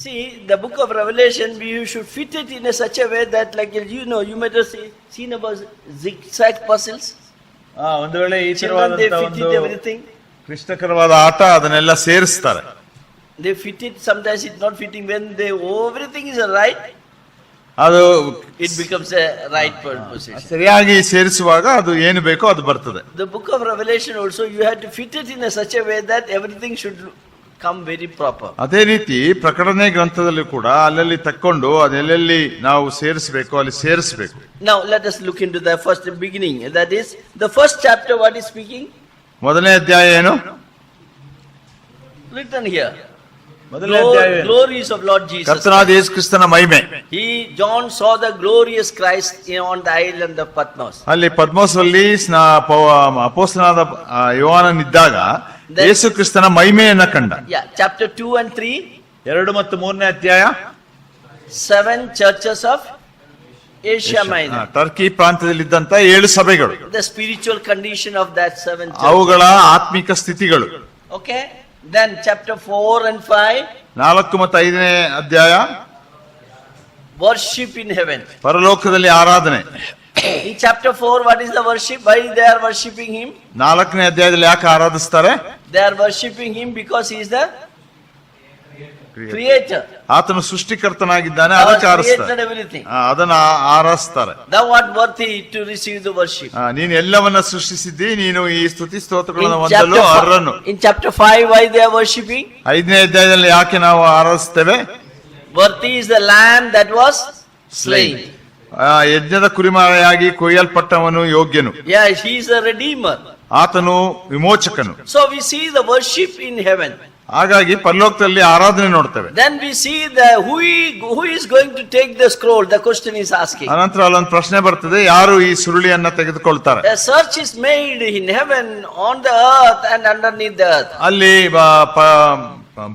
See, the book of Revelation, we should fit it in such a way that, like, you might have seen about zigzag puzzles. ಒಂದು ವೇಳೆ ಈ Children, they ತರವಾದಂತಹ fit ಒಂದು it everything. ಕ್ಲಿಷ್ಟಕರವಾದ ಆಟ ಅದನ್ನೆಲ್ಲ ಸೇರಿಸ್ತಾರೆ. They fit it, sometimes it's not fitting. When everything is right, ಅದು it becomes a right position. ಸರಿಯಾಗಿ ಸೇರಿಸುವಾಗ ಅದು ಏನು ಬೇಕೋ ಅದು ಬರ್ತದೆ. The book of Revelation also, you have to fit it in such a way that everything should come very proper. ಅದೇ ರೀತಿ ಪ್ರಕಟಣೆ ಗ್ರಂಥದಲ್ಲಿ ಕೂಡ ಅಲ್ಲಲ್ಲಿ ತಕ್ಕೊಂಡು ಅದೆಲ್ಲೆಲ್ಲಿ ನಾವು ಸೇರಿಸಬೇಕು ಅಲ್ಲಿ ಸೇರಿಸಬೇಕು. Now let us look into the first beginning. That is the first chapter. What is speaking? ಮೊದಲನೇ ಅಧ್ಯಾಯ ಏನು? Written here. ಮೊದಲನೇ ಅಧ್ಯಾಯ Glories of Lord Jesus. ಕರ್ತನಾದ ಯೇಸು ಕ್ರಿಸ್ತನ ಮಹಿಮೆ. John saw the glorious Christ on the island of Patmos. ಅಲ್ಲಿ ಪದ್ಮೋಸಲ್ಲಿ ಅಪೊಸ್ತಲನಾದ ಯೋಹಾನನಿದ್ದಾಗ ಯೇಸು ಕ್ರಿಸ್ತನ ಮಹಿಮೆಯನ್ನ ಕಂಡ. Yeah, chapter 2 and 3. 2 ಮತ್ತು 3ನೇ ಅಧ್ಯಾಯ. 7 churches of Asia Minor. Turkey ಪ್ರಾಂತ್ಯದಲ್ಲಿದ್ದಂತ 7 ಸಭೆಗಳು. The spiritual condition of that 7 churches. ಅವುಗಳ ಆತ್ಮಿಕ ಸ್ಥಿತಿಗಳು. Okay. Then chapter 4 and 5. 4 ಮತ್ತು 5ನೇ ಅಧ್ಯಾಯ. Worship in heaven. ಪರಲೋಕದಲ್ಲಿ ಆರಾಧನೆ. In chapter 4, what is the worship? Why they are worshipping him? 4ನೇ ಅಧ್ಯಾಯದಲ್ಲಿ ಯಾಕೆ ಆರಾಧಿಸ್ತಾರೆ? They are worshipping him because he is the creator. ಆತನು ಸೃಷ್ಟಿಕರ್ತನಾಗಿದ್ದಾನೆ, He ಅದಕ್ಕೆ has ಆರಾಧಿಸ್ತಾರೆ. created everything. ಅದನ್ನ ಆರಾಧಿಸ್ತಾರೆ. Thou art worthy to receive the worship. ನೀನು ಎಲ್ಲವನ್ನ ಸೃಷ್ಟಿಸಿದ್ದಿ, ನೀನು ಈ ಸ್ತುತಿ ಸ್ತೋತ್ರಗಳನ್ನು ಹೊಂದಲು ಅರ್ಹನು. In chapter 5, why they are worshipping? 5ನೇ ಅಧ್ಯಾಯದಲ್ಲಿ ಯಾಕೆ ನಾವು ಆರಾಧಿಸ್ತೇವೆ? Worthy is the lamb that was slain. ಯಜ್ಞದ ಕುರಿಮರಿಯಾಗಿ ಕೊಯ್ಯಲ್ಪಟ್ಟವನು ಯೋಗ್ಯನು. Yeah, he is a redeemer. ಆತನು ವಿಮೋಚಕನು. So we see the worship in heaven. ಹಾಗಾಗಿ ಪರಲೋಕದಲ್ಲಿ ಆರಾಧನೆ ನೋಡ್ತೇವೆ. Then we see who is going to take the scroll. The question is asking. ಅನಂತರ ಅಲ್ಲೊಂದು ಪ್ರಶ್ನೆ ಬರ್ತದೆ, ಯಾರು ಈ ಸುರುಳಿಯನ್ನ ತೆಗೆದುಕೊಳ್ತಾರೆ? A search is made in heaven, on the earth and underneath the earth. ಅಲ್ಲಿ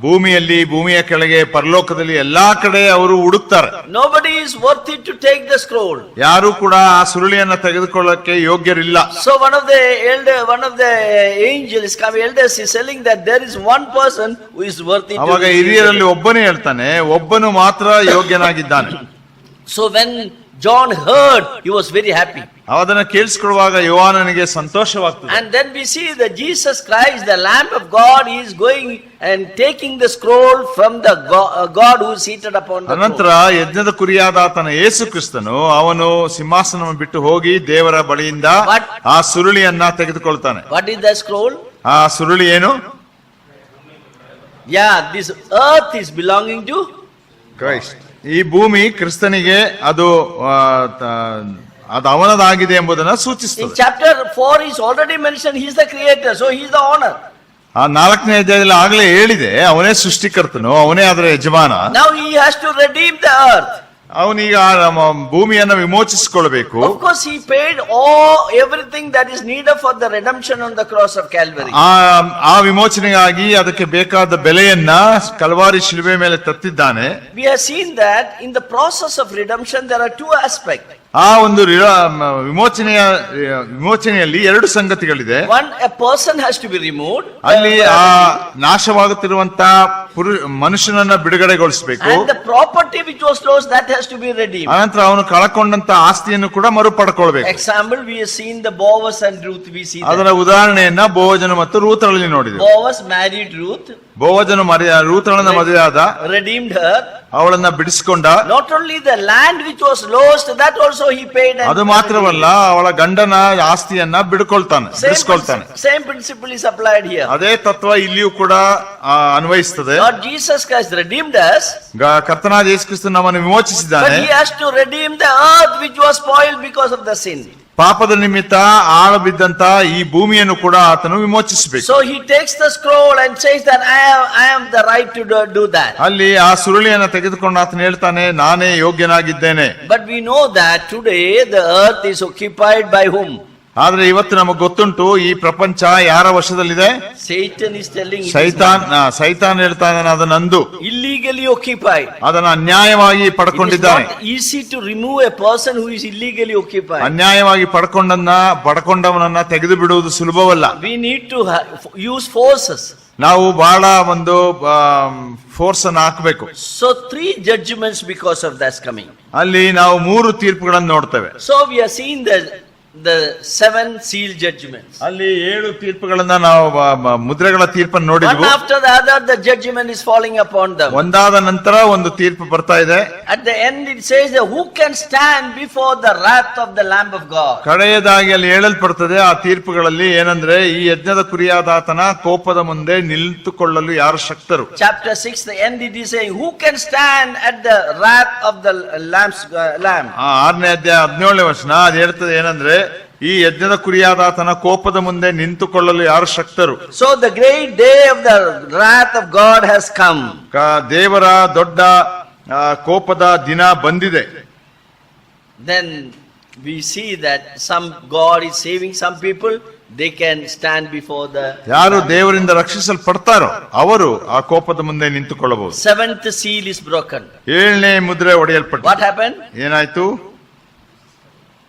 ಭೂಮಿಯಲ್ಲಿ, ಭೂಮಿಯ ಕೆಳಗೆ, ಪರಲೋಕದಲ್ಲಿ ಎಲ್ಲಾ ಕಡೆ ಅವರು ಹುಡುಕ್ತಾರೆ. Nobody is worthy to take the scroll. ಯಾರು ಕೂಡ ಆ ಸುರುಳಿಯನ್ನ ತೆಗೆದುಕೊಳ್ಳಕ್ಕೆ ಯೋಗ್ಯರಿಲ್ಲ. So one of the angels, elders is telling that there is one person who is worthy to ಅವಾಗ ಹಿರಿಯರಲ್ಲಿ ಒಬ್ಬನೇ ಹೇಳ್ತಾನೆ, ಒಬ್ಬನು ಮಾತ್ರ ಯೋಗ್ಯನಾಗಿದ್ದಾನೆ. So when John heard, he was very happy. ಅದನ್ನ ಕೇಳಿಸಿಕೊಳ್ಳುವಾಗ ಯೋಹಾನನಿಗೆ ಸಂತೋಷವಾಗ್ತದೆ. And then we see that Jesus Christ, the Lamb of God, he is going and taking the scroll from the God who is seated upon the ಅನಂತರ throne. ಯಜ್ಞದ ಕುರಿಯಾದ ಆತನ ಯೇಸು ಕ್ರಿಸ್ತನು ಅವನು ಸಿಂಹಾಸನವನ್ನು ಬಿಟ್ಟು ಹೋಗಿ ದೇವರ ಬಳಿಯಿಂದ ಆ ಸುರುಳಿಯನ್ನ ತೆಗೆದುಕೊಳ್ತಾನೆ. What is the scroll? ಆ ಸುರುಳಿ ಏನು? Yeah, this earth is belonging to Christ. ಈ ಭೂಮಿ ಕ್ರಿಸ್ತನಿಗೆ ಅದು ಅವನದಾಗಿದೆ ಎಂಬುದನ್ನು In ಸೂಚಿಸುತ್ತದೆ. chapter 4 is already mentioned, he is the creator, so he is the owner. ಆ 4ನೇ ಅಧ್ಯಾಯದಲ್ಲಿ ಆಗಲೇ ಹೇಳಿದೆ, ಅವನೇ ಸೃಷ್ಟಿಕರ್ತನು, ಅವನೇ ಅದರ ಯಜಮಾನ. Now he has to redeem the earth. ಅವನೀಗ ಭೂಮಿಯನ್ನ ವಿಮೋಚಿಸಿಕೊಳ್ಬೇಕು. Of course he paid everything that is needed for the redemption on the cross of Calvary. ಆ ವಿಮೋಚನೆಗಾಗಿ ಅದಕ್ಕೆ ಬೇಕಾದ ಬೆಲೆಯನ್ನ ಕಲ್ವಾರಿ ಶಿಲುಬೆ ಮೇಲೆ ತತ್ತಿದ್ದಾನೆ. We have seen that in the process of redemption there are two aspects. ಆ ಒಂದು ವಿಮೋಚನೆಯಲ್ಲಿ 2 ಸಂಗತಿಗಳಿದೆ. One, a person has to be removed. ಅಲ್ಲಿ ಆ ನಾಶವಾಗುತ್ತಿರುವಂತ ಮನುಷ್ಯನನ್ನ ಬಿಡುಗಡೆಗೊಳಿಸಬೇಕು. And the property which was lost, that has to be redeemed. ಅನಂತರ ಅವನು ಕಳಕೊಂಡಂತ ಆಸ್ತಿಯನ್ನು ಕೂಡ ಮರುಪಡ್ಕೊಳ್ಬೇಕು. Example, we have seen the Boaz and Ruth. We see ಅದರ that. ಉದಾಹರಣೆಯನ್ನ ಬೋವಜನು ಮತ್ತು ರೂತರಲ್ಲಿ ನೋಡಿದೆವು. Boaz married Ruth, ಬೋವಜನು ರೂತಳನ್ನ ಮದುವೆಯಾದ, redeemed her. ಅವಳನ್ನ ಬಿಡಿಸಿಕೊಂಡ. Not only the land which was lost, that also he paid. ಅದು ಮಾತ್ರವಲ್ಲ, ಅವಳ ಗಂಡನ ಆಸ್ತಿಯನ್ನ ಬಿಡಿಸ್ಕೊಳ್ತಾನೆ. Same principle is applied here. ಅದೇ ತತ್ವ ಇಲ್ಲಿಯೂ ಕೂಡ ಅನ್ವಯಿಸ್ತದೆ. Lord Jesus Christ redeemed us, ಕರ್ತನಾದ ಯೇಸು ಕ್ರಿಸ್ತ ನಮ್ಮನ್ನು but ವಿಮೋಚಿಸಿದ್ದಾನೆ. he has to redeem the earth which was spoiled because of the sin. ಪಾಪದ ನಿಮಿತ್ತ ಆಳ ಬಿದ್ದಂತ ಈ ಭೂಮಿಯನ್ನು ಕೂಡ ಆತನು ವಿಮೋಚಿಸಬೇಕು. So he takes the scroll and says that I am the right to do that. ಅಲ್ಲಿ ಆ ಸುರುಳಿಯನ್ನು ತೆಗೆದುಕೊಂಡು ಆತನು ಹೇಳ್ತಾನೆ, ನಾನೇ ಯೋಗ್ಯನಾಗಿದ್ದೇನೆ. But we know that today the earth is occupied by whom? ಆದ್ರೆ ಇವತ್ತು ನಮಗೆ ಗೊತ್ತುಂಟು, ಈ ಪ್ರಪಂಚ ಯಾರ ವಶದಲ್ಲಿದೆ? Satan is telling ಸೈತಾನ್ ಹೇಳ್ತಾನೆ, ಅದು ನಂದು. Illegally occupied. ಅದನ್ನ ಅನ್ಯಾಯವಾಗಿ It is ಪಡ್ಕೊಂಡಿದ್ದಾನೆ. not easy to remove a person who is illegally occupied. ಅನ್ಯಾಯವಾಗಿ ಪಡ್ಕೊಂಡವನನ್ನ ತೆಗೆದು ಬಿಡುವುದು ಸುಲಭವಲ್ಲ. We need to use forces. ನಾವು ಬಹಳ ಒಂದು ಫೋರ್ಸ್ ಅನ್ನು ಹಾಕಬೇಕು. So 3 judgments because of that's coming. ಅಲ್ಲಿ ನಾವು 3 ತೀರ್ಪುಗಳನ್ನು ನೋಡ್ತೇವೆ. So we are seeing the 7 seal judgments. ಅಲ್ಲಿ 7 ತೀರ್ಪುಗಳನ್ನ ನಾವು ಮುದ್ರೆಗಳ ತೀರ್ಪನ್ನು One ನೋಡಿದ್ವು. after the other the judgment is falling upon them. ಒಂದಾದ ನಂತರ ಒಂದು ತೀರ್ಪು ಬರ್ತಾ ಇದೆ. At the end it says that who can stand before the wrath of the Lamb of God. ಕಡೆಯದಾಗಿ ಅಲ್ಲಿ ಹೇಳಲ್ಪಡ್ತದೆ ಆ ತೀರ್ಪುಗಳಲ್ಲಿ ಏನಂದ್ರೆ ಈ ಯಜ್ಞದ ಕುರಿಯಾದಾತನ ಕೋಪದ ಮುಂದೆ ನಿಂತುಕೊಳ್ಳಲು ಯಾರು ಶಕ್ತರು. Chapter 6 the end it is saying who can stand at the wrath of the lamb. 6ನೇ ಅಧ್ಯಾಯ 17ನೇ ವಚನ ಅದು ಹೇಳ್ತದೆ ಏನಂದ್ರೆ ಈ ಯಜ್ಞದ ಕುರಿಯಾದಾತನ ಕೋಪದ ಮುಂದೆ ನಿಂತುಕೊಳ್ಳಲು ಯಾರು ಶಕ್ತರು. So the great day of the wrath of God has come. ದೇವರ ದೊಡ್ಡ ಕೋಪದ ದಿನ ಬಂದಿದೆ. Then we see that some God is saving some people, they can stand before the ಯಾರು ದೇವರಿಂದ ರಕ್ಷಿಸಲ್ಪಡ್ತಾರೋ ಅವರು ಆ ಕೋಪದ ಮುಂದೆ ನಿಂತುಕೊಳ್ಳಬಹುದು. 7th seal is broken. 7ನೇ ಮುದ್ರೆ ಒಡೆಯಲ್ಪಟ್ಟು What happened? ಏನಾಯ್ತು?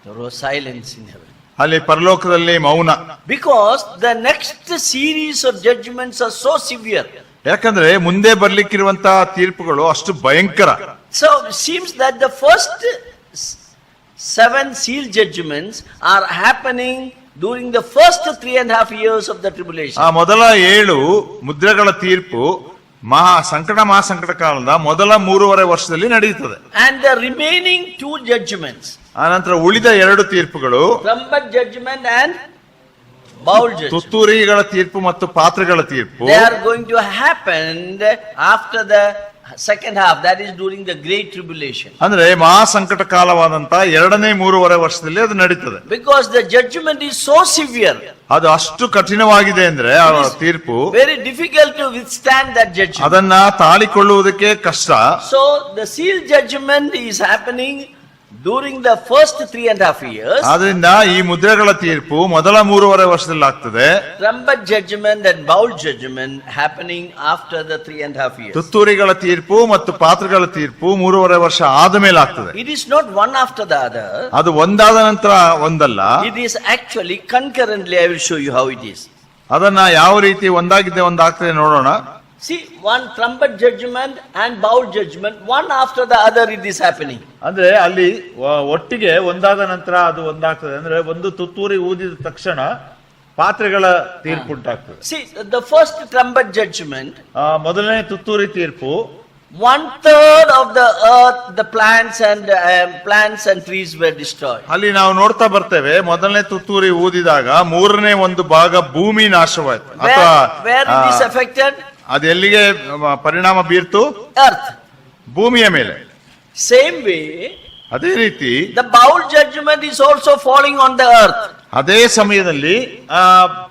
There was silence in heaven. ಅಲ್ಲಿ ಪರಲೋಕದಲ್ಲಿ ಮೌನ. Because the next series of judgments are so severe. ಯಾಕಂದ್ರೆ ಮುಂದೆ ಬರ್ಲಿಕ್ಕಿರುವಂತಹ ತೀರ್ಪುಗಳು ಅಷ್ಟು ಭಯಂಕರ. So it seems that the first 7 seal judgments are happening during the first 3.5 years of the tribulation. ಆ ಮೊದಲ 7 ಮುದ್ರೆಗಳ ತೀರ್ಪು ಮಹಾಸಂಕಟ ಕಾಲದ ಮೊದಲ 3.5 ವರ್ಷದಲ್ಲಿ ನಡೆಯುತ್ತದೆ. And the remaining 2 judgments, ಆನಂತರ ಉಳಿದ 2 ತೀರ್ಪುಗಳು trumpet judgment and bowl judgment, ತುತ್ತೂರಿಗಳ ತೀರ್ಪು ಮತ್ತು ಪಾತ್ರೆಗಳ ತೀರ್ಪು, they are going to happen after the second half, that is during the great tribulation. ಅಂದ್ರೆ ಮಹಾಸಂಕಟ ಕಾಲವಾದಂತ 2ನೇ 3.5 ವರ್ಷದಲ್ಲಿ ಅದು ನಡೀತದೆ. Because the judgment is so severe, ಅದು ಅಷ್ಟು ಕಠಿಣವಾಗಿದೆ ಅಂದ್ರೆ ಆ ತೀರ್ಪು very difficult to withstand that judgment. ಅದನ್ನ ತಾಳಿಕೊಳ್ಳುವುದಕ್ಕೆ ಕಷ್ಟ. So the seal judgment is happening during the first 3.5 years. ಆದ್ರಿಂದ ಈ ಮುದ್ರೆಗಳ ತೀರ್ಪು ಮೊದಲ 3.5 ವರ್ಷದಲ್ಲಿ ಆಗ್ತದೆ. Trumpet judgment and bowl judgment happening after the 3.5 years. ತುತ್ತೂರಿಗಳ ತೀರ್ಪು ಮತ್ತು ಪಾತ್ರೆಗಳ ತೀರ್ಪು 3.5 ವರ್ಷ ಆದಮೇಲೆ ಆಗ್ತದೆ. It is not one after the other. ಅದು ಒಂದಾದ ನಂತರ ಒಂದಲ್ಲ. It is actually concurrently. I will show you how it is. ಅದನ್ನ ಯಾವ ರೀತಿ ಒಂದಾಗಿದ್ದೆ ಒಂದಾಗ್ತದೆ ನೋಡೋಣ. See, one trumpet judgment and bowl judgment, one after the other it is happening. ಅಂದ್ರೆ ಅಲ್ಲಿ ಒಟ್ಟಿಗೆ ಒಂದಾದ ನಂತರ ಅದು ಒಂದಾಗ್ತದೆ. ಅಂದ್ರೆ ಒಂದು ತುತ್ತೂರಿ ಊದಿದ ತಕ್ಷಣ ಪಾತ್ರೆಗಳ ತೀರ್ಪು ಉಂಟಾಗ್ತದೆ. See, the first trumpet judgment, ಮೊದಲನೇ ತುತ್ತೂರಿ ತೀರ್ಪು 1/3 of the earth, the plants and trees were destroyed. ಅಲ್ಲಿ ನಾವು ನೋಡ್ತಾ ಬರ್ತೇವೆ ಮೊದಲನೇ ತುತ್ತೂರಿ ಊದಿದಾಗ 1/3 ಭಾಗ ಭೂಮಿ ನಾಶವಾಯ್ತು. Where it is affected? ಅದು ಎಲ್ಲಿಗೆ ಪರಿಣಾಮ ಬೀರ್ತು? Earth. ಭೂಮಿಯ ಮೇಲೆ. Same way, ಅದೇ ರೀತಿ the bowl judgment is also falling on the earth. ಅದೇ ಸಮಯದಲ್ಲಿ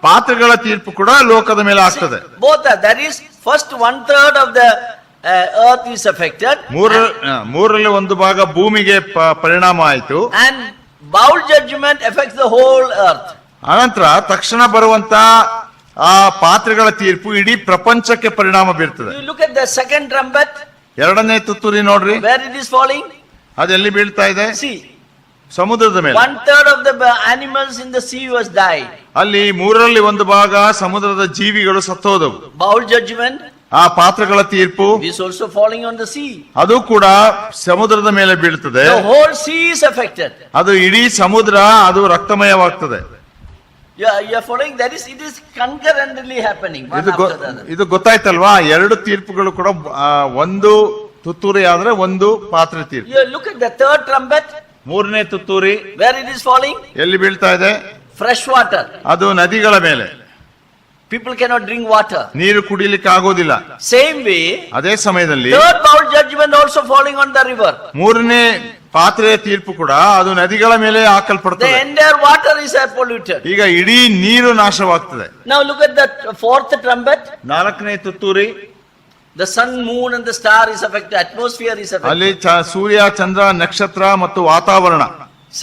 ಪಾತ್ರೆಗಳ ತೀರ್ಪು ಕೂಡ ಲೋಕದ ಮೇಲೆ ಆಗ್ತದೆ. Both are, that is first 1/3 of the earth is affected. 1/3 ಭಾಗ ಭೂಮಿಗೆ ಪರಿಣಾಮ ಆಯ್ತು. And bowl judgment affects the whole earth. ಅನಂತರ ತಕ್ಷಣ ಬರುವಂತ ಆ ಪಾತ್ರೆಗಳ ತೀರ್ಪು ಇಡೀ ಪ್ರಪಂಚಕ್ಕೆ ಪರಿಣಾಮ ಬೀರ್ತದೆ. You look at the second trumpet. 2ನೇ ತುತ್ತೂರಿ ನೋಡ್ರಿ, Where it is falling? ಅದೆಲ್ಲಿ ಬೀಳ್ತಾ ಇದೆ? See, ಸಮುದ್ರದ ಮೇಲೆ. 1/3 of the animals in the sea was died. ಅಲ್ಲಿ 1/3 ಭಾಗ ಸಮುದ್ರದ ಜೀವಿಗಳು ಸತ್ತೋದವು. Bowl judgment, ಆ ಪಾತ್ರೆಗಳ ತೀರ್ಪು it is also falling on the sea. ಅದು ಕೂಡ ಸಮುದ್ರದ ಮೇಲೆ ಬೀಳ್ತದೆ. The whole sea is affected. ಅದು ಇಡೀ ಸಮುದ್ರ ಅದು ರಕ್ತಮಯವಾಗ್ತದೆ. You are following? That is, it is concurrently happening. One after the other. ಇದು ಗೊತ್ತಾಯ್ತಲ್ವಾ? 2 ತೀರ್ಪುಗಳು ಕೂಡ ಒಂದು ತುತ್ತೂರಿ ಆದ್ರೆ ಒಂದು ಪಾತ್ರೆ ತೀರ್ಪು. You look at the third trumpet. 3ನೇ ತುತ್ತೂರಿ Where it is falling? ಎಲ್ಲಿ ಬೀಳ್ತಾ ಇದೆ? Fresh water. ಅದು ನದಿಗಳ ಮೇಲೆ. People cannot drink water. ನೀರು ಕುಡಿಲಿಕ್ಕೆ ಆಗೋದಿಲ್ಲ. Same way, ಅದೇ ಸಮಯದಲ್ಲಿ third bowl judgment also falling on the river. 3ನೇ ಪಾತ್ರೆಯ ತೀರ್ಪು ಕೂಡ ಅದು ನದಿಗಳ ಮೇಲೆ The ಹಾಕಲ್ಪಡ್ತದೆ. entire water is polluted. ಈಗ ಇಡೀ ನೀರು ನಾಶವಾಗ್ತದೆ. Now look at the fourth trumpet. 4ನೇ ತುತ್ತೂರಿ, The sun, moon and the star is affected. Atmosphere is ಅಲ್ಲಿ affected. ಸೂರ್ಯ, ಚಂದ್ರ, ನಕ್ಷತ್ರ ಮತ್ತು ವಾತಾವರಣ.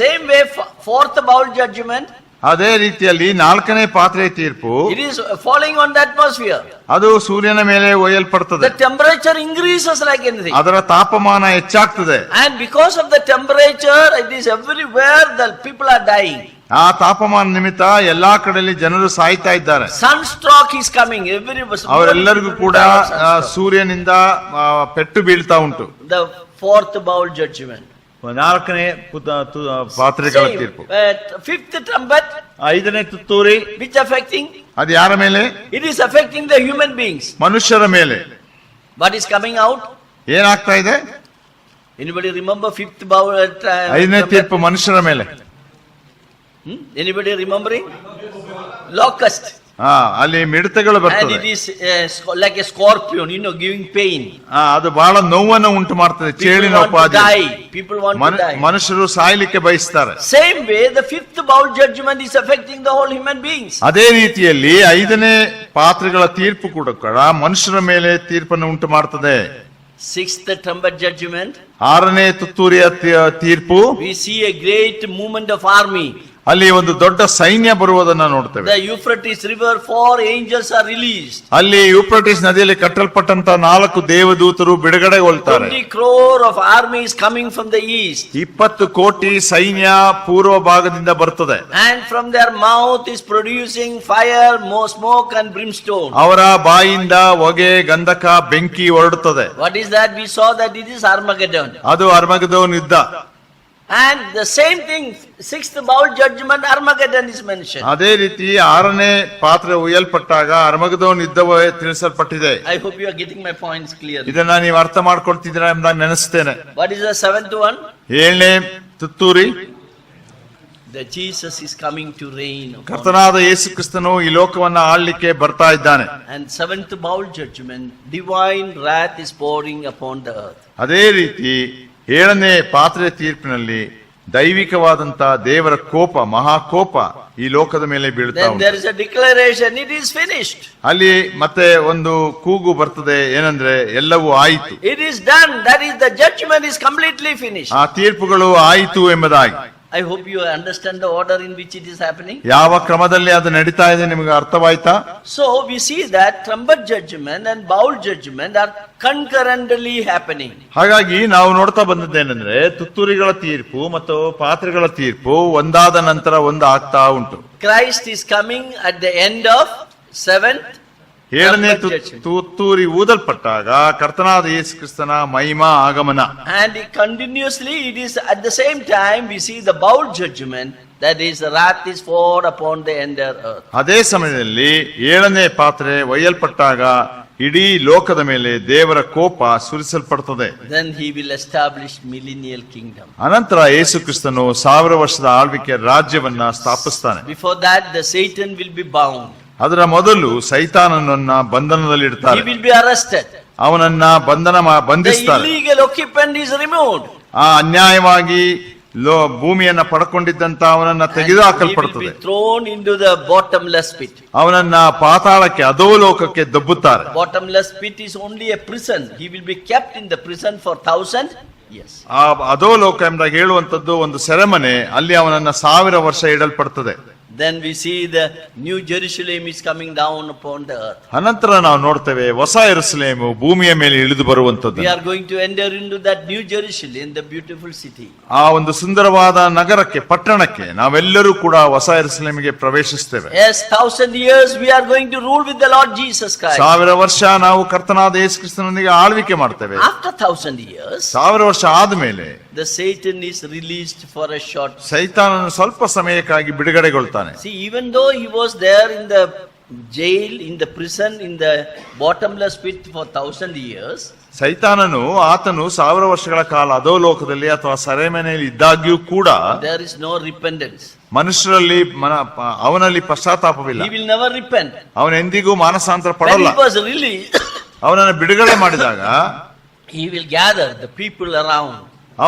Same way, fourth bowl judgment. ಅದೇ ರೀತಿಯಲ್ಲಿ ನಾಲ್ಕನೇ ಪಾತ್ರೆ ತೀರ್ಪು It is falling on the atmosphere. ಅದು ಸೂರ್ಯನ ಮೇಲೆ ಒಯ್ಯಲ್ಪಡ್ತದೆ. The temperature increases like anything. ಅದರ ತಾಪಮಾನ ಹೆಚ್ಚಾಗ್ತದೆ. And because of the temperature, it is everywhere the people are dying. ಆ ತಾಪಮಾನ ನಿಮಿತ್ತ ಎಲ್ಲಾ ಕಡೆಯಲ್ಲಿ ಜನರು ಸಾಯ್ತಾ ಇದ್ದಾರೆ. Sunstroke is coming. ಅವರೆಲ್ಲರಿಗೂ ಕೂಡ ಸೂರ್ಯನಿಂದ ಪೆಟ್ಟು ಬೀಳ್ತಾ ಉಂಟು. The fourth bowl judgment. ನಾಲ್ಕನೇ ಪಾತ್ರೆಗಳ ತೀರ್ಪು. Fifth trumpet. ಐದನೇ ತುತ್ತೂರಿ. Which affecting? ಅದು ಯಾರ ಮೇಲೆ? It is affecting the human beings. ಮನುಷ್ಯರ ಮೇಲೆ. What is coming out? ಏನಾಗ್ತಾ ಇದೆ? Anybody remember fifth bowl? ಐದನೇ ತೀರ್ಪು ಮನುಷ್ಯರ ಮೇಲೆ. Anybody remembering? Locust. ಅಲ್ಲಿ ಮಿಡತೆಗಳು ಬರ್ತದೆ. And it is like a scorpion, giving pain. ಅದು ಬಹಳ ನೋವನ್ನು ಉಂಟು ಮಾಡ್ತದೆ. ಚೇಳಿನ ಉಪಾಧಿ. People want to die. ಮನುಷ್ಯರು ಸಾಯಲಿಕ್ಕೆ ಬಯಸ್ತಾರೆ. Same way, the fifth bowl judgment is affecting the whole human beings. ಅದೇ ರೀತಿಯಲ್ಲಿ ಐದನೇ ಪಾತ್ರೆಗಳ ತೀರ್ಪು ಕೂಡ ಮನುಷ್ಯರ ಮೇಲೆ ತೀರ್ಪನ್ನು ಉಂಟು ಮಾಡ್ತದೆ. Sixth trumpet judgment. ಆರನೇ ತುತ್ತೂರಿಯ ತೀರ್ಪು. We see a great movement of army. ಅಲ್ಲಿ ಒಂದು ದೊಡ್ಡ ಸೈನ್ಯ ಬರುವುದನ್ನ ನೋಡ್ತೇವೆ. The Euphrates river, 4 angels are released. ಅಲ್ಲಿ ಯೂಫ್ರಟಿಸ್ ನದಿಯಲ್ಲಿ ಕಟ್ಟಲ್ಪಟ್ಟಂತ 4 ದೇವದೂತರು ಬಿಡುಗಡೆಗೊಳ್ತಾರೆ. 20 crore of army is coming from the east. 20 ಕೋಟಿ ಸೈನ್ಯ ಪೂರ್ವ ಭಾಗದಿಂದ ಬರ್ತದೆ. And from their mouth is producing fire, more smoke and brimstone. ಅವರ ಬಾಯಿಂದ ಹೊಗೆ, ಗಂಧಕ, ಬೆಂಕಿ ಹೊರಡುತ್ತದೆ. What is that? We saw that it is Armageddon. ಅದು ಅರ್ಮಗೆದೋನ್ ಯುದ್ಧ. And the same thing, sixth bowl judgment, Armageddon is mentioned. ಅದೇ ರೀತಿ ಆರನೇ ಪಾತ್ರೆ ಒಯ್ಯಲ್ಪಟ್ಟಾಗ ಅರ್ಮಗೆದೋನ್ ಯುದ್ಧವೇ ತಿಳಿಸಲ್ಪಟ್ಟಿದೆ. I hope you are getting my points clearly. ಇದನ್ನ ನೀವು ಅರ್ಥ ಮಾಡ್ಕೊಳ್ತಿದ್ದೀರಾ ಎಂಬ ನೆನೆಸ್ತೇನೆ. What is the seventh one? ಏಳನೇ ತುತ್ತೂರಿ. The Jesus is coming to reign. ಕರ್ತನಾದ ಯೇಸು ಕ್ರಿಸ್ತನು ಈ ಲೋಕವನ್ನ ಆಳ್ಲಿಕ್ಕೆ ಬರ್ತಾ ಇದ್ದಾನೆ. And seventh bowl judgment, divine wrath is pouring upon the earth. ಅದೇ ರೀತಿ ಏಳನೇ ಪಾತ್ರೆ ತೀರ್ಪಿನಲ್ಲಿ ದೈವಿಕವಾದಂತ ದೇವರ ಕೋಪ, ಮಹಾಕೋಪ ಈ ಲೋಕದ ಮೇಲೆ ಬೀಳ್ತಾ Then there is a declaration, it is finished. ಅಲ್ಲಿ ಮತ್ತೆ ಒಂದು ಕೂಗು ಬರ್ತದೆ, ಏನಂದ್ರೆ ಎಲ್ಲವೂ ಆಯಿತು. It is done. That is, the judgment is completely finished. ಆ ತೀರ್ಪುಗಳು ಆಯಿತು ಎಂಬುದಾಗಿ. I hope you understand the order in which it is happening. ಯಾವ ಕ್ರಮದಲ್ಲಿ ಅದು ನಡೀತಾ ಇದೆ ನಿಮಗೆ ಅರ್ಥವಾಯ್ತಾ? So we see that trumpet judgment and bowl judgment are concurrently happening. ಹಾಗಾಗಿ ನಾವು ನೋಡ್ತಾ ಬಂದದ್ದೇನೆಂದ್ರೆ ತುತ್ತೂರಿಗಳ ತೀರ್ಪು ಮತ್ತು ಪಾತ್ರೆಗಳ ತೀರ್ಪು ಒಂದಾದ ನಂತರ ಒಂದು ಆಗ್ತಾ ಉಂಟು. Christ is coming at the end of seventh ಏಳನೇ ತುತ್ತೂರಿ ಊದಲ್ಪಟ್ಟಾಗ ಕರ್ತನಾದ ಯೇಸು ಕ್ರಿಸ್ತನ ಮಹಿಮಾ ಆಗಮನ. And continuously it is at the same time we see the bowl judgment, that is the wrath is poured upon the entire earth. ಅದೇ ಸಮಯದಲ್ಲಿ ಏಳನೇ ಪಾತ್ರೆ ಒಯ್ಯಲ್ಪಟ್ಟಾಗ ಇಡೀ ಲೋಕದ ಮೇಲೆ ದೇವರ ಕೋಪ ಸುರಿಸಲ್ಪಡ್ತದೆ. Then he will establish millennial kingdom. ಅನಂತರ ಯೇಸು ಕ್ರಿಸ್ತನು 1000 ವರ್ಷದ ಆಳ್ವಿಕೆ ರಾಜ್ಯವನ್ನ ಸ್ಥಾಪಿಸ್ತಾನೆ. Before that the Satan will be bound. ಅದರ ಮೊದಲು ಸೈತಾನನನ್ನ ಬಂಧನದಲ್ಲಿ ಇಡ್ತಾರೆ. He will be arrested. ಅವನನ್ನ ಬಂಧಿಸ್ತಾರೆ. The illegal occupant is removed. ಆ ಅನ್ಯಾಯವಾಗಿ ಭೂಮಿಯನ್ನ ಪಡ್ಕೊಂಡಿದ್ದಂತ ಅವನನ್ನ ತೆಗೆದುಹಾಕಲ್ಪಡುತ್ತದೆ. He will be thrown into the bottomless pit. ಅವನನ್ನ ಪಾತಾಳಕ್ಕೆ, ಅಧೋಲೋಕಕ್ಕೆ ದಬ್ಬುತ್ತಾರೆ. Bottomless pit is only a prison. He will be kept in the prison for 1000 years. ಆ ಅಧೋಲೋಕ ಎಂಬ ಹೇಳುವಂತದ್ದು ಒಂದು ಸೆರೆಮನೆ. ಅಲ್ಲಿ ಅವನನ್ನ 1000 ವರ್ಷ ಇಡಲ್ಪಡ್ತದೆ. Then we see the new Jerusalem is coming down upon the earth. ಅನಂತರ ನಾವು ನೋಡ್ತೇವೆ ಹೊಸ ಯೆರೂಸಲೇಮು ಭೂಮಿಯ ಮೇಲೆ ಇಳಿದು ಬರುವಂತದ್ದು. We are going to enter into that new Jerusalem, the beautiful city. ಆ ಒಂದು ಸುಂದರವಾದ ನಗರಕ್ಕೆ, ಪಟ್ಟಣಕ್ಕೆ ನಾವೆಲ್ಲರೂ ಕೂಡ ಹೊಸ ಯೆರೂಸಲೇಮಿಗೆ ಪ್ರವೇಶಿಸುತ್ತೇವೆ. Yes, 1000 years we are going to rule with the Lord Jesus Christ. 1000 ವರ್ಷ ನಾವು ಕರ್ತನಾದ ಯೇಸು ಕ್ರಿಸ್ತನೊಂದಿಗೆ ಆಳ್ವಿಕೆ ಮಾಡ್ತೇವೆ. After 1000 years, 1000 ವರ್ಷ ಆದ್ಮೇಲೆ the Satan is released for a short. ಸೈತಾನನು ಸ್ವಲ್ಪ ಸಮಯಕ್ಕಾಗಿ ಬಿಡುಗಡೆಗೊಳ್ತಾನೆ. See, even though he was there in the jail, in the prison, in the bottomless pit for 1000 years, ಸೈತಾನನು ಆತನು 1000 ವರ್ಷಗಳ ಕಾಲ ಅಧೋಲೋಕದಲ್ಲಿ ಅಥವಾ ಸೆರೆಮನೆಯಲ್ಲಿ ಇದ್ದಾಗ್ಯೂ ಕೂಡ there is no repentance. ಮನುಷ್ಯರಲ್ಲಿ ಅವನಲ್ಲಿ ಪಶ್ಚಾತ್ತಾಪವಿಲ್ಲ. He will never repent. ಅವನೆಂದಿಗೂ ಮಾನಸಾಂತರ When ಪಡಲ್ಲ. he was released, ಅವನನ್ನು ಬಿಡುಗಡೆ ಮಾಡಿದಾಗ he will gather the people around.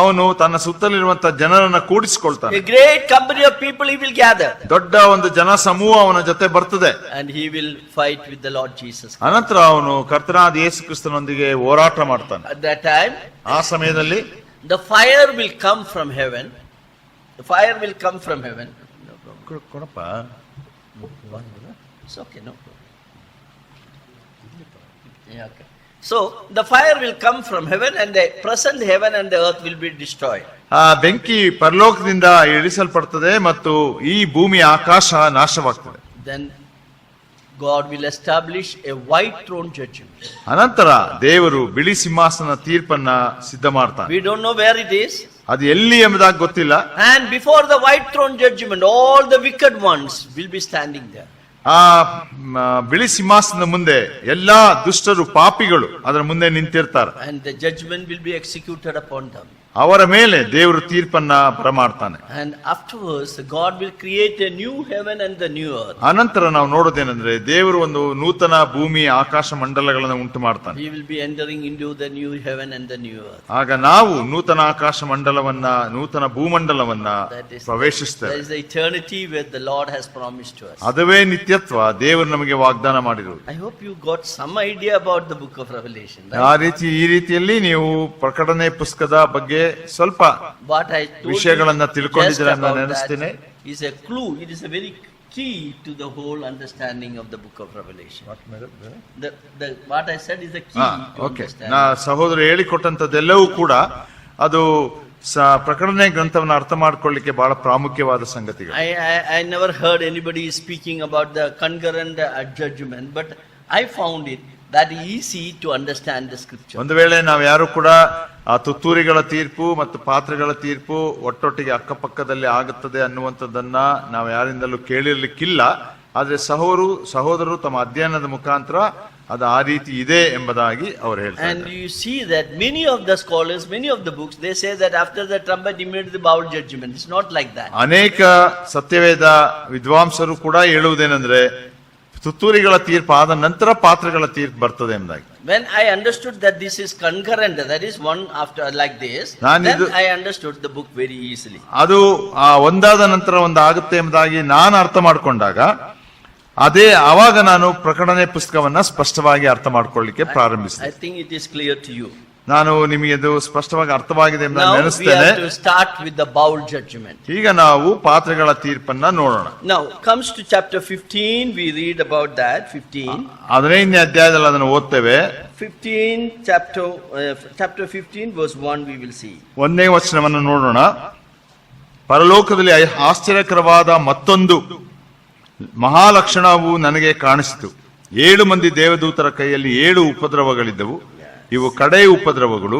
ಅವನು ತನ್ನ ಸುತ್ತಲಿರುವಂತ ಜನರನ್ನ ಕೂಡಿಸಿಕೊಳ್ತಾನೆ. A great company of people he will gather. ದೊಡ್ಡ ಒಂದು ಜನ ಸಮೂಹ ಅವನ ಜೊತೆ ಬರ್ತದೆ. And he will fight with the Lord Jesus. ಅನಂತರ ಅವನು ಕರ್ತನಾದ ಯೇಸು ಕ್ರಿಸ್ತನೊಂದಿಗೆ ಹೋರಾಟ ಮಾಡ್ತಾನೆ. At that time, ಆ ಸಮಯದಲ್ಲಿ the fire will come from heaven. The fire will come from heaven. ಕೊಡಪ್ಪ. It's okay, no problem. Yeah, okay. So the fire will come from heaven, and the present heaven and the earth will be destroyed. ಆ ಬೆಂಕಿ ಪರಲೋಕದಿಂದ ಇಳಿಸಲ್ಪಡ್ತದೆ ಮತ್ತು ಈ ಭೂಮಿ ಆಕಾಶ ನಾಶವಾಗ್ತದೆ. Then God will establish a white throne judgment. ಅನಂತರ ದೇವರು ಬಿಳಿ ಸಿಂಹಾಸನ ತೀರ್ಪನ್ನ ಸಿದ್ಧ ಮಾಡ್ತಾನೆ. We don't know where it is. ಅದು ಎಲ್ಲಿ ಎಂಬುದಾಗಿ ಗೊತ್ತಿಲ್ಲ. And before the white throne judgment, all the wicked ones will be standing there. ಆ ಬಿಳಿ ಸಿಂಹಾಸನದ ಮುಂದೆ ಎಲ್ಲಾ ದುಷ್ಟರು ಪಾಪಿಗಳು ಅದರ ಮುಂದೆ ನಿಂತಿರ್ತಾರೆ. And the judgment will be executed upon them. ಅವರ ಮೇಲೆ ದೇವರು ತೀರ್ಪನ್ನ ಬರಮಾಡ್ತಾನೆ. And afterwards God will create a new heaven and the new earth. ಅನಂತರ ನಾವು ನೋಡೋದೇನೆಂದ್ರೆ ದೇವರು ಒಂದು ನೂತನ ಭೂಮಿ ಆಕಾಶ ಮಂಡಲಗಳನ್ನು ಉಂಟು ಮಾಡ್ತಾನೆ. We will be entering into the new heaven and the new earth. ಆಗ ನಾವು ನೂತನ ಆಕಾಶ ಮಂಡಲವನ್ನ ನೂತನ ಭೂಮಂಡಲವನ್ನ ಪ್ರವೇಶಿಸ್ತೇವೆ. That is the eternity where the Lord has promised to us. ಅದುವೇ ನಿತ್ಯತ್ವ ದೇವರು ನಮಗೆ ವಾಗ್ದಾನ ಮಾಡಿರುವುದು. I hope you got some idea about the book of Revelation. ಈ ರೀತಿಯಲ್ಲಿ ನೀವು ಪ್ರಕಟಣೆ ಪುಸ್ತಕದ ಬಗ್ಗೆ ಸ್ವಲ್ಪ What I told ವಿಷಯಗಳನ್ನ you ತಿಳ್ಕೊಂಡಿದ್ದೀರ just ಅಂತ about ನೆನೆಸ್ತೀನಿ. that is a clue. It is a very key to the whole understanding of the book of Revelation. What I said is the key to okay. understanding. ನಾ ಸಹೋದರ ಹೇಳಿಕೊಟ್ಟಂತದ್ದೆಲ್ಲವೂ ಕೂಡ ಅದು ಪ್ರಕಟಣೆ ಗ್ರಂಥವನ್ನು ಅರ್ಥ ಮಾಡ್ಕೊಳ್ಳಿಕ್ಕೆ ಬಹಳ ಪ್ರಾಮುಖ್ಯವಾದ ಸಂಗತಿಗಳು. I never heard anybody speaking about the concurrent judgment, but I found it that easy to understand the scripture. ಒಂದು ವೇಳೆ ನಾವು ಯಾರು ಕೂಡ ಆ ತುತ್ತೂರಿಗಳ ತೀರ್ಪು ಮತ್ತು ಪಾತ್ರೆಗಳ ತೀರ್ಪು ಒಟ್ಟೊಟ್ಟಿಗೆ ಅಕ್ಕಪಕ್ಕದಲ್ಲಿ ಆಗುತ್ತದೆ ಅನ್ನುವಂಥದ್ದನ್ನ ನಾವು ಯಾರಿಂದಲೂ ಕೇಳಿರ್ಲಿಕ್ಕಿಲ್ಲ. ಆದ್ರೆ ಸಹೋದರರು ತಮ್ಮ ಅಧ್ಯಯನದ ಮುಖಾಂತರ ಅದು ಆ ರೀತಿ ಇದೆ ಎಂಬುದಾಗಿ ಅವರು ಹೇಳ್ತಾರೆ. And you see that many of the scholars, many of the books, they say that after the trumpet immediately the bowl judgment. It's not like that. ಅನೇಕ ಸತ್ಯವೇದ ವಿದ್ವಾಂಸರು ಕೂಡ ಹೇಳುವುದೇನೆಂದ್ರೆ ತುತ್ತೂರಿಗಳ ತೀರ್ಪು ಆದ ನಂತರ ಪಾತ್ರೆಗಳ ತೀರ್ಪು ಬರ್ತದೆ ಎಂಬುದಾಗಿ. When I understood that this is concurrent, that is one after like this, then I understood the book very easily. ಅದು ಒಂದಾದ ನಂತರ ಒಂದು ಆಗುತ್ತೆ ಎಂಬುದಾಗಿ ನಾನು ಅರ್ಥ ಮಾಡ್ಕೊಂಡಾಗ ಆವಾಗ ನಾನು ಪ್ರಕಟಣೆ ಪುಸ್ತಕವನ್ನ ಸ್ಪಷ್ಟವಾಗಿ ಅರ್ಥ ಮಾಡ್ಕೊಳ್ಳಿಕ್ಕೆ ಪ್ರಾರಂಭಿಸಿದೆ. I think it is clear to you. ನಾನು ನಿಮಗೆ ಅದು ಸ್ಪಷ್ಟವಾಗಿ ಅರ್ಥವಾಗಿದೆ ಎಂದು Now we ನೆನೆಸ್ತೇನೆ. have to start with the bowl judgment. ಈಗ ನಾವು ಪಾತ್ರೆಗಳ ತೀರ್ಪನ್ನ ನೋಡೋಣ. Now comes to chapter 15, we read about that. 15. 15ನೇ ಅಧ್ಯಾಯದಲ್ಲಿ ಅದನ್ನು ಓದ್ತೇವೆ. 15 chapter 15 verse 1 we will see. 1ನೇ ವಚನವನ್ನು ನೋಡೋಣ. ಪರಲೋಕದಲ್ಲಿ ಆಶ್ಚರ್ಯಕರವಾದ ಮತ್ತೊಂದು ಮಹಾಲಕ್ಷಣವು ನನಗೆ ಕಾಣಿಸಿತು. 7 ಮಂದಿ ದೇವದೂತರ ಕೈಯಲ್ಲಿ 7 ಉಪದ್ರವಗಳಿದ್ದವು. ಇವು ಕಡೆ ಉಪದ್ರವಗಳು.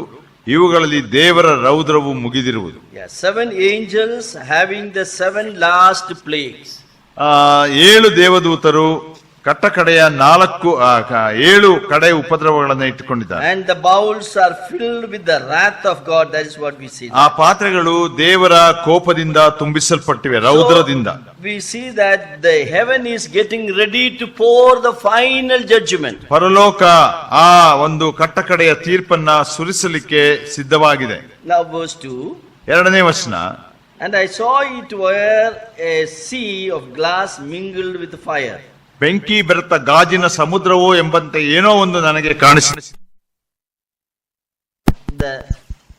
ಇವುಗಳಲ್ಲಿ ದೇವರ ರೌದ್ರವು ಮುಗಿದಿರುವುದು. 7 angels having the 7 last plagues. 7 ದೇವದೂತರು ಕಟ್ಟಕಡೆಯ 7 ಕಡೆ ಉಪದ್ರವಗಳನ್ನು ಇಟ್ಟುಕೊಂಡಿದ್ದಾರೆ. And the bowls are filled with the wrath of God. That is what we see. ಆ ಪಾತ್ರೆಗಳು ದೇವರ ಕೋಪದಿಂದ ತುಂಬಿಸಲ್ಪಟ್ಟಿವೆ, ರೌದ್ರದಿಂದ. We see that the heaven is getting ready to pour the final judgment. ಪರಲೋಕ ಆ ಒಂದು ಕಟ್ಟಕಡೆಯ ತೀರ್ಪನ್ನ ಸುರಿಸಲಿಕ್ಕೆ ಸಿದ್ಧವಾಗಿದೆ. Now verse 2. 2ನೇ ವಚನ. And I saw it were a sea of glass mingled with fire. ಬೆಂಕಿ ಬೆರೆತ ಗಾಜಿನ ಸಮುದ್ರವೋ ಎಂಬಂತೆ ಏನೋ ಒಂದು ನನಗೆ ಕಾಣಿಸಿತು.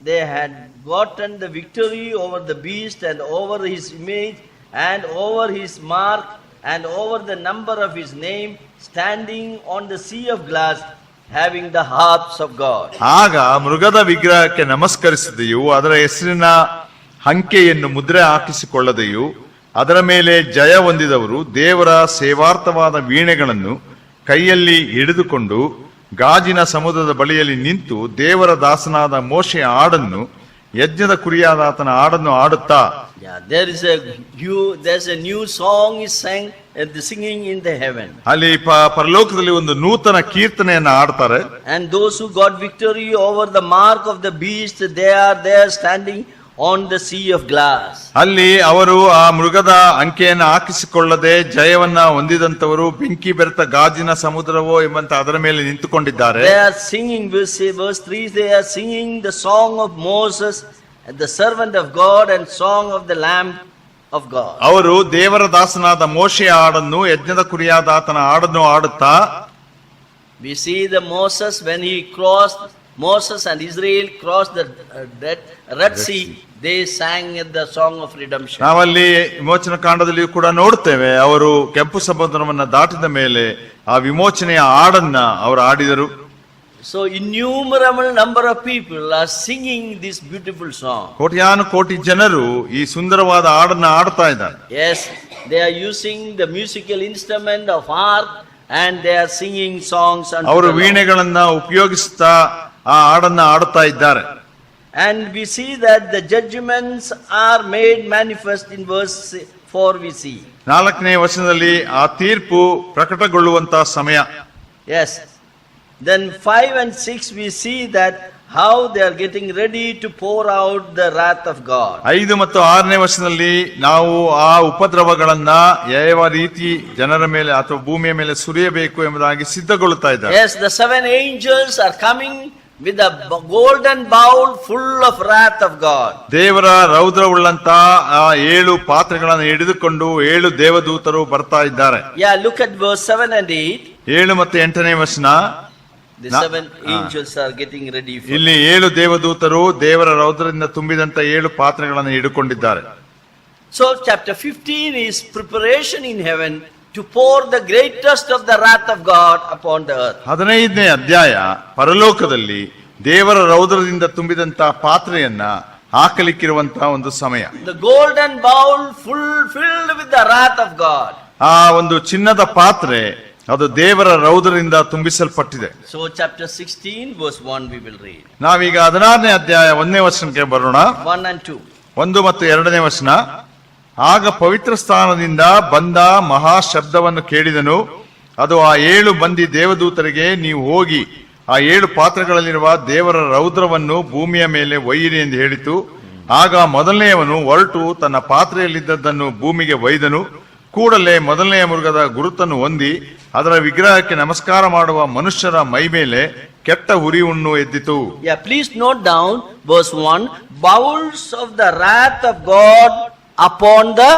They had gotten the victory over the beast and over his image and over his mark and over the number of his name, standing on the sea of glass, having the harps of God. ಆಗ ಮೃಗದ ವಿಗ್ರಹಕ್ಕೆ ನಮಸ್ಕರಿಸಿದೆಯು, ಅದರ ಹೆಸರಿನ ಅಂಕೆಯನ್ನು ಮುದ್ರೆ ಹಾಕಿಸಿಕೊಳ್ಳದೆಯು, ಅದರ ಮೇಲೆ ಜಯ ಹೊಂದಿದವರು ದೇವರ ಸೇವಾರ್ಥವಾದ ವೀಣೆಗಳನ್ನು ಕೈಯಲ್ಲಿ ಹಿಡಿದುಕೊಂಡು ಗಾಜಿನ ಸಮುದ್ರದ ಬಳಿಯಲ್ಲಿ ನಿಂತು ದೇವರ ದಾಸನಾದ ಮೋಶೆಯ ಹಾಡನ್ನು, ಯಜ್ಞದ ಕುರಿಯಾದ ಆತನ ಹಾಡನ್ನು ಹಾಡುತ್ತಾ. There's a new song is sang and the singing in the heaven. ಅಲ್ಲಿ ಪರಲೋಕದಲ್ಲಿ ಒಂದು ನೂತನ ಕೀರ್ತನೆಯನ್ನ ಹಾಡ್ತಾರೆ. And those who got victory over the mark of the beast, they are there standing on the sea of glass. ಅಲ್ಲಿ ಅವರು ಆ ಮೃಗದ ಅಂಕೆಯನ್ನು ಹಾಕಿಸಿಕೊಳ್ಳದೆ ಜಯವನ್ನ ಹೊಂದಿದಂತವರು ಬೆಂಕಿ ಬೆರೆತ ಗಾಜಿನ ಸಮುದ್ರವೋ ಎಂಬಂತ ಅದರ ಮೇಲೆ ನಿಂತುಕೊಂಡಿದ್ದಾರೆ. They are singing, verse 3, they are singing the song of Moses, the servant of God, and song of the Lamb of God. ಅವರು ದೇವರ ದಾಸನಾದ ಮೋಶೆಯ ಹಾಡನ್ನು, ಯಜ್ಞದ ಕುರಿಯಾದ ಆತನ ಹಾಡನ್ನು ಹಾಡುತ್ತಾ. We see the Moses when he crossed Moses and Israel crossed the Red Sea, they sang the song of redemption. ನಾವಲ್ಲಿ ವಿಮೋಚನಾ ಕಾಂಡದಲ್ಲಿಯೂ ಕೂಡ ನೋಡ್ತೇವೆ, ಅವರು ಕೆಂಪು ಸಮುದ್ರವನ್ನ ದಾಟಿದ ಮೇಲೆ ಆ ವಿಮೋಚನೆಯ ಹಾಡನ್ನ ಅವರು ಆಡಿದರು. So innumerable number of people are singing this beautiful song. ಕೋಟ್ಯಾನು ಕೋಟಿ ಜನರು ಈ ಸುಂದರವಾದ ಹಾಡನ್ನ ಆಡ್ತಾ ಇದ್ದಾರೆ. Yes, they are using the musical instrument of harp and they are singing songs unto ಅವರು the Lord. ವೀಣೆಗಳನ್ನ ಉಪಯೋಗಿಸ್ತಾ ಆ ಹಾಡನ್ನ ಆಡ್ತಾ ಇದ್ದಾರೆ. And we see that the judgments are made manifest in verse 4 we see. 4ನೇ ವಚನದಲ್ಲಿ ಆ ತೀರ್ಪು ಪ್ರಕಟಗೊಳ್ಳುವಂತಹ ಸಮಯ. Yes. Then 5 and 6 we see that how they are getting ready to pour out the wrath of God. 5 ಮತ್ತು 6ನೇ ವಚನದಲ್ಲಿ ನಾವು ಆ ಉಪದ್ರವಗಳನ್ನ ಯಾವ ರೀತಿ ಜನರ ಮೇಲೆ ಅಥವಾ ಭೂಮಿಯ ಮೇಲೆ ಸುರಿಯಬೇಕು ಎಂಬುದಾಗಿ ಸಿದ್ಧಗೊಳ್ಳುತ್ತಾ ಇದ್ದಾರೆ. Yes, the 7 angels are coming with a golden bowl full of wrath of God. ದೇವರ ರೌದ್ರವುಳ್ಳಂತ ಆ 7 ಪಾತ್ರೆಗಳನ್ನು ಹಿಡಿದುಕೊಂಡು 7 ದೇವದೂತರು ಬರ್ತಾ ಇದ್ದಾರೆ. Yeah, look at verse 7 and 8. 7 ಮತ್ತು 8ನೇ ವಚನ. The 7 angels are getting ready for. ಇಲ್ಲಿ 7 ದೇವದೂತರು ದೇವರ ರೌದ್ರದಿಂದ ತುಂಬಿದಂತ 7 ಪಾತ್ರೆಗಳನ್ನು ಹಿಡಿದುಕೊಂಡಿದ್ದಾರೆ. So chapter 15 is preparation in heaven to pour the greatest of the wrath of God upon the earth. 15ನೇ ಅಧ್ಯಾಯ ಪರಲೋಕದಲ್ಲಿ ದೇವರ ರೌದ್ರದಿಂದ ತುಂಬಿದಂತ ಪಾತ್ರೆಯನ್ನ ಹಾಕಲಿಕ್ಕಿರುವಂತಹ ಒಂದು ಸಮಯ. The golden bowl filled with the wrath of God. ಆ ಒಂದು ಚಿನ್ನದ ಪಾತ್ರೆ ಅದು ದೇವರ ರೌದ್ರದಿಂದ ತುಂಬಿಸಲ್ಪಟ್ಟಿದೆ. So chapter 16 verse 1 we will read. ನಾವೀಗ 16ನೇ ಅಧ್ಯಾಯ 1ನೇ ವಚನಕ್ಕೆ ಬರೋಣ. 1 and 2. 1 ಮತ್ತು 2ನೇ ವಚನ. ಆಗ ಪವಿತ್ರ ಸ್ಥಾನದಿಂದ ಬಂದ ಮಹಾ ಶಬ್ದವನ್ನು ಕೇಳಿದನು. ಅದು ಆ 7 ಮಂದಿ ದೇವದೂತರಿಗೆ, ನೀವು ಹೋಗಿ ಆ 7 ಪಾತ್ರೆಗಳಲ್ಲಿರುವ ದೇವರ ರೌದ್ರವನ್ನು ಭೂಮಿಯ ಮೇಲೆ ಒಯ್ಯಿರಿ ಎಂದು ಹೇಳಿತು. ಆಗ ಮೊದಲನೆಯವನು ಹೊರಟು ತನ್ನ ಪಾತ್ರೆಯಲ್ಲಿದ್ದದ್ದನ್ನು ಭೂಮಿಗೆ ಒಯ್ದನು. ಕೂಡಲೇ ಮೊದಲನೆಯ ಮೃಗದ ಗುರುತನ್ನು ಹೊಂದಿ ಅದರ ವಿಗ್ರಹಕ್ಕೆ ನಮಸ್ಕಾರ ಮಾಡುವ ಮನುಷ್ಯರ ಮೈ ಮೇಲೆ ಕೆಟ್ಟ ಉರಿ ಹುಣ್ಣು ಎದ್ದಿತು. Yeah, please note down verse 1. Bowls of the wrath of God upon the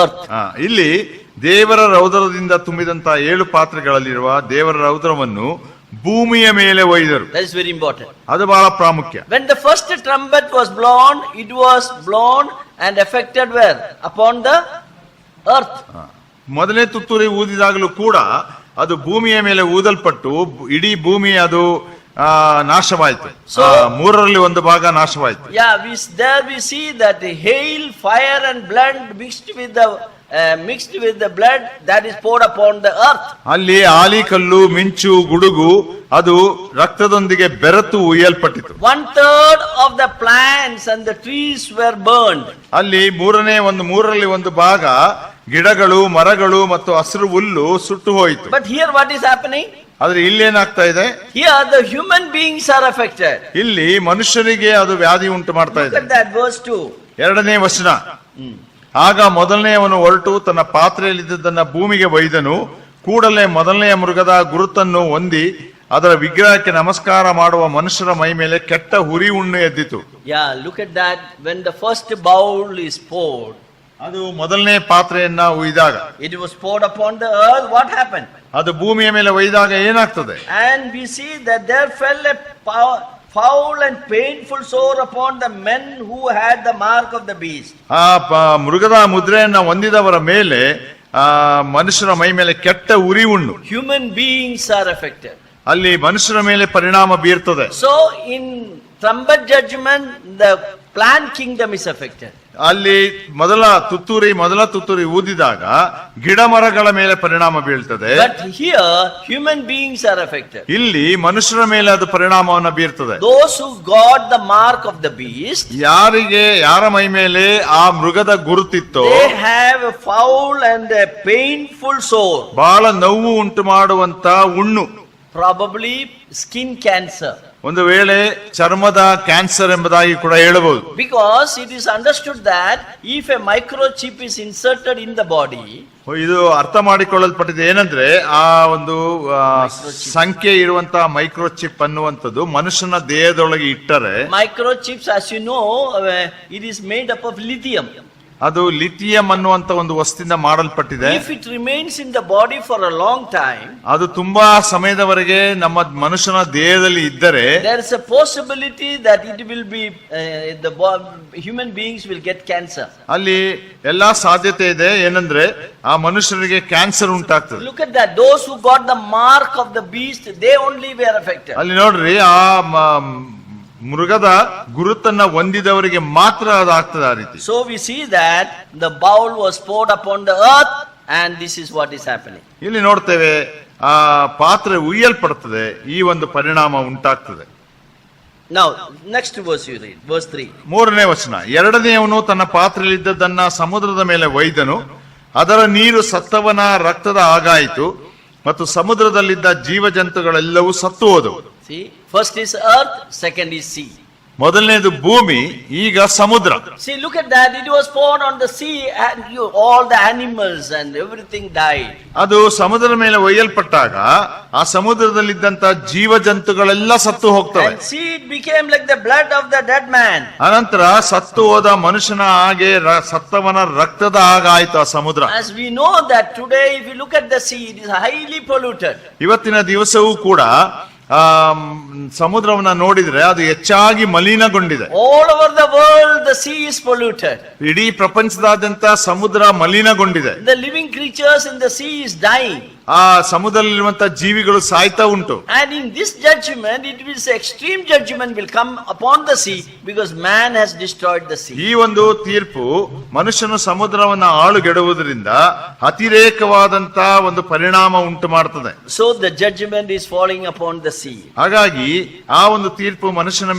earth. ಇಲ್ಲಿ ದೇವರ ರೌದ್ರದಿಂದ ತುಂಬಿದಂತ 7 ಪಾತ್ರೆಗಳಲ್ಲಿರುವ ದೇವರ ರೌದ್ರವನ್ನು ಭೂಮಿಯ ಮೇಲೆ ಒಯ್ದರು. That is very important. ಅದು ಬಹಳ ಪ್ರಾಮುಖ್ಯ. When the first trumpet was blown, it was blown and affected where? Upon the earth. ಮೊದಲನೇ ತುತ್ತೂರಿ ಊದಿದಾಗಲೂ ಕೂಡ ಅದು ಭೂಮಿಯ ಮೇಲೆ ಊದಲ್ಪಟ್ಟು ಇಡೀ ಭೂಮಿ ಅದು ನಾಶವಾಯಿತು. ಮೂರರಲ್ಲಿ ಒಂದು ಭಾಗ ನಾಶವಾಯಿತು. Yeah, there we see that the hail, fire and blood mixed with the blood that is poured upon the earth. ಅಲ್ಲಿ ಆಲಿಕಲ್ಲು, ಮಿಂಚು, ಗುಡುಗು ಅದು ರಕ್ತದೊಂದಿಗೆ ಬೆರೆತು ಉಯ್ಯಲ್ಪಟ್ಟಿತು. 1/3 of the plants and the trees were burned. ಅಲ್ಲಿ ಮೂರರಲ್ಲಿ ಒಂದು ಭಾಗ ಗಿಡಗಳು, ಮರಗಳು ಮತ್ತು ಹಸಿರು ಹುಲ್ಲು ಸುಟ್ಟು ಹೋಯಿತು. But here what is happening? ಆದ್ರೆ ಇಲ್ಲೇನಾಗ್ತಾ ಇದೆ? Here the human beings are affected. ಇಲ್ಲಿ ಮನುಷ್ಯರಿಗೆ ಅದು ವ್ಯಾಧಿ ಉಂಟು ಮಾಡ್ತಾ ಇದೆ. Look at that verse 2. 2ನೇ ವಚನ. ಆಗ ಮೊದಲನೆಯವನು ಹೊರಟು ತನ್ನ ಪಾತ್ರೆಯಲ್ಲಿದ್ದದನ್ನ ಭೂಮಿಗೆ ಒಯ್ದನು. ಕೂಡಲೇ ಮೊದಲನೆಯ ಮೃಗದ ಗುರುತನ್ನು ಹೊಂದಿ ಅದರ ವಿಗ್ರಹಕ್ಕೆ ನಮಸ್ಕಾರ ಮಾಡುವ ಮನುಷ್ಯರ ಮೈ ಮೇಲೆ ಕೆಟ್ಟ ಉರಿ ಹುಣ್ಣು ಎದ್ದಿತು. Yeah, look at that. When the first bowl is poured, ಅದು ಮೊದಲನೇ ಪಾತ್ರೆಯನ್ನ ಒಯ್ದಾಗ, it was poured upon the earth. What happened? ಅದು ಭೂಮಿಯ ಮೇಲೆ ಒಯ್ದಾಗ ಏನಾಗ್ತದೆ? And we see that there fell a foul and painful sore upon the men who had the mark of the beast. ಆ ಮೃಗದ ಮುದ್ರೆಯನ್ನ ಹೊಂದಿದವರ ಮೇಲೆ ಮನುಷ್ಯರ ಮೈ ಮೇಲೆ ಕೆಟ್ಟ ಉರಿ ಹುಣ್ಣು. Human beings are affected. ಅಲ್ಲಿ ಮನುಷ್ಯರ ಮೇಲೆ ಪರಿಣಾಮ ಬೀರ್ತದೆ. So in trumpet judgment, the plant kingdom is affected. ಅಲ್ಲಿ ಮೊದಲ ತುತ್ತೂರಿ ಊದಿದಾಗ ಗಿಡ ಮರಗಳ ಮೇಲೆ ಪರಿಣಾಮ ಬೀಳ್ತದೆ. But here human beings are affected. ಇಲ್ಲಿ ಮನುಷ್ಯರ ಮೇಲೆ ಅದು ಪರಿಣಾಮವನ್ನು ಬೀರ್ತದೆ. Those who got the mark of the beast, ಯಾರ ಮೈ ಮೇಲೆ ಆ ಮೃಗದ ಗುರುತಿತ್ತೋ, they have a foul and a painful sore. ಬಹಳ ನೋವು ಉಂಟು ಮಾಡುವಂತ ಹುಣ್ಣು. Probably skin cancer. ಒಂದು ವೇಳೆ ಚರ್ಮದ ಕ್ಯಾನ್ಸರ್ ಎಂಬುದಾಗಿ ಕೂಡ ಹೇಳಬಹುದು. Because it is understood that if a microchip is inserted in the body, ಇದು ಅರ್ಥ ಮಾಡಿಕೊಳ್ಳಲ್ಪಟ್ಟಿದೆ ಏನಂದ್ರೆ ಆ ಒಂದು ಸಂಖ್ಯೆ ಇರುವಂತಹ ಮೈಕ್ರೋಚಿಪ್ ಅನ್ನುವಂಥದ್ದು ಮನುಷ್ಯನ ದೇಹದೊಳಗೆ ಇಟ್ಟರೆ, microchips, as you know, it is made up of lithium. ಅದು ಲಿಥಿಯಂ ಅನ್ನುವಂತ ಒಂದು ವಸ್ತುವಿಂದ ಮಾಡಲ್ಪಟ್ಟಿದೆ. If it remains in the body for a long time, ಅದು ತುಂಬಾ ಸಮಯದವರೆಗೆ ನಮ್ಮ ಮನುಷ್ಯನ ದೇಹದಲ್ಲಿ ಇದ್ದರೆ there is a possibility that it will be human beings will get cancer. ಅಲ್ಲಿ ಎಲ್ಲಾ ಸಾಧ್ಯತೆ ಇದೆ. ಏನಂದ್ರೆ ಆ ಮನುಷ್ಯರಿಗೆ ಕ್ಯಾನ್ಸರ್ ಉಂಟಾಗ್ತದೆ. Look at that. Those who got the mark of the beast, they only were affected. ಅಲ್ಲಿ ನೋಡ್ರಿ, ಆ ಮೃಗದ ಗುರುತನ್ನ ಹೊಂದಿದವರಿಗೆ ಮಾತ್ರ ಅದಾಗ್ತದೆ ಆ ರೀತಿ. So we see that the bowl was poured upon the earth and this is what is happening. ಇಲ್ಲಿ ನೋಡ್ತೇವೆ, ಆ ಪಾತ್ರೆ ಉಯ್ಯಲ್ಪಡ್ತದೆ, ಈ ಒಂದು ಪರಿಣಾಮ ಉಂಟಾಗ್ತದೆ. Now next verse you read, verse 3. 3ನೇ ವಚನ. ಎರಡನೆಯವನು ತನ್ನ ಪಾತ್ರೆಯಲ್ಲಿದ್ದದನ್ನ ಸಮುದ್ರದ ಮೇಲೆ ಒಯ್ದನು, ಅದರ ನೀರು ಸತ್ತವನ ರಕ್ತದ ಹಾಗಾಯಿತು, ಮತ್ತು ಸಮುದ್ರದಲ್ಲಿದ್ದ ಜೀವಜಂತುಗಳೆಲ್ಲವೂ ಸತ್ತು ಹೋದವು. See, first is earth, second is sea. ಮೊದಲನೇದು ಭೂಮಿ, ಈಗ ಸಮುದ್ರ. See, look at that. It was poured on the sea and all the animals and everything died. ಅದು ಸಮುದ್ರದ ಮೇಲೆ ಒಯ್ಯಲ್ಪಟ್ಟಾಗ ಆ ಸಮುದ್ರದಲ್ಲಿದ್ದಂತ ಜೀವಜಂತುಗಳೆಲ್ಲ ಸತ್ತು ಹೋಗ್ತವೆ. And see, it became like the blood of the dead man. ಅನಂತರ ಸತ್ತು ಹೋದ ಮನುಷ್ಯನ ಹಾಗೆ ಸತ್ತವನ ರಕ್ತದ ಹಾಗಾಯ್ತು ಆ ಸಮುದ್ರ. As we know that today, if you look at the sea, it is highly polluted. ಇವತ್ತಿನ ದಿವಸವೂ ಕೂಡ ಸಮುದ್ರವನ್ನ ನೋಡಿದ್ರೆ ಅದು ಹೆಚ್ಚಾಗಿ ಮಲಿನಗೊಂಡಿದೆ. All over the world the sea is polluted. ಇಡೀ ಪ್ರಪಂಚದಾದ್ಯಂತ ಸಮುದ್ರ ಮಲಿನಗೊಂಡಿದೆ. The living creatures in the sea is dying. ಆ ಸಮುದ್ರದಲ್ಲಿರುವಂತ ಜೀವಿಗಳು ಸಾಯ್ತಾ ಉಂಟು. And in this judgment, it will say extreme judgment will come upon the sea because man has destroyed the sea. ಈ ಒಂದು ತೀರ್ಪು ಮನುಷ್ಯನು ಸಮುದ್ರವನ್ನ ಆಳುಗೆಡುವುದರಿಂದ ಅತಿರೇಕವಾದಂತ ಒಂದು ಪರಿಣಾಮ ಉಂಟು ಮಾಡ್ತದೆ. So the judgment is falling upon the sea. ಹಾಗಾಗಿ ಆ ಒಂದು ತೀರ್ಪು ಮನುಷ್ಯನ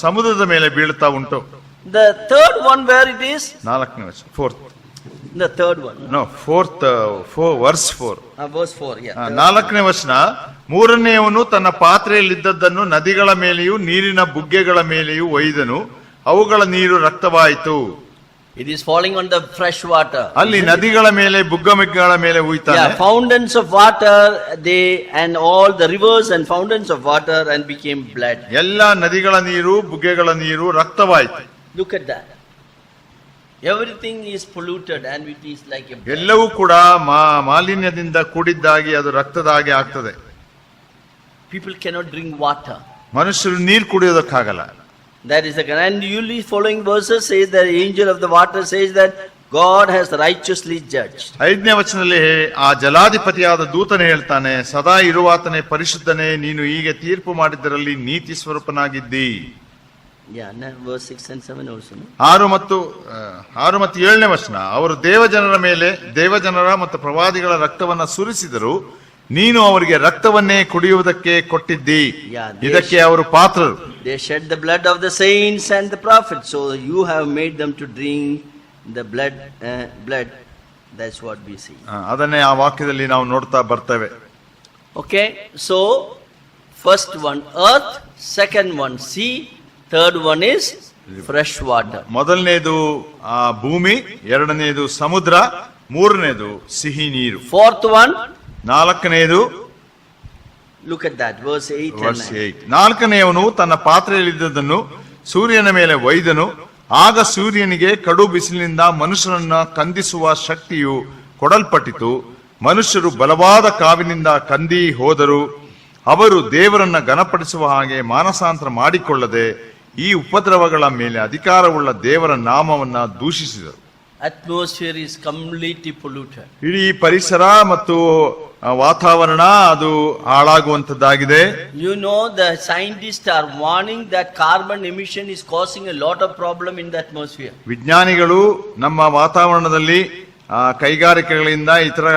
ಸಮುದ್ರದ ಮೇಲೆ ಬೀಳ್ತಾ ಉಂಟು. The third one, where it is? 4ನೇ ವಚನ. 4th. The third one. No, 4th, verse 4. Verse 4, yeah. 4ನೇ ವಚನ. ಮೂರನೆಯವನು ತನ್ನ ಪಾತ್ರೆಯಲ್ಲಿದ್ದದ್ದನ್ನು ನದಿಗಳ ಮೇಲೆಯೂ ನೀರಿನ ಬುಗ್ಗೆಗಳ ಮೇಲೆಯೂ ಒಯ್ದನು, ಅವುಗಳ ನೀರು ರಕ್ತವಾಯಿತು. It is falling on the fresh water. ಅಲ್ಲಿ ನದಿಗಳ ಮೇಲೆ ಬುಗ್ಗೆಗಳ ಮೇಲೆ ಉಯ್ತಾನೆ. Yeah, fountains of water, they and all the rivers and fountains of water and became blood. ಎಲ್ಲ ನದಿಗಳ ನೀರು ಬುಗ್ಗೆಗಳ ನೀರು ರಕ್ತವಾಯಿತು. Look at that. Everything is polluted and it is like a blood. ಎಲ್ಲವೂ ಕೂಡ ಮಾಲಿನ್ಯದಿಂದ ಕೂಡಿದ್ದಾಗಿ ಅದು ರಕ್ತದಾಗಿ ಆಗ್ತದೆ. People cannot drink water. ಮನುಷ್ಯರು ನೀರು ಕುಡಿಯೋದಕ್ಕಾಗಲ್ಲ. That is the and usually following verses says that the angel of the water says that God has righteously judged. 5ನೇ ವಚನದಲ್ಲಿ ಆ ಜಲಾಧಿಪತಿಯಾದ ದೂತನೇ ಹೇಳ್ತಾನೆ, ಸದಾ ಇರುವಾತನೇ ಪರಿಶುದ್ಧನೇ, ನೀನು ಹೀಗೆ ತೀರ್ಪು ಮಾಡಿದ್ದರಲ್ಲಿ ನೀತಿ ಸ್ವರೂಪನಾಗಿದ್ದಿ. Yeah, verse 6 and 7 also. 6 ಮತ್ತು 7ನೇ ವಚನ. ಅವರು ದೇವಜನರ ಮತ್ತು ಪ್ರವಾದಿಗಳ ರಕ್ತವನ್ನ ಸುರಿಸಿದರು, ನೀನು ಅವರಿಗೆ ರಕ್ತವನ್ನೇ ಕುಡಿಯುವುದಕ್ಕೆ ಕೊಟ್ಟಿದ್ದಿ, ಇದಕ್ಕೆ ಅವರು ಪಾತ್ರರು. They shed the blood of the saints and the prophets, so you have made them to drink the blood. That's what we see. ಅದನ್ನೇ ಆ ವಾಕ್ಯದಲ್ಲಿ ನಾವು ನೋಡ್ತಾ ಬರ್ತೇವೆ. Okay, so first one earth, second one sea, third one is fresh water. ಮೊದಲನೇದು ಭೂಮಿ, ಎರಡನೇದು ಸಮುದ್ರ, ಮೂರನೇದು ಸಿಹಿ ನೀರು. Fourth one, 4ನೇದು. Look at that, verse 8 and 9. 4ನೇಯವನು ತನ್ನ ಪಾತ್ರೆಯಲ್ಲಿದ್ದದನ್ನು ಸೂರ್ಯನ ಮೇಲೆ ಒಯ್ದನು, ಆಗ ಸೂರ್ಯನಿಗೆ ಕಡು ಬಿಸಿಲಿನಿಂದ ಮನುಷ್ಯರನ್ನ ಕಂದಿಸುವ ಶಕ್ತಿಯು ಕೊಡಲ್ಪಟ್ಟಿತು. ಮನುಷ್ಯರು ಬಲವಾದ ಕಾವಿನಿಂದ ಕಂದಿ ಹೋದರು. ಅವರು ದೇವರನ್ನ ಘನಪಡಿಸುವ ಹಾಗೆ ಮಾನಸಾಂತರ ಮಾಡಿಕೊಳ್ಳದೆ ಈ ಉಪದ್ರವಗಳ ಮೇಲೆ ಅಧಿಕಾರವುಳ್ಳ ದೇವರ ನಾಮವನ್ನ ದೂಷಿಸಿದರು. Atmosphere is completely polluted. ಇಡೀ ಪರಿಸರ ಮತ್ತು ವಾತಾವರಣ ಅದು ಹಾಳಾಗುವಂತದ್ದಾಗಿದೆ. You know, the scientists are warning that carbon emission is causing a lot of problem in the atmosphere. ವಿಜ್ಞಾನಿಗಳು ನಮ್ಮ ವಾತಾವರಣದಲ್ಲಿ ಕೈಗಾರಿಕೆಗಳಿಂದ ಇತರ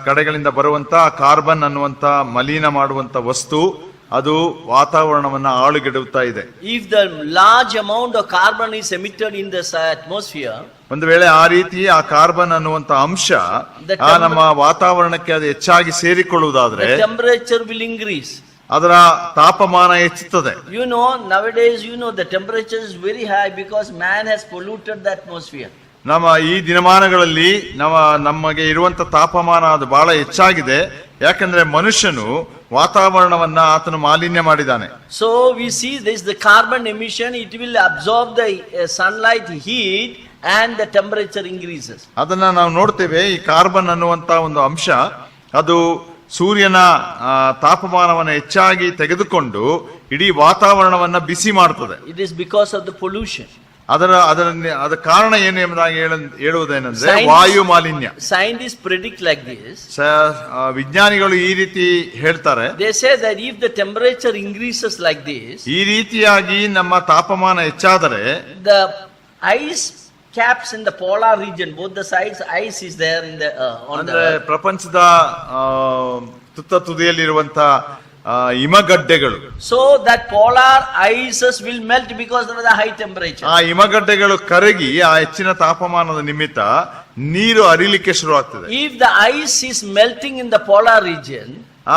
ಕಡೆಗಳಿಂದ ಬರುವಂತ ಕಾರ್ಬನ್ ಅನ್ನುವಂತ ಮಲಿನ ಮಾಡುವಂತ ವಸ್ತು ಅದು ವಾತಾವರಣವನ್ನ ಹಾಳುಗೆಡುತ್ತಾ ಇದೆ. If the large amount of carbon is emitted in the atmosphere, ಒಂದು ವೇಳೆ ಆ ರೀತಿ ಆ ಕಾರ್ಬನ್ ಅನ್ನುವಂತ ಅಂಶ ನಮ್ಮ ವಾತಾವರಣಕ್ಕೆ ಅದು ಹೆಚ್ಚಾಗಿ ಸೇರಿಕೊಳ್ಳುವುದಾದ್ರೆ the temperature will increase. ಅದರ ತಾಪಮಾನ ಹೆಚ್ಚುತ್ತದೆ. You know, nowadays the temperature is very high because man has polluted the atmosphere. ನಮ್ಮ ಈ ದಿನಮಾನಗಳಲ್ಲಿ ನಮಗೆ ಇರುವಂತ ತಾಪಮಾನ ಅದು ಬಹಳ ಹೆಚ್ಚಾಗಿದೆ, ಯಾಕಂದ್ರೆ ಮನುಷ್ಯನು ವಾತಾವರಣವನ್ನ ಆತನು ಮಾಲಿನ್ಯ ಮಾಡಿದ್ದಾನೆ. So we see this, the carbon emission, it will absorb the sunlight heat and the temperature increases. ಅದನ್ನ ನಾವು ನೋಡ್ತೇವೆ. ಈ ಕಾರ್ಬನ್ ಅನ್ನುವಂತ ಒಂದು ಅಂಶ ಅದು ಸೂರ್ಯನ ತಾಪಮಾನವನ್ನು ಹೆಚ್ಚಾಗಿ ತೆಗೆದುಕೊಂಡು ಇಡೀ ವಾತಾವರಣವನ್ನ ಬಿಸಿ ಮಾಡ್ತದೆ. It is because of the pollution. ಅದರ ಕಾರಣ ಏನು ಎಂಬುದಾಗಿ ಹೇಳುವುದೇನೆಂದ್ರೆ ವಾಯು ಮಾಲಿನ್ಯ. Scientists predict like this. ವಿಜ್ಞಾನಿಗಳು ಈ ರೀತಿ ಹೇಳ್ತಾರೆ. They say that if the temperature increases like this, ಈ ರೀತಿಯಾಗಿ ನಮ್ಮ ತಾಪಮಾನ ಹೆಚ್ಚಾದರೆ the ice caps in the polar region, both the sides ice is there in the ಅಂದ್ರೆ ಪ್ರಪಂಚದ ತುತ್ತ ತುದಿಯಲ್ಲಿರುವಂತ ಹಿಮಗಡ್ಡೆಗಳು, so that polar ices will melt because of the high temperature. ಆ ಹಿಮಗಡ್ಡೆಗಳು ಕರಗಿ ಆ ಹೆಚ್ಚಿನ ತಾಪಮಾನದ ನಿಮಿತ್ತ ನೀರು ಹರಿಲಿಕ್ಕೆ ಶುರು ಆಗ್ತದೆ. If the ice is melting in the polar region,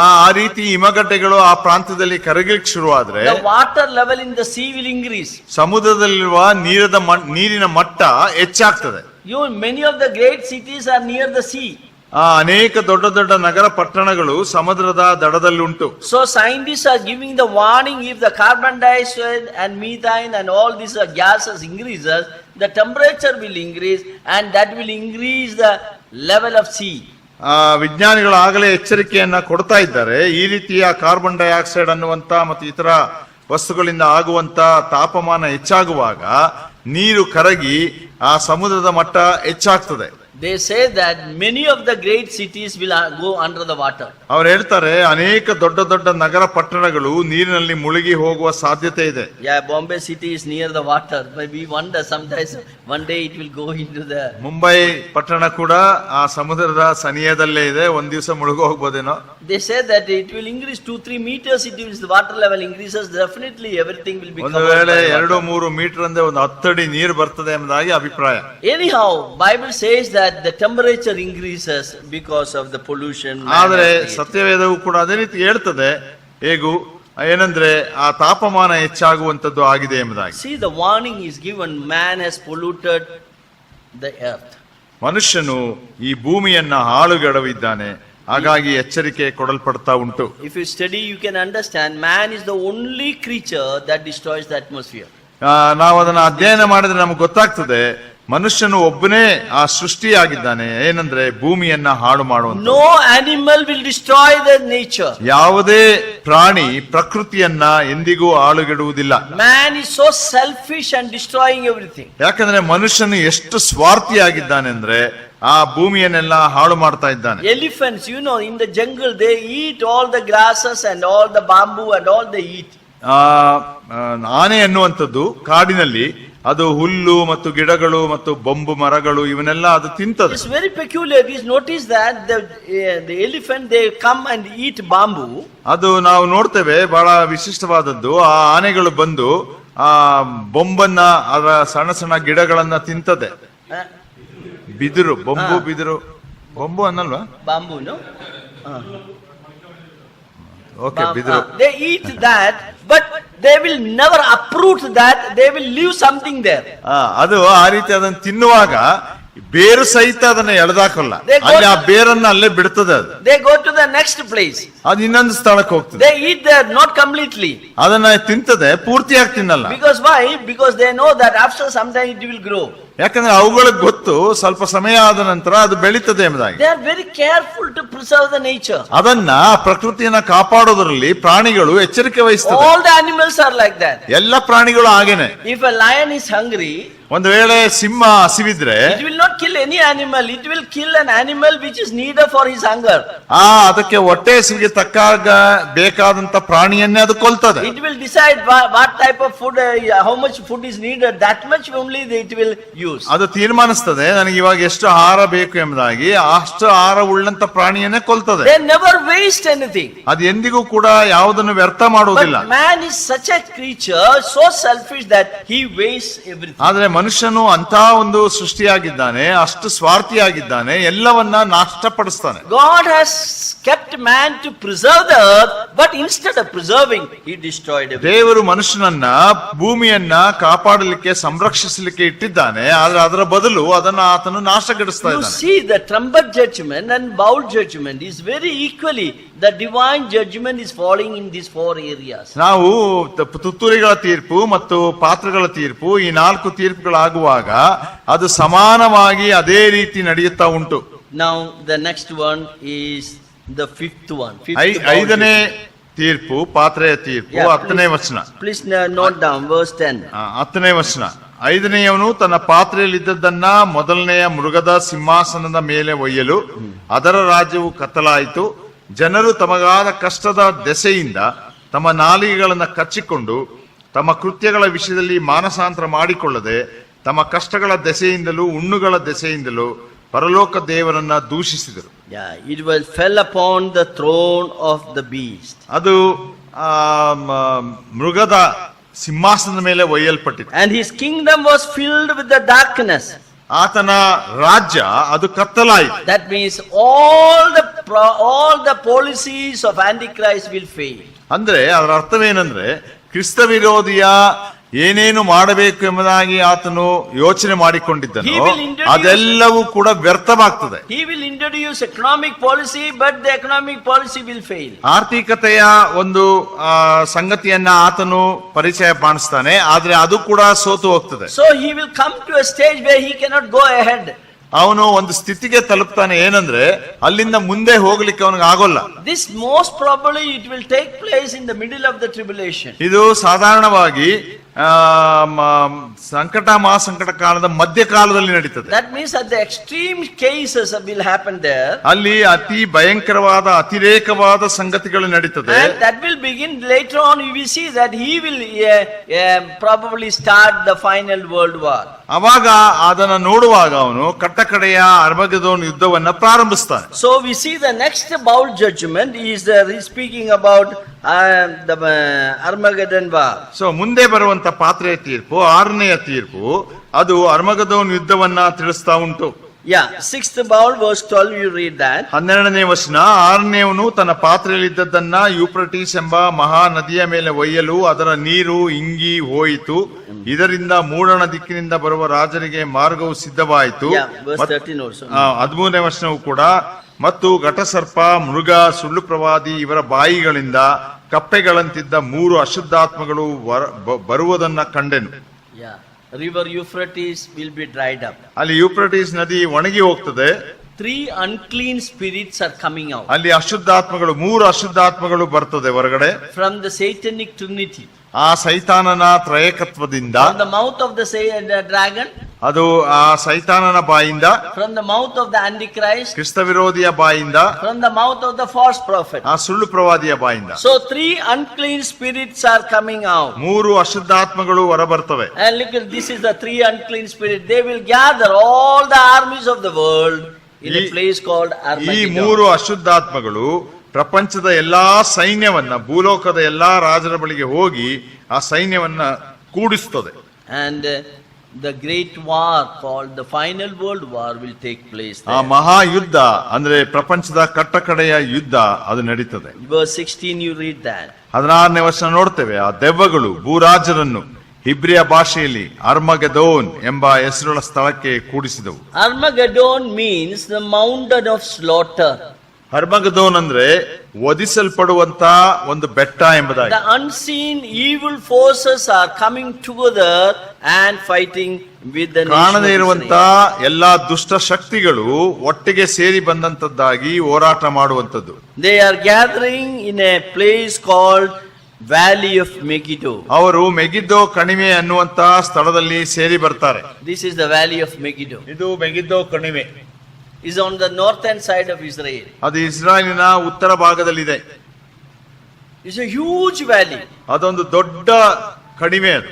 ಆ ರೀತಿ ಹಿಮಗಡ್ಡೆಗಳು ಆ ಪ್ರಾಂತ್ಯದಲ್ಲಿ ಕರಗಲಿಕ್ಕೆ ಶುರು ಆದ್ರೆ the water level in the sea will increase. ಸಮುದ್ರದಲ್ಲಿರುವ ನೀರಿನ ಮಟ್ಟ ಹೆಚ್ಚಾಗ್ತದೆ. Many of the great cities are near the sea. ಅನೇಕ ದೊಡ್ಡ ದೊಡ್ಡ ನಗರ ಪಟ್ಟಣಗಳು ಸಮುದ್ರದ ದಡದಲ್ಲುಂಟು. So scientists are giving the warning, if the carbon dioxide and methane and all these gases increases, the temperature will increase and that will increase the level of sea. ವಿಜ್ಞಾನಿಗಳು ಆಗಲೇ ಎಚ್ಚರಿಕೆಯನ್ನ ಕೊಡ್ತಾ ಇದ್ದಾರೆ. ಈ ರೀತಿಯ ಕಾರ್ಬನ್ ಡೈಆಕ್ಸೈಡ್ ಅನ್ನುವಂತ ಮತ್ತು ಇತರ ವಸ್ತುಗಳಿಂದ ಆಗುವಂತ ತಾಪಮಾನ ಹೆಚ್ಚಾಗುವಾಗ ನೀರು ಕರಗಿ ಆ ಸಮುದ್ರದ ಮಟ್ಟ ಹೆಚ್ಚಾಗ್ತದೆ. They say that many of the great cities will go under the water. ಅವರು ಹೇಳ್ತಾರೆ ಅನೇಕ ದೊಡ್ಡ ದೊಡ್ಡ ನಗರ ಪಟ್ಟಣಗಳು ನೀರಿನಲ್ಲಿ ಮುಳುಗಿ ಹೋಗುವ ಸಾಧ್ಯತೆ ಇದೆ. Yeah, Bombay city is near the water, but we wonder sometimes one day it will go into the. Mumbai ಪಟ್ಟಣ ಕೂಡ ಆ ಸಮುದ್ರದ ಸನಿಹದಲ್ಲೇ ಇದೆ, ಒಂದ್ ದಿವಸ ಮುಳುಗಿ ಹೋಗ್ಬೋದೇನೋ. They say that it will increase 2-3 meters. It will, the water level increases, definitely everything will be covered. ಒಂದು ವೇಳೆ 2-3 ಮೀಟರ್ ಅಂದ್ರೆ ಒಂದು 10 ಅಡಿ ನೀರು ಬರ್ತದೆ ಎಂಬುದಾಗಿ ಅಭಿಪ್ರಾಯ. Anyhow, Bible says that the temperature increases because of the pollution. ಆದರೆ ಸತ್ಯವೇದವು ಕೂಡ ಅದೇ ರೀತಿ ಹೇಳ್ತದೆ, ಹೇಗೂ ಏನಂದ್ರೆ ಆ ತಾಪಮಾನ ಹೆಚ್ಚಾಗುವಂತದ್ದು ಆಗಿದೆ ಎಂಬುದಾಗಿ. See, the warning is given, man has polluted the earth. ಮನುಷ್ಯನು ಈ ಭೂಮಿಯನ್ನ ಹಾಳುಗೆಡವಿದ್ದಾನೆ, ಹಾಗಾಗಿ ಎಚ್ಚರಿಕೆ ಕೊಡಲ್ಪಡ್ತಾ ಉಂಟು. If you study, you can understand man is the only creature that destroys the atmosphere. ನಾವು ಅದನ್ನ ಅಧ್ಯಯನ ಮಾಡಿದ್ರೆ ನಮ್ಗೆ ಗೊತ್ತಾಗ್ತದೆ, ಮನುಷ್ಯನು ಒಬ್ಬನೇ ಆ ಸೃಷ್ಟಿಯಾಗಿದ್ದಾನೆ, ಏನಂದ್ರೆ ಭೂಮಿಯನ್ನ ಹಾಳು ಮಾಡುವಂತ. No animal will destroy the nature. ಯಾವುದೇ ಪ್ರಾಣಿ ಪ್ರಕೃತಿಯನ್ನ ಎಂದಿಗೂ ಹಾಳುಗೆಡುವುದಿಲ್ಲ. Man is so selfish and destroying everything. ಯಾಕಂದ್ರೆ ಮನುಷ್ಯನು ಎಷ್ಟು ಸ್ವಾರ್ಥಿಯಾಗಿದ್ದಾನೆ ಅಂದ್ರೆ ಆ ಭೂಮಿಯನ್ನೆಲ್ಲ ಹಾಳು ಮಾಡ್ತಾ ಇದ್ದಾನೆ. Elephants, in the jungle they eat all the grasses and all the bamboo and all they eat. ಆನೆ ಅನ್ನುವಂಥದ್ದು ಕಾಡಿನಲ್ಲಿ ಅದು ಹುಲ್ಲು ಮತ್ತು ಗಿಡಗಳು ಮತ್ತು ಬೊಂಬು ಮರಗಳು ಇವನ್ನೆಲ್ಲ ಅದು ತಿಂತದೆ. It's very peculiar. Please notice that the elephant they come and eat bamboo. ಅದು ನಾವು ನೋಡ್ತೇವೆ, ಬಹಳ ವಿಶಿಷ್ಟವಾದದ್ದು. ಆ ಆನೆಗಳು ಬಂದು ಆ ಬೊಂಬನ್ನ, ಅದರ ಸಣ್ಣ ಸಣ್ಣ ಗಿಡಗಳನ್ನ ತಿಂತದೆ. ಬಿದಿರು, ಬೊಂಬು ಅನ್ನಲ್ವಾ? Bamboo, no? Okay, ಬಿದಿರು. They eat that, but they will never uproot that. They will leave something there. ಅದು ಆ ರೀತಿ ಅದನ್ನ ತಿನ್ನುವಾಗ ಬೇರು ಸಹಿತ ಅದನ್ನ ಎಳೆದಾಕಲ್ಲ, ಅಲ್ಲಿ ಆ ಬೇರನ್ನ ಅಲ್ಲೇ ಬಿಡ್ತದೆ. ಅದು They go to the next place. ಅದು ಇನ್ನೊಂದು ಸ್ಥಳಕ್ಕೆ ಹೋಗ್ತದೆ. They eat there, not completely. ಅದನ್ನ ತಿಂತದೆ, ಪೂರ್ತಿಯಾಗಿ ತಿನ್ನಲ್ಲ. Because why? Because they know that after some time it will grow. ಯಾಕಂದ್ರೆ ಅವುಗಳಿಗೆ ಗೊತ್ತು ಸ್ವಲ್ಪ ಸಮಯ ಆದ ನಂತರ ಅದು ಬೆಳೀತದೆ ಎಂಬುದಾಗಿ. They are very careful to preserve the nature. ಅದನ್ನ ಪ್ರಕೃತಿಯನ್ನ ಕಾಪಾಡೋದ್ರಲ್ಲಿ ಪ್ರಾಣಿಗಳು ಎಚ್ಚರಿಕೆ ವಹಿಸ್ತವೆ. All the animals are like that. ಎಲ್ಲ ಪ್ರಾಣಿಗಳು ಹಾಗೇನೆ. If a lion is hungry, ಒಂದು ವೇಳೆ ಸಿಂಹ ಹಸಿವಿದ್ರೆ it will not kill any animal. It will kill an animal which is needed for his hunger. ಅದಕ್ಕೆ ಹೊಟ್ಟೆ ಹಸಿವಿಗೆ ತಕ್ಕಾಗ ಬೇಕಾದಂತ ಪ್ರಾಣಿಯನ್ನೇ ಅದು ಕೊಲ್ತದೆ. It will decide what type of food, how much food is needed. That much only it will use. ಅದು ತೀರ್ಮಾನಿಸ್ತದೆ ನನಗೆ ಇವಾಗ ಎಷ್ಟು ಆಹಾರ ಬೇಕು ಎಂಬುದಾಗಿ. ಅಷ್ಟು ಆಹಾರ ಉಳ್ಳಂತ ಪ್ರಾಣಿಯನ್ನೇ ಕೊಲ್ತದೆ. They never waste anything. ಅದು ಎಂದಿಗೂ ಕೂಡ ಯಾವುದನ್ನು ವ್ಯರ್ಥ ಮಾಡುವುದಿಲ್ಲ. But man is such a creature, so selfish that he wastes everything. ಆದ್ರೆ ಮನುಷ್ಯನು ಅಂತ ಒಂದು ಸೃಷ್ಟಿಯಾಗಿದ್ದಾನೆ, ಅಷ್ಟು ಸ್ವಾರ್ಥಿಯಾಗಿದ್ದಾನೆ, ಎಲ್ಲವನ್ನ ನಾಶಪಡಿಸ್ತಾನೆ. God has kept man to preserve the earth, but instead of preserving, he destroyed everything. ದೇವರು ಮನುಷ್ಯನನ್ನ ಭೂಮಿಯನ್ನ ಕಾಪಾಡಲಿಕ್ಕೆ ಸಂರಕ್ಷಿಸಲಿಕ್ಕೆ ಇಟ್ಟಿದ್ದಾನೆ, ಆದ್ರೆ ಅದರ ಬದಲು ಅದನ್ನ ಆತನು ನಾಶಗೊಳಿಸ್ತಾ You ಇದ್ದಾನೆ. see, the trumpet judgment and bowl judgment is very equally, the divine judgment is falling in these four areas. ನಾವು ತುತ್ತೂರಿಗಳ ತೀರ್ಪು ಮತ್ತು ಪಾತ್ರಗಳ ತೀರ್ಪು ಈ 4 ತೀರ್ಪುಗಳಾಗುವಾಗ ಅದು ಸಮಾನವಾಗಿ ಅದೇ ರೀತಿ ನಡೆಯುತ್ತಾ ಉಂಟು. Now the next one is the fifth one. Fifth bowl ಐದನೇ judgment. ತೀರ್ಪು ಪಾತ್ರೆಯ ತೀರ್ಪು Yeah, 10ನೇ ವಚನ. Please note down verse 10. 10ನೇ ವಚನ. 5ನೇಯವನು ತನ್ನ ಪಾತ್ರೆಯಲ್ಲಿದ್ದದ್ದನ್ನ ಮೊದಲನೆಯ ಮೃಗದ ಸಿಂಹಾಸನದ ಮೇಲೆ ಒಯ್ಯಲು ಅದರ ರಾಜ್ಯವು ಕತ್ತಲಾಯಿತು. ಜನರು ತಮಗಾದ ಕಷ್ಟದ ದೆಸೆಯಿಂದ ತಮ್ಮ ನಾಲಿಗೆಗಳನ್ನ ಕಚ್ಚಿಕೊಂಡು ತಮ್ಮ ಕೃತ್ಯಗಳ ವಿಷಯದಲ್ಲಿ ಮಾನಸಾಂತರ ಮಾಡಿಕೊಳ್ಳದೆ ತಮ್ಮ ಕಷ್ಟಗಳ ದೆಸೆಯಿಂದಲೂ ಹುಣ್ಣುಗಳ ದೆಸೆಯಿಂದಲೂ ಪರಲೋಕ ದೇವರನ್ನ ದೂಷಿಸಿದರು. Yeah, it was fell upon the throne of the beast. ಅದು ಮೃಗದ ಸಿಂಹಾಸನದ ಮೇಲೆ ಒಯ್ಯಲ್ಪಟ್ಟಿತು. And his kingdom was filled with the darkness. ಆತನ ರಾಜ್ಯ ಅದು ಕತ್ತಲಾಯಿತು. That means all the policies of Antichrist will fail. ಅಂದ್ರೆ ಅದರ ಅರ್ಥವೇನೆಂದ್ರೆ ಕ್ರಿಸ್ತ ವಿರೋಧಿಯ ಏನೇನು ಮಾಡಬೇಕು ಎಂಬುದಾಗಿ ಆತನು ಯೋಚನೆ ಮಾಡಿಕೊಂಡಿದ್ದನು ಅದೆಲ್ಲವೂ ಕೂಡ ವ್ಯರ್ಥವಾಗ್ತದೆ. He will introduce economic policy, but the economic policy will fail. ಆರ್ಥಿಕತೆಯ ಒಂದು ಸಂಗತಿಯನ್ನ ಆತನು ಪರಿಚಯ ಮಾಡಿಸ್ತಾನೆ, ಆದ್ರೆ ಅದು ಕೂಡ ಸೋತು ಹೋಗ್ತದೆ. So he will come to a stage where he cannot go ahead. ಅವನು ಒಂದು ಸ್ಥಿತಿಗೆ ತಲುಪ್ತಾನೆ, ಏನಂದ್ರೆ ಅಲ್ಲಿಂದ ಮುಂದೆ ಹೋಗ್ಲಿಕ್ಕೆ ಅವನಿಗೆ ಆಗೋಲ್ಲ. This most probably it will take place in the middle of the tribulation. ಇದು ಸಾಧಾರಣವಾಗಿ ಸಂಕಟ ಮಹಾಸಂಕಟ ಕಾಲದ ಮಧ್ಯಕಾಲದಲ್ಲಿ ನಡೀತದೆ. That means that the extreme cases will happen there. ಅಲ್ಲಿ ಅತಿ ಭಯಂಕರವಾದ ಅತಿರೇಕವಾದ ಸಂಗತಿಗಳು ನಡೀತದೆ. And that will begin later on. We will see that he will probably start the final world war. ಅವಾಗ ಅದನ್ನ ನೋಡುವಾಗ ಅವನು ಕಟ್ಟಕಡೆಯ ಅರ್ಮಗೆದೋನ್ ಯುದ್ಧವನ್ನ ಪ್ರಾರಂಭಿಸ್ತಾನೆ. So we see the next bowl judgment is speaking about the Armageddon war. So ಮುಂದೆ ಬರುವಂತ ಪಾತ್ರೆಯ ತೀರ್ಪು 6ನೇಯ ತೀರ್ಪು ಅದು ಅರ್ಮಗೆದೋನ್ ಯುದ್ಧವನ್ನ ತಿಳಿಸ್ತಾ ಉಂಟು. Yeah, 6th bowl verse 12 you read that. 12ನೇ ವಚನ. 6ನೇವನು ತನ್ನ ಪಾತ್ರೆಯಲ್ಲಿದ್ದದ್ದನ್ನ ಯೂಫ್ರಟೀಸ್ ಎಂಬ ಮಹಾ ನದಿಯ ಮೇಲೆ ಒಯ್ಯಲು ಅದರ ನೀರು ಇಂಗಿ ಹೋಯಿತು. ಇದರಿಂದ ಮೂಡಣ ದಿಕ್ಕಿನಿಂದ ಬರುವ ರಾಜರಿಗೆ ಮಾರ್ಗವು ಸಿದ್ಧವಾಯಿತು. 13ನೇ ವಚನವು ಕೂಡ ಮತ್ತು ಘಟಸರ್ಪ ಮೃಗ ಸುಳ್ಳು ಪ್ರವಾದಿ ಇವರ ಬಾಯಿಗಳಿಂದ ಕಪ್ಪೆಗಳಂತಿದ್ದ 3 ಅಶುದ್ಧಾತ್ಮಗಳು ಬರುವುದನ್ನ ಕಂಡೆನು. River Euphrates will be dried up. ಅಲ್ಲಿ ಯೂಫ್ರಟೀಸ್ ನದಿ ಒಣಗಿ ಹೋಗ್ತದೆ. 3 unclean spirits are coming out. ಅಲ್ಲಿ ಅಶುದ್ಧಾತ್ಮಗಳು 3 ಅಶುದ್ಧಾತ್ಮಗಳು ಬರ್ತದೆ ಹೊರಗಡೆ. From the satanic trinity. ಆ ಸೈತಾನನ ತ್ರಯೇಕತ್ವದಿಂದ. From the mouth of the dragon. ಅದು ಆ ಸೈತಾನನ ಬಾಯಿಂದ. From the mouth of the Antichrist. ಕ್ರಿಸ್ತ ವಿರೋಧಿಯ ಬಾಯಿಂದ. From the mouth of the false prophet. ಆ ಸುಳ್ಳು ಪ್ರವಾದಿಯ ಬಾಯಿಂದ. So 3 unclean spirits are coming out. 3 ಅಶುದ್ಧಾತ್ಮಗಳು ಹೊರಬರ್ತವೆ. And look at this is the 3 unclean spirits. They will gather all the armies of the world in a place called Armageddon. ಈ 3 ಅಶುದ್ಧಾತ್ಮಗಳು ಪ್ರಪಂಚದ ಎಲ್ಲಾ ಸೈನ್ಯವನ್ನ ಭೂಲೋಕದ ಎಲ್ಲಾ ರಾಜರ ಬಳಿಗೆ ಹೋಗಿ ಆ ಸೈನ್ಯವನ್ನ ಕೂಡಿಸ್ತದೆ. And the great war called the final world war will take place there. ಆ ಮಹಾ ಯುದ್ಧ ಅಂದ್ರೆ ಪ್ರಪಂಚದ ಕಟ್ಟಕಡೆಯ ಯುದ್ಧ ಅದು ನಡೀತದೆ. Verse 16 you read that. 16ನೇ ವಚನ ನೋಡ್ತೇವೆ. ಆ ದೆವ್ವಗಳು ಭೂರಾಜರನ್ನು ಹಿಬ್ರಿಯ ಭಾಷೆಯಲ್ಲಿ ಅರ್ಮಗೆದೋನ್ ಎಂಬ ಹೆಸರುಳ್ಳ ಸ್ಥಳಕ್ಕೆ ಕೂಡಿಸಿದವು. Armageddon means the mountain of slaughter. ಅರ್ಮಗೆದೋನ್ ಅಂದ್ರೆ ವಧಿಸಲ್ಪಡುವಂತ ಒಂದು ಬೆಟ್ಟ ಎಂಬುದಾಗಿ. The unseen evil forces are coming together and fighting with the ಕಾಣದೇ ಇರುವಂತ ಎಲ್ಲಾ ದುಷ್ಟ ಶಕ್ತಿಗಳು ಒಟ್ಟಿಗೆ ಸೇರಿ ಬಂದಂತದ್ದಾಗಿ ಹೋರಾಟ ಮಾಡುವಂತದ್ದು. They are gathering in a place called Valley of Megiddo. ಅವರು ಮೆಗಿದ್ದೋ ಕಣಿವೆ ಅನ್ನುವಂತ ಸ್ಥಳದಲ್ಲಿ ಸೇರಿ ಬರ್ತಾರೆ. This is the Valley of Megiddo. ಇದು ಮೆಗಿದ್ದೋ ಕಣಿವೆ. Is on the northern side of Israel. ಅದು ಇಸ್ರಾಯೇಲಿನ ಉತ್ತರ ಭಾಗದಲ್ಲಿದೆ. It's a huge valley. ಅದೊಂದು ದೊಡ್ಡ ಕಣಿವೆ ಅದು.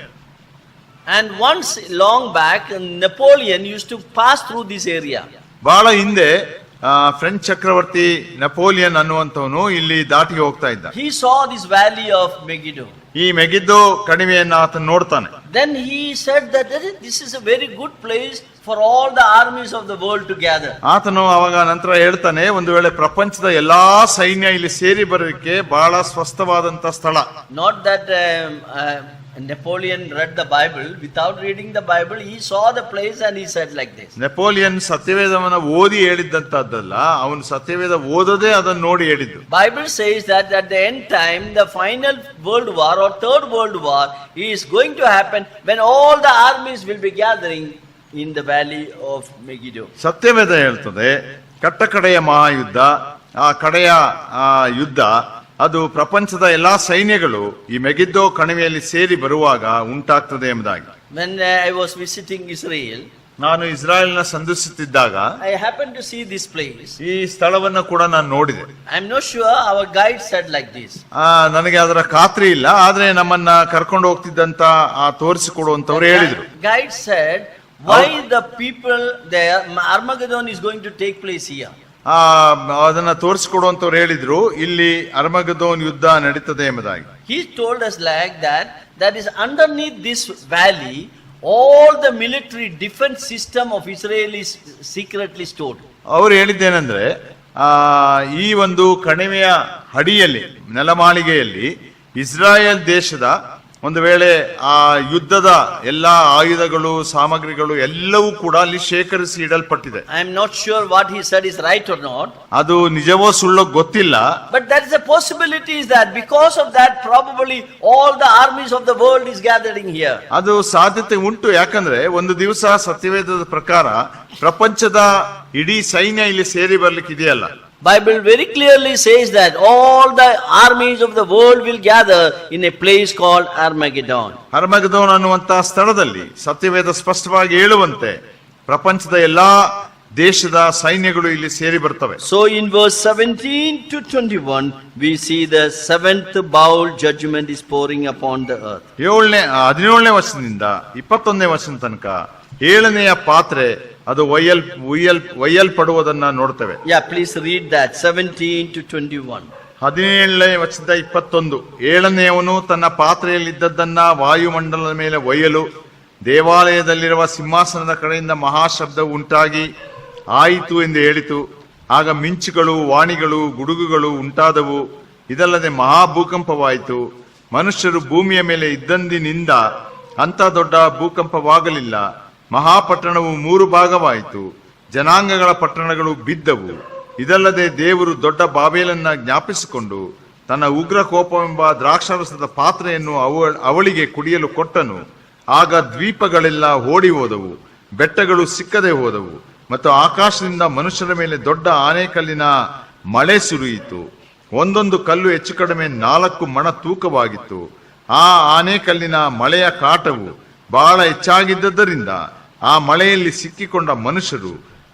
And once long back Napoleon used to pass through this area. ಬಹಳ ಹಿಂದೆ ಫ್ರೆಂಚ್ ಚಕ್ರವರ್ತಿ ನೆಪೋಲಿಯನ್ ಅನ್ನುವಂತವನು ಇಲ್ಲಿ ದಾಟಿ ಹೋಗ್ತಾ ಇದ್ದ. He saw this valley of Megiddo. ಈ ಮೆಗಿದ್ದೋ ಕಣಿವೆಯನ್ನ ಆತನು ನೋಡ್ತಾನೆ. Then he said that this is a very good place for all the armies of the world to gather. ಆತನು ಅವಾಗ ನಂತರ ಹೇಳ್ತಾನೆ, ಒಂದು ವೇಳೆ ಪ್ರಪಂಚದ ಎಲ್ಲಾ ಸೈನ್ಯ ಇಲ್ಲಿ ಸೇರಿ ಬರೋದಕ್ಕೆ ಬಹಳ ಸ್ವಸ್ಥವಾದಂತ ಸ್ಥಳ. Not that Napoleon read the Bible. Without reading the Bible, he saw the place and he said like this. Napoleon ಸತ್ಯವೇದವನ್ನ ಓದಿ ಹೇಳಿದ್ದಂತದ್ದಲ್ಲ, ಅವನು ಸತ್ಯವೇದ ಓದದೆ ಅದನ್ನು ನೋಡಿ ಹೇಳಿದ್ದು. Bible says that at the end time, the final world war or third world war is going to happen when all the armies will be gathering in the valley of Megiddo. ಸತ್ಯವೇದ ಹೇಳ್ತದೆ ಕಟ್ಟಕಡೆಯ ಮಹಾಯುದ್ಧ, ಆ ಕಡೆಯ ಯುದ್ಧ ಅದು ಪ್ರಪಂಚದ ಎಲ್ಲಾ ಸೈನ್ಯಗಳು ಈ Megiddo ಕಣಿವೆಯಲ್ಲಿ ಸೇರಿ ಬರುವಾಗ ಉಂಟಾಗ್ತದೆ ಎಂಬುದಾಗಿ. When I was visiting Israel, ನಾನು ಇಸ್ರಾಯೇಲ್ನ ಸಂದರ್ಶಿಸುತ್ತಿದ್ದಾಗ I happened to see this place. ಈ ಸ್ಥಳವನ್ನು ಕೂಡ ನಾನು ನೋಡಿದೆ. I am not sure, our guide said like this. ನನಗೆ ಅದರ ಖಾತ್ರಿ ಇಲ್ಲ, ಆದ್ರೆ ನಮ್ಮನ್ನ ಕರ್ಕೊಂಡು ಹೋಗ್ತಿದ್ದಂತ ತೋರಿಸಿಕೊಡುವಂತವ್ರು ಹೇಳಿದ್ರು. Guide said, why the people there, Armageddon is going to take place here. ಅದನ್ನ ತೋರಿಸಿಕೊಡುವಂತವ್ರು ಹೇಳಿದ್ರು, ಇಲ್ಲಿ ಅರ್ಮಗದೋನ್ ಯುದ್ಧ ನಡೀತದೆ ಎಂಬುದಾಗಿ. He told us like that is underneath this valley, all the military defense system of Israel is secretly stored. ಅವರು ಹೇಳಿದ್ದೇನೆಂದ್ರೆ, ಈ ಒಂದು ಕಣಿವೆಯ ಅಡಿಯಲ್ಲಿ ನೆಲಮಾಳಿಗೆಯಲ್ಲಿ ಇಸ್ರಾಯೇಲ್ ದೇಶದ ಒಂದು ವೇಳೆ ಆ ಯುದ್ಧದ ಎಲ್ಲಾ ಆಯುಧಗಳು ಸಾಮಗ್ರಿಗಳು ಎಲ್ಲವೂ ಕೂಡ ಅಲ್ಲಿ ಶೇಖರಿಸಿ ಇಡಲ್ಪಟ್ಟಿದೆ. I am not sure what he said is right or not. ಅದು ನಿಜವೋ ಸುಳ್ಳೋ ಗೊತ್ತಿಲ್ಲ. But that is a possibility, is that because of that probably all the armies of the world is gathering here. ಅದು ಸಾಧ್ಯತೆ ಉಂಟು, ಯಾಕಂದ್ರೆ ಒಂದು ದಿವಸ ಸತ್ಯವೇದದ ಪ್ರಕಾರ ಪ್ರಪಂಚದ ಇಡೀ ಸೈನ್ಯ ಇಲ್ಲಿ ಸೇರಿ ಬರ್ಲಿಕ್ಕೆ ಇದೆಯಲ್ಲ. Bible very clearly says that all the armies of the world will gather in a place called Armageddon. ಅರ್ಮಗೆದೋನ್ ಅನ್ನುವಂತ ಸ್ಥಳದಲ್ಲಿ ಸತ್ಯವೇದ ಸ್ಪಷ್ಟವಾಗಿ ಹೇಳುವಂತೆ ಪ್ರಪಂಚದ ಎಲ್ಲಾ ದೇಶದ ಸೈನ್ಯಗಳು ಇಲ್ಲಿ ಸೇರಿ ಬರ್ತವೆ. So in verse 17 to 21 we see the seventh bowl judgment is pouring upon the earth. 17ನೇ ವಚನದಿಂದ 21ನೇ ವಚನ ತನಕ 7ನೆಯ ಪಾತ್ರೆ ಅದು ಒಯ್ಯಲ್ಪಡುವುದನ್ನ ನೋಡ್ತೇವೆ. Yeah, please read that 17 to 21. 17ನೇ ವಚನದ 21. 7ನೇಯವನು ತನ್ನ ಪಾತ್ರೆಯಲ್ಲಿದ್ದದ್ದನ್ನ ವಾಯುಮಂಡಲದ ಮೇಲೆ ಒಯ್ಯಲು ದೇವಾಲಯದಲ್ಲಿರುವ ಸಿಂಹಾಸನದ ಕಡೆಯಿಂದ ಮಹಾಶಬ್ದವು ಉಂಟಾಗಿ ಆಯಿತು ಎಂದು ಹೇಳಿತು. ಆಗ ಮಿಂಚುಗಳು, ವಾಣಿಗಳು, ಗುಡುಗುಗಳು ಉಂಟಾದವು. ಇದಲ್ಲದೆ ಮಹಾಭೂಕಂಪವಾಯಿತು. ಮನುಷ್ಯರು ಭೂಮಿಯ ಮೇಲೆ ಇದ್ದಂದಿನಿಂದ ಅಂತ ದೊಡ್ಡ ಭೂಕಂಪವಾಗಲಿಲ್ಲ. ಮಹಾಪಟ್ಟಣವು 3 ಭಾಗವಾಯಿತು. ಜನಾಂಗಗಳ ಪಟ್ಟಣಗಳು ಬಿದ್ದವು. ಇದಲ್ಲದೆ ದೇವರು ದೊಡ್ಡ ಬಾಬೇಲನ್ನ ಜ್ಞಾಪಿಸಿಕೊಂಡು ತನ್ನ ಉಗ್ರ ಕೋಪವೆಂಬ ದ್ರಾಕ್ಷಾರಸದ ಪಾತ್ರೆಯನ್ನು ಅವಳಿಗೆ ಕುಡಿಯಲು ಕೊಟ್ಟನು. ಆಗ ದ್ವೀಪಗಳೆಲ್ಲ ಓಡಿ ಹೋದವು, ಬೆಟ್ಟಗಳು ಸಿಕ್ಕದೆ ಹೋದವು ಮತ್ತು ಆಕಾಶದಿಂದ ಮನುಷ್ಯರ ಮೇಲೆ ದೊಡ್ಡ ಆನೆಕಲ್ಲಿನ ಮಳೆ ಸುರಿಯಿತು. ಒಂದೊಂದು ಕಲ್ಲು ಹೆಚ್ಚು ಕಡಿಮೆ 4 ಮಣ ತೂಕವಾಗಿತ್ತು. ಆ ಆನೆಕಲ್ಲಿನ ಮಳೆಯ ಕಾಟವು ಬಹಳ ಹೆಚ್ಚಾಗಿದ್ದರಿಂದ ಆ ಮಳೆಯಲ್ಲಿ ಸಿಕ್ಕಿಕೊಂಡ ಮನುಷ್ಯರು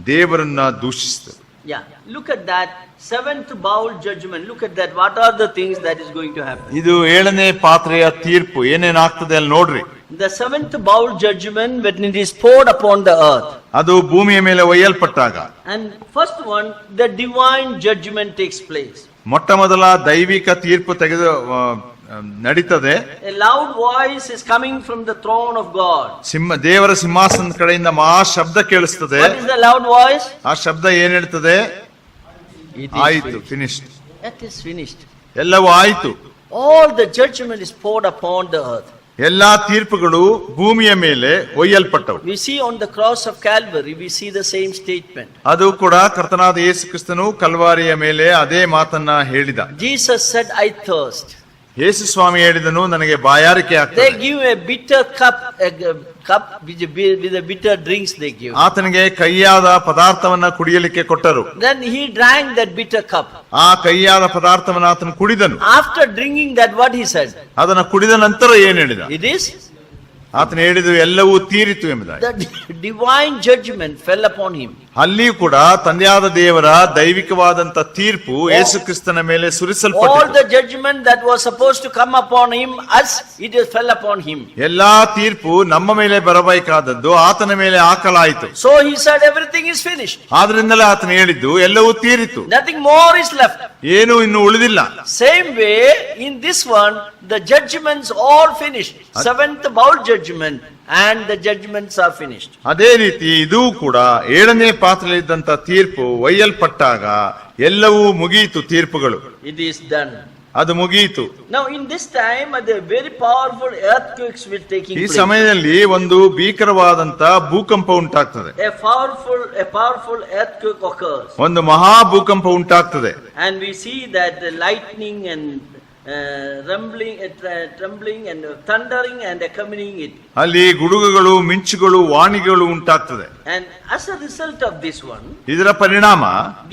ದೇವರನ್ನ ದೂಷಿಸಿದರು. Yeah, look at that seventh bowl judgment. Look at that. What are the things that is going to happen? ಇದು 7ನೇ ಪಾತ್ರೆಯ ತೀರ್ಪು ಏನೇನಾಗ್ತದೆ ಅಲ್ಲಿ ನೋಡ್ರಿ. The seventh bowl judgment when it is poured upon the earth. ಅದು ಭೂಮಿಯ ಮೇಲೆ ಒಯ್ಯಲ್ಪಟ್ಟಾಗ. And first one, the divine judgment takes place. ಮೊಟ್ಟ ಮೊದಲ ದೈವಿಕ ತೀರ್ಪು ನಡೀತದೆ. A loud voice is coming from the throne of God. ದೇವರ ಸಿಂಹಾಸನದ ಕಡೆಯಿಂದ ಮಹಾ ಶಬ್ದ ಕೇಳಿಸ್ತದೆ. What is the loud voice? ಆ ಶಬ್ದ ಏನ್ ಹೇಳ್ತದೆ? ಆಯಿತು, ಫಿನಿಶ್ಡ್. It is finished. ಎಲ್ಲವೂ ಆಯಿತು. All the judgment is poured upon the earth. ಎಲ್ಲಾ ತೀರ್ಪುಗಳು ಭೂಮಿಯ ಮೇಲೆ ಒಯ್ಯಲ್ಪಟ್ಟವು. We see on the cross of Calvary, we see the same statement. ಅದು ಕೂಡ ಕರ್ತನಾದ ಯೇಸು ಕ್ರಿಸ್ತನು ಕಲ್ವಾರಿಯ ಮೇಲೆ ಅದೇ ಮಾತನ್ನ ಹೇಳಿದ. Jesus said, I thirst. ಯೇಸು ಸ್ವಾಮಿ ಹೇಳಿದನು, ನನಗೆ ಬಾಯಾರಿಕೆ ಆಗ್ತದೆ. They give a bitter cup with the bitter drinks they give. ಆತನಿಗೆ ಕಹಿಯಾದ ಪದಾರ್ಥವನ್ನ ಕುಡಿಯಲಿಕ್ಕೆ ಕೊಟ್ಟರು. Then he drank that bitter cup. ಆ ಕಹಿಯಾದ ಪದಾರ್ಥವನ್ನ ಆತನು ಕುಡಿದನು. After drinking that, what he said? ಅದನ್ನ ಕುಡಿದ ನಂತರ ಏನ್ ಹೇಳಿದ? It is ಆತನು ಹೇಳಿದ್ದು ಎಲ್ಲವೂ ತೀರಿತು ಎಂಬುದಾಗಿ. the divine judgment fell upon him. ಅಲ್ಲಿಯೂ ಕೂಡ ತಂದೆಯಾದ ದೇವರ ದೈವಿಕವಾದಂತ ತೀರ್ಪು ಯೇಸು ಕ್ರಿಸ್ತನ ಮೇಲೆ ಸುರಿಸಲ್ಪಟ್ಟಿತು. All the judgment that was supposed to come upon him, it fell upon him. ಎಲ್ಲಾ ತೀರ್ಪು ನಮ್ಮ ಮೇಲೆ ಬರಬೇಕಾದದ್ದು ಆತನ ಮೇಲೆ ಹಾಕಲಾಯಿತು. So he said everything is finished. ಆದ್ರಿಂದಲೇ ಆತನು ಹೇಳಿದ್ದು ಎಲ್ಲವೂ ತೀರಿತು, Nothing more is left. ಏನು ಇನ್ನು ಉಳಿದಿಲ್ಲ. Same way in this one, the judgments all finished. Seventh bowl judgment and the judgments are finished. ಅದೇ ರೀತಿ ಇದೂ ಕೂಡ 7ನೇ ಪಾತ್ರೆಯಲ್ಲಿದ್ದಂತ ತೀರ್ಪು ಒಯ್ಯಲ್ಪಟ್ಟಾಗ ಎಲ್ಲವೂ ಮುಗಿಯಿತು ತೀರ್ಪುಗಳು. It is done. ಅದು ಮುಗಿಯಿತು. Now in this time, the very powerful earthquakes were taking ಈ place. ಸಮಯದಲ್ಲಿ ಒಂದು ಭೀಕರವಾದಂತ ಭೂಕಂಪ ಉಂಟಾಗ್ತದೆ. A powerful earthquake occurs. ಒಂದು ಮಹಾ ಭೂಕಂಪ ಉಂಟಾಗ್ತದೆ. And we see that the lightning and rumbling, trembling and thundering and accompanying it. ಅಲ್ಲಿ ಗುಡುಗುಗಳು, ಮಿಂಚುಗಳು, ವಾಣಿಗಳು ಉಂಟಾಗ್ತದೆ. And as a result of this one, ಇದರ ಪರಿಣಾಮ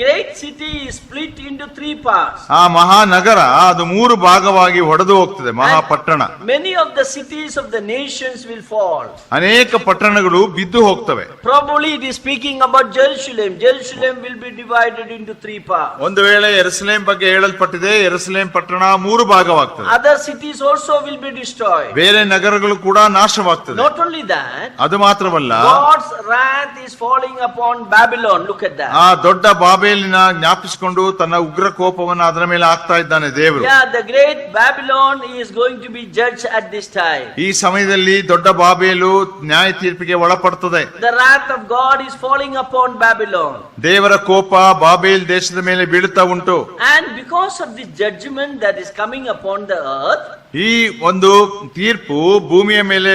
great city is split into 3 parts. ಆ ಮಹಾನಗರ ಅದು 3 ಭಾಗವಾಗಿ ಒಡೆದು ಹೋಗ್ತದೆ. ಮಹಾಪಟ್ಟಣ. Many of the cities of the nations will fall. ಅನೇಕ ಪಟ್ಟಣಗಳು ಬಿದ್ದು ಹೋಗ್ತವೆ. Probably it is speaking about Jerusalem. Jerusalem will be divided into 3 parts. ಒಂದು ವೇಳೆ ಯೆರೂಸಲೇಮ್ ಬಗ್ಗೆ ಹೇಳಲ್ಪಟ್ಟಿದೆ. ಯೆರೂಸಲೇಮ್ ಪಟ್ಟಣ 3 ಭಾಗವಾಗ್ತದೆ. Other cities also will be destroyed. ಬೇರೆ ನಗರಗಳು ಕೂಡ ನಾಶವಾಗ್ತದೆ. Not only that, ಅದು ಮಾತ್ರವಲ್ಲ, God's wrath is falling upon Babylon. Look at that. ಆ ದೊಡ್ಡ ಬಾಬೇಲಿನ ಜ್ಞಾಪಿಸಿಕೊಂಡು ತನ್ನ ಉಗ್ರ ಕೋಪವನ್ನು ಅದರ ಮೇಲೆ ಹಾಕ್ತಾ ಇದ್ದಾನೆ ದೇವರು. Yeah, the great Babylon is going to be judged at this time. ಈ ಸಮಯದಲ್ಲಿ ದೊಡ್ಡ ಬಾಬೇಲು ನ್ಯಾಯ ತೀರ್ಪಿಗೆ ಒಳಪಡ್ತದೆ. The wrath of God is falling upon Babylon. ದೇವರ ಕೋಪ ಬಾಬೇಲ್ ದೇಶದ ಮೇಲೆ ಬೀಳುತ್ತಾ ಉಂಟು. And because of this judgment that is coming upon the earth, ಈ ಒಂದು ತೀರ್ಪು ಭೂಮಿಯ ಮೇಲೆ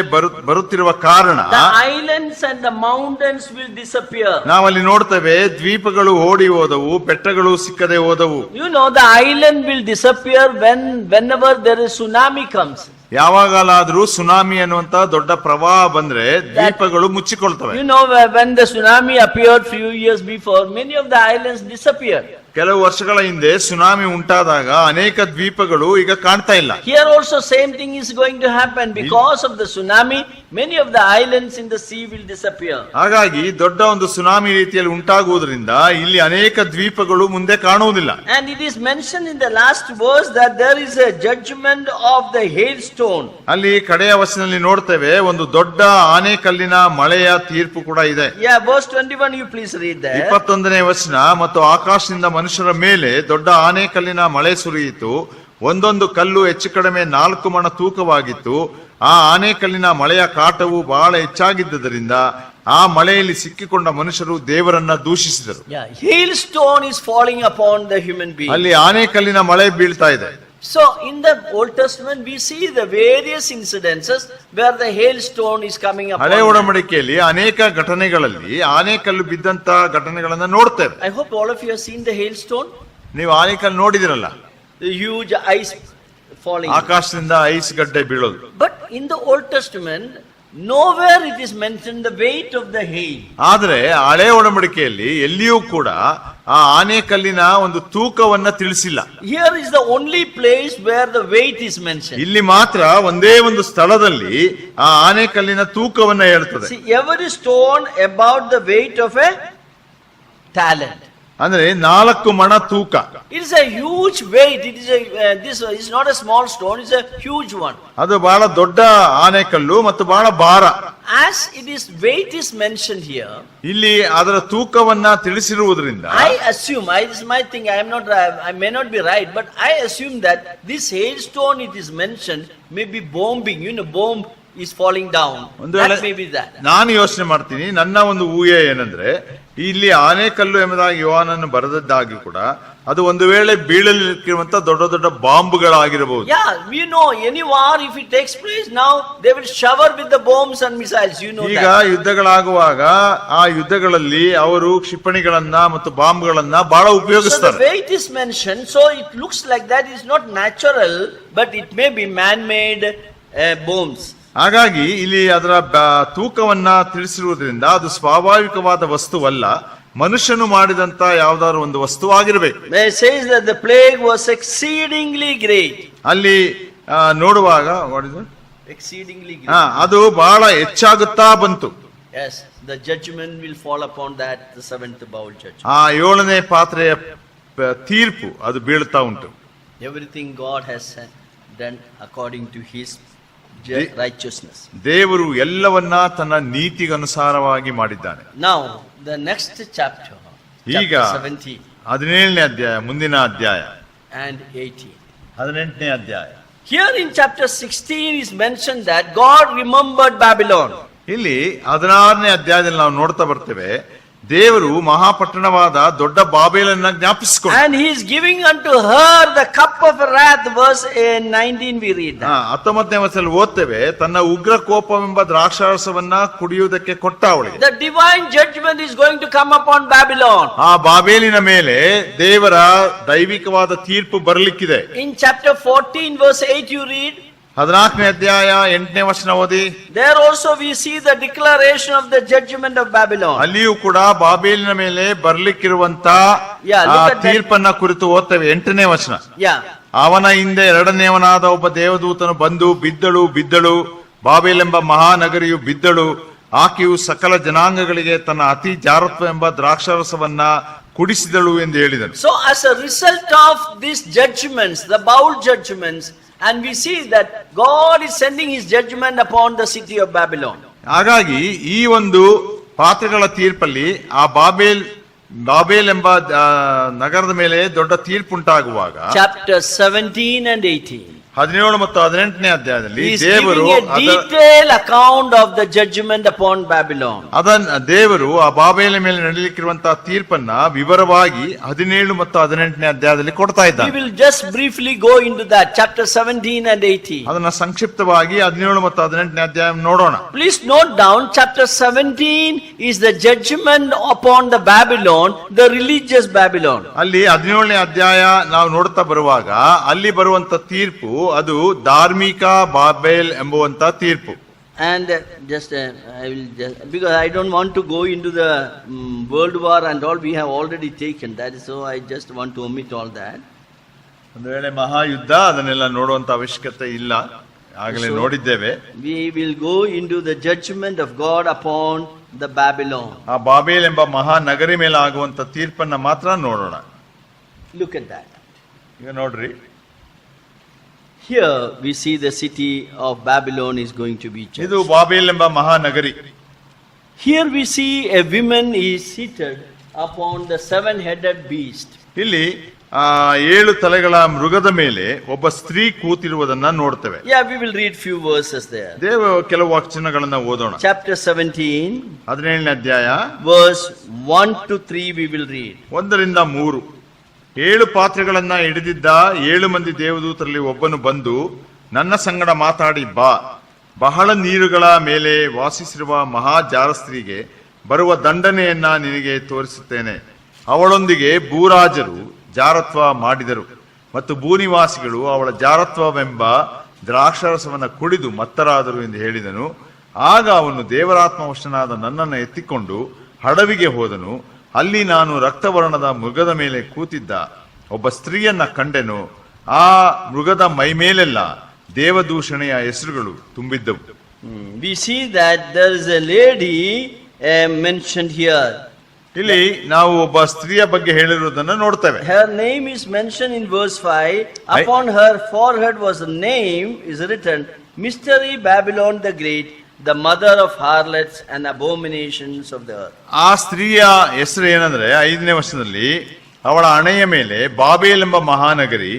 ಬರುತ್ತಿರುವ ಕಾರಣ the islands and the mountains will disappear. ನಾವಲ್ಲಿ ನೋಡ್ತೇವೆ ದ್ವೀಪಗಳು ಓಡಿ ಹೋದವು, ಬೆಟ್ಟಗಳು ಸಿಕ್ಕದೆ ಹೋದವು. You know, the island will disappear whenever there is tsunami comes. ಯಾವಾಗಲಾದ್ರೂ ಸುನಾಮಿ ಅನ್ನುವಂತ ದೊಡ್ಡ ಪ್ರವಾಹ ಬಂದ್ರೆ ದ್ವೀಪಗಳು ಮುಚ್ಚಿಕೊಳ್ತವೆ. You know, when the tsunami appeared few years before, many of the islands disappeared. ಕೆಲವು ವರ್ಷಗಳ ಹಿಂದೆ ಸುನಾಮಿ ಉಂಟಾದಾಗ ಅನೇಕ ದ್ವೀಪಗಳು ಈಗ ಕಾಣ್ತಾ ಇಲ್ಲ. Here also same thing is going to happen. Because of the tsunami, many of the islands in the sea will disappear. ಹಾಗಾಗಿ ದೊಡ್ಡ ಒಂದು ಸುನಾಮಿ ರೀತಿಯಲ್ಲಿ ಉಂಟಾಗುವುದರಿಂದ ಇಲ್ಲಿ ಅನೇಕ ದ್ವೀಪಗಳು ಮುಂದೆ ಕಾಣುವುದಿಲ್ಲ. And it is mentioned in the last verse that there is a judgment of the hailstone. ಅಲ್ಲಿ ಕಡೆಯ ವಚನದಲ್ಲಿ ನೋಡ್ತೇವೆ ಒಂದು ದೊಡ್ಡ ಆನೆಕಲ್ಲಿನ ಮಳೆಯ ತೀರ್ಪು ಕೂಡ ಇದೆ. Yeah, verse 21 you please read that. 21ನೇ ವಚನ, ಮತ್ತು ಆಕಾಶದಿಂದ ಮನುಷ್ಯರ ಮೇಲೆ ದೊಡ್ಡ ಆನೆಕಲ್ಲಿನ ಮಳೆ ಸುರಿಯಿತು. ಒಂದೊಂದು ಕಲ್ಲು ಹೆಚ್ಚು ಕಡಿಮೆ 4 ಮಣ ತೂಕವಾಗಿತ್ತು. ಆ ಆನೆಕಲ್ಲಿನ ಮಳೆಯ ಕಾಟವು ಬಹಳ ಹೆಚ್ಚಾಗಿದ್ದರಿಂದ ಆ ಮಳೆಯಲ್ಲಿ ಸಿಕ್ಕಿಕೊಂಡ ಮನುಷ್ಯರು ದೇವರನ್ನ ದೂಷಿಸಿದರು. Yeah, hailstone is falling upon the human being. ಅಲ್ಲಿ ಆನೆಕಲ್ಲಿನ ಮಳೆ ಬೀಳ್ತಾ ಇದೆ. So in the Old Testament we see the various incidences where the hailstone is coming upon ಹಳೆ them. ಒಡಂಬಡಿಕೆಯಲ್ಲಿ ಅನೇಕ ಘಟನೆಗಳಲ್ಲಿ ಆನೆಕಲ್ಲು ಬಿದ್ದಂತ ಘಟನೆಗಳನ್ನ ನೋಡ್ತೇವೆ. I hope all of you have seen the hailstone. ನೀವು ಆನೆಕಲ್ಲು ನೋಡಿದಿರಲ್ಲ, The huge ice falling. ಆಕಾಶದಿಂದ ಐಸ್ ಗಡ್ಡೆ ಬೀಳೋದು. But in the Old Testament, nowhere it is mentioned the weight of the hail. ಆದ್ರೆ ಹಳೆ ಒಡಂಬಡಿಕೆಯಲ್ಲಿ ಎಲ್ಲಿಯೂ ಕೂಡ ಆ ಆನೆಕಲ್ಲಿನ ಒಂದು ತೂಕವನ್ನ ತಿಳಿಸಿಲ್ಲ. Here is the only place where the weight is mentioned. ಇಲ್ಲಿ ಮಾತ್ರ ಒಂದೇ ಒಂದು ಸ್ಥಳದಲ್ಲಿ ಆ ಆನೆಕಲ್ಲಿನ ತೂಕವನ್ನ ಹೇಳ್ತದೆ. See, every stone about the weight of a talent. ಅಂದ್ರೆ 4 ಮಣ ತೂಕ. It is a huge weight. It is this is not a small stone. It's a huge one. ಅದು ಬಹಳ ದೊಡ್ಡ ಆನೆಕಲ್ಲು ಮತ್ತು ಬಹಳ ಭಾರ. As it is weight is mentioned here, ಇಲ್ಲಿ ಅದರ ತೂಕವನ್ನ ತಿಳಿಸಿರುವುದರಿಂದ I assume, this is my thing, I may not be right, but I assume that this hailstone it is mentioned may be bombing, bomb is falling down. That may be that. ನಾನು ಯೋಚನೆ ಮಾಡ್ತೀನಿ, ನನ್ನ ಒಂದು ಊಹೆ ಏನಂದ್ರೆ ಇಲ್ಲಿ ಆನೆಕಲ್ಲು ಎಂಬುದಾಗಿ ಯೋಹಾನನು ಬರೆದದ್ದಾಗಿ ಕೂಡ ಅದು ಒಂದು ವೇಳೆ ಬೀಳಲಿಕ್ಕಿರುವಂತ ದೊಡ್ಡ ದೊಡ್ಡ ಬಾಂಬ್ಗಳಾಗಿರಬಹುದು. Yeah, we know any war if it takes place now they will shower with the bombs and missiles. ಈಗ ಯುದ್ಧಗಳಾಗುವಾಗ ಆ ಯುದ್ಧಗಳಲ್ಲಿ ಅವರು ಕ್ಷಿಪಣಿಗಳನ್ನ ಮತ್ತು ಬಾಂಬ್ಗಳನ್ನ ಬಹಳ ಉಪಯೋಗಿಸ್ತಾರೆ. So the weight is mentioned, so it looks like that is not natural, but it may be man-made bombs. ಹಾಗಾಗಿ ಇಲ್ಲಿ ಅದರ ತೂಕವನ್ನ ತಿಳಿಸಿರುವುದರಿಂದ ಅದು ಸ್ವಾಭಾವಿಕವಾದ ವಸ್ತುವಲ್ಲ, ಮನುಷ್ಯನು ಮಾಡಿದಂತ ಯಾವ್ದಾದ್ರು ಒಂದು ವಸ್ತು ಆಗಿರಬೇಕು. It says that the plague was exceedingly great. ಅಲ್ಲಿ ನೋಡುವಾಗ Exceedingly great. ಅದು ಬಹಳ ಹೆಚ್ಚಾಗುತ್ತಾ ಬಂತು. Yes, the judgment will fall upon that, the 7th bowl judgment. ಆ 7ನೇ ಪಾತ್ರೆಯ ತೀರ್ಪು ಅದು ಬೀಳ್ತಾ ಉಂಟು. Everything God has done according to His righteousness. ದೇವರು ಎಲ್ಲವನ್ನ ತನ್ನ ನೀತಿಗನುಸಾರವಾಗಿ ಮಾಡಿದ್ದಾನೆ. Now the next chapter, ಈಗ chapter 17 17ನೇ ಅಧ್ಯಾಯ, ಮುಂದಿನ ಅಧ್ಯಾಯ and 18. 18ನೇ ಅಧ್ಯಾಯ. Here in chapter 16 is mentioned that God remembered Babylon. ಇಲ್ಲಿ 16ನೇ ಅಧ್ಯಾಯದಲ್ಲಿ ನಾವು ನೋಡ್ತಾ ಬರ್ತೇವೆ, ದೇವರು ಮಹಾಪಟ್ಟಣವಾದ ದೊಡ್ಡ ಬಾಬೇಲನ್ನ ಜ್ಞಾಪಿಸಿಕೊಂಡು And he is giving unto her the cup of wrath. Verse 19 we read that. 19ನೇ ವಚನದಲ್ಲಿ ಓದ್ತೇವೆ, ತನ್ನ ಉಗ್ರ ಕೋಪವೆಂಬ ದ್ರಾಕ್ಷಾರಸವನ್ನ ಕುಡಿಯುವುದಕ್ಕೆ ಕೊಟ್ಟ ಅವಳಿಗೆ. The divine judgment is going to come upon Babylon. ಆ ಬಾಬೇಲಿನ ಮೇಲೆ ದೇವರ ದೈವಿಕವಾದ ತೀರ್ಪು ಬರಲಿಕ್ಕಿದೆ. In chapter 14 verse 8 you read, 14ನೇ ಅಧ್ಯಾಯ 8ನೇ ವಚನ ಓದಿ. There also we see the declaration of the judgment of Babylon. ಅಲ್ಲಿಯೂ ಕೂಡ ಬಾಬೇಲಿನ ಮೇಲೆ ಬರ್ಲಿಕ್ಕಿರುವಂತ look at ತೀರ್ಪನ್ನ ಕುರಿತು ಓದ್ತೇವೆ. 8ನೇ ವಚನ. Yeah. ಅವನ ಹಿಂದೆ ಎರಡನೇವನಾದ ಒಬ್ಬ ದೇವದೂತನು ಬಂದು ಬಿದ್ದಳು, ಬಾಬೇಲೆಂಬ ಮಹಾನಗರಿಯು ಬಿದ್ದಳು, ಆಕೆಯು ಸಕಲ ಜನಾಂಗಗಳಿಗೆ ತನ್ನ ಅತಿ ಜಾರತ್ವ ಎಂಬ ದ್ರಾಕ್ಷಾರಸವನ್ನ ಕುಡಿಸಿದಳು ಎಂದು ಹೇಳಿದನು. So as a result of these judgments, the bowl judgments, and we see that God is sending his judgment upon the city of Babylon. ಹಾಗಾಗಿ ಈ ಒಂದು ಪಾತ್ರಗಳ ತೀರ್ಪಲ್ಲಿ ಆ ಬಾಬೇಲ್ ಎಂಬ ನಗರದ ಮೇಲೆ ದೊಡ್ಡ ತೀರ್ಪುಂಟಾಗುವಾಗ Chapter 17 and 18. 17 ಮತ್ತು 18ನೇ ಅಧ್ಯಾಯದಲ್ಲಿ He is ದೇವರು giving a detailed account of the judgment upon Babylon. ದೇವರು ಆ ಬಾಬೇಲ ಮೇಲೆ ನಡೆಯಲಿಕ್ಕಿರುವಂತಹ ತೀರ್ಪನ್ನ ವಿವರವಾಗಿ 17 ಮತ್ತು 18ನೇ ಅಧ್ಯಾಯದಲ್ಲಿ ಕೊಡ್ತಾ We ಇದ್ದಾನೆ. will just briefly go into that, chapter 17 and 18. ಅದನ್ನ ಸಂಕ್ಷಿಪ್ತವಾಗಿ 17 ಮತ್ತು 18ನೇ ಅಧ್ಯಾಯ ನೋಡೋಣ. Please note down, chapter 17 is the judgment upon the Babylon, the religious Babylon. ಅಲ್ಲಿ 17ನೇ ಅಧ್ಯಾಯ ನಾವು ನೋಡ್ತಾ ಬರುವಾಗ ಅಲ್ಲಿ ಬರುವಂತ ತೀರ್ಪು ಅದು ಧಾರ್ಮಿಕ ಬಾಬೇಲ್ ಎಂಬುವಂತ ತೀರ್ಪು. And I will just, because I don't want to go into the world war and all, we have already taken that, so I just want to omit all that. ಒಂದು ವೇಳೆ ಮಹಾಯುದ್ಧ ಅದನ್ನೆಲ್ಲ ನೋಡುವಂತ ಅವಶ್ಯಕತೆ ಇಲ್ಲ, ಆಗಲೇ ನೋಡಿದ್ದೇವೆ. We will go into the judgment of God upon the Babylon. ಆ ಬಾಬೇಲ್ ಎಂಬ ಮಹಾನಗರಿ ಮೇಲೆ ಆಗುವಂತ ತೀರ್ಪನ್ನ ಮಾತ್ರ ನೋಡೋಣ. Look at that. ಈಗ ನೋಡ್ರಿ, Here we see the city of Babylon is going to be judged. ಇದು ಬಾಬೇಲ್ ಎಂಬ Mahanagari. Here we see a woman is seated upon the seven-headed beast. ಇಲ್ಲಿ 7 ತಲೆಗಳ ಮೃಗದ ಮೇಲೆ ಒಬ್ಬ ಸ್ತ್ರೀ ಕೂತಿರುವುದನ್ನ ನೋಡ್ತೇವೆ. Yeah, we will read few verses there. ಕೆಲವು ವಚನಗಳನ್ನ ಓದೋಣ. Chapter 17, 17ನೇ ಅಧ್ಯಾಯ verse 1 to 3 we will read. 1 ರಿಂದ 3. 7 ಪಾತ್ರೆಗಳನ್ನ ಹಿಡಿದಿದ್ದ 7 ಮಂದಿ ದೇವದೂತರಲ್ಲಿ ಒಬ್ಬನು ಬಂದು ನನ್ನ ಸಂಗಡ ಮಾತಾಡಿ, ಬಹಳ ನೀರುಗಳ ಮೇಲೆ ವಾಸಿಸಿರುವ ಮಹಾ ಜಾರಸ್ತ್ರೀಗೆ ಬರುವ ದಂಡನೆಯನ್ನ ನಿನಗೆ ತೋರಿಸುತ್ತೇನೆ. ಅವಳೊಂದಿಗೆ ಭೂರಾಜರು ಜಾರತ್ವ ಮಾಡಿದರು ಮತ್ತು ಭೂನಿವಾಸಿಗಳು ಅವಳ ಜಾರತ್ವವೆಂಬ ದ್ರಾಕ್ಷಾರಸವನ್ನ ಕುಡಿದು ಮತ್ತರಾದರು ಎಂದು ಹೇಳಿದನು. ಆಗ ಅವನು ದೇವರಾತ್ಮವಶನಾದ ನನ್ನನ್ನು ಎತ್ತಿಕೊಂಡು ಹಡವಿಗೆ ಹೋದನು. ಅಲ್ಲಿ ನಾನು ರಕ್ತವರ್ಣದ ಮೃಗದ ಮೇಲೆ ಕೂತಿದ್ದ ಒಬ್ಬ ಸ್ತ್ರೀಯನ್ನ ಕಂಡೆನು. ಆ ಮೃಗದ ಮೈಮೇಲೆಲ್ಲ ದೇವದೂಷಣೆಯ ಹೆಸರುಗಳು ತುಂಬಿದ್ದವು. We see that there is a lady mentioned here. ಇಲ್ಲಿ ನಾವು ಒಬ್ಬ ಸ್ತ್ರೀಯ ಬಗ್ಗೆ ಹೇಳಿರುವುದನ್ನು ನೋಡ್ತೇವೆ. Her name is mentioned in verse 5. Upon her forehead was a name is written, Mystery Babylon the Great, the mother of harlots and abominations of the earth. ಆ ಸ್ತ್ರೀಯ ಹೆಸರು ಏನಂದ್ರೆ 5ನೇ ವರ್ಷದಲ್ಲಿ ಅವಳ ಹಣೆಯ ಮೇಲೆ ಬಾಬೇಲ್ ಎಂಬ ಮಹಾನಗರಿ,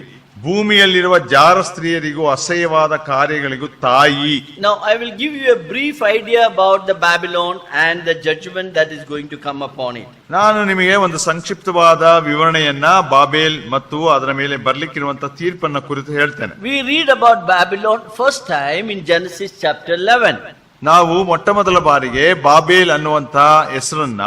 ಭೂಮಿಯಲ್ಲಿರುವ ಜಾರ ಸ್ತ್ರೀಯರಿಗೂ ಅಸಹ್ಯವಾದ ಕಾರ್ಯಗಳಿಗೂ ತಾಯಿ. Now I will give you a brief idea about the Babylon and the judgment that is going to come upon it. ನಾನು ನಿಮಗೆ ಒಂದು ಸಂಕ್ಷಿಪ್ತವಾದ ವಿವರಣೆಯನ್ನ ಬಾಬೇಲ್ ಮತ್ತು ಅದರ ಮೇಲೆ ಬರ್ಲಿಕ್ಕಿರುವಂತ ತೀರ್ಪನ್ನ ಕುರಿತು ಹೇಳ್ತೇನೆ. We read about Babylon first time in Genesis chapter 11. ನಾವು ಮೊಟ್ಟ ಮೊದಲ ಬಾರಿಗೆ ಬಾಬೇಲ್ ಅನ್ನುವಂತ ಹೆಸರನ್ನ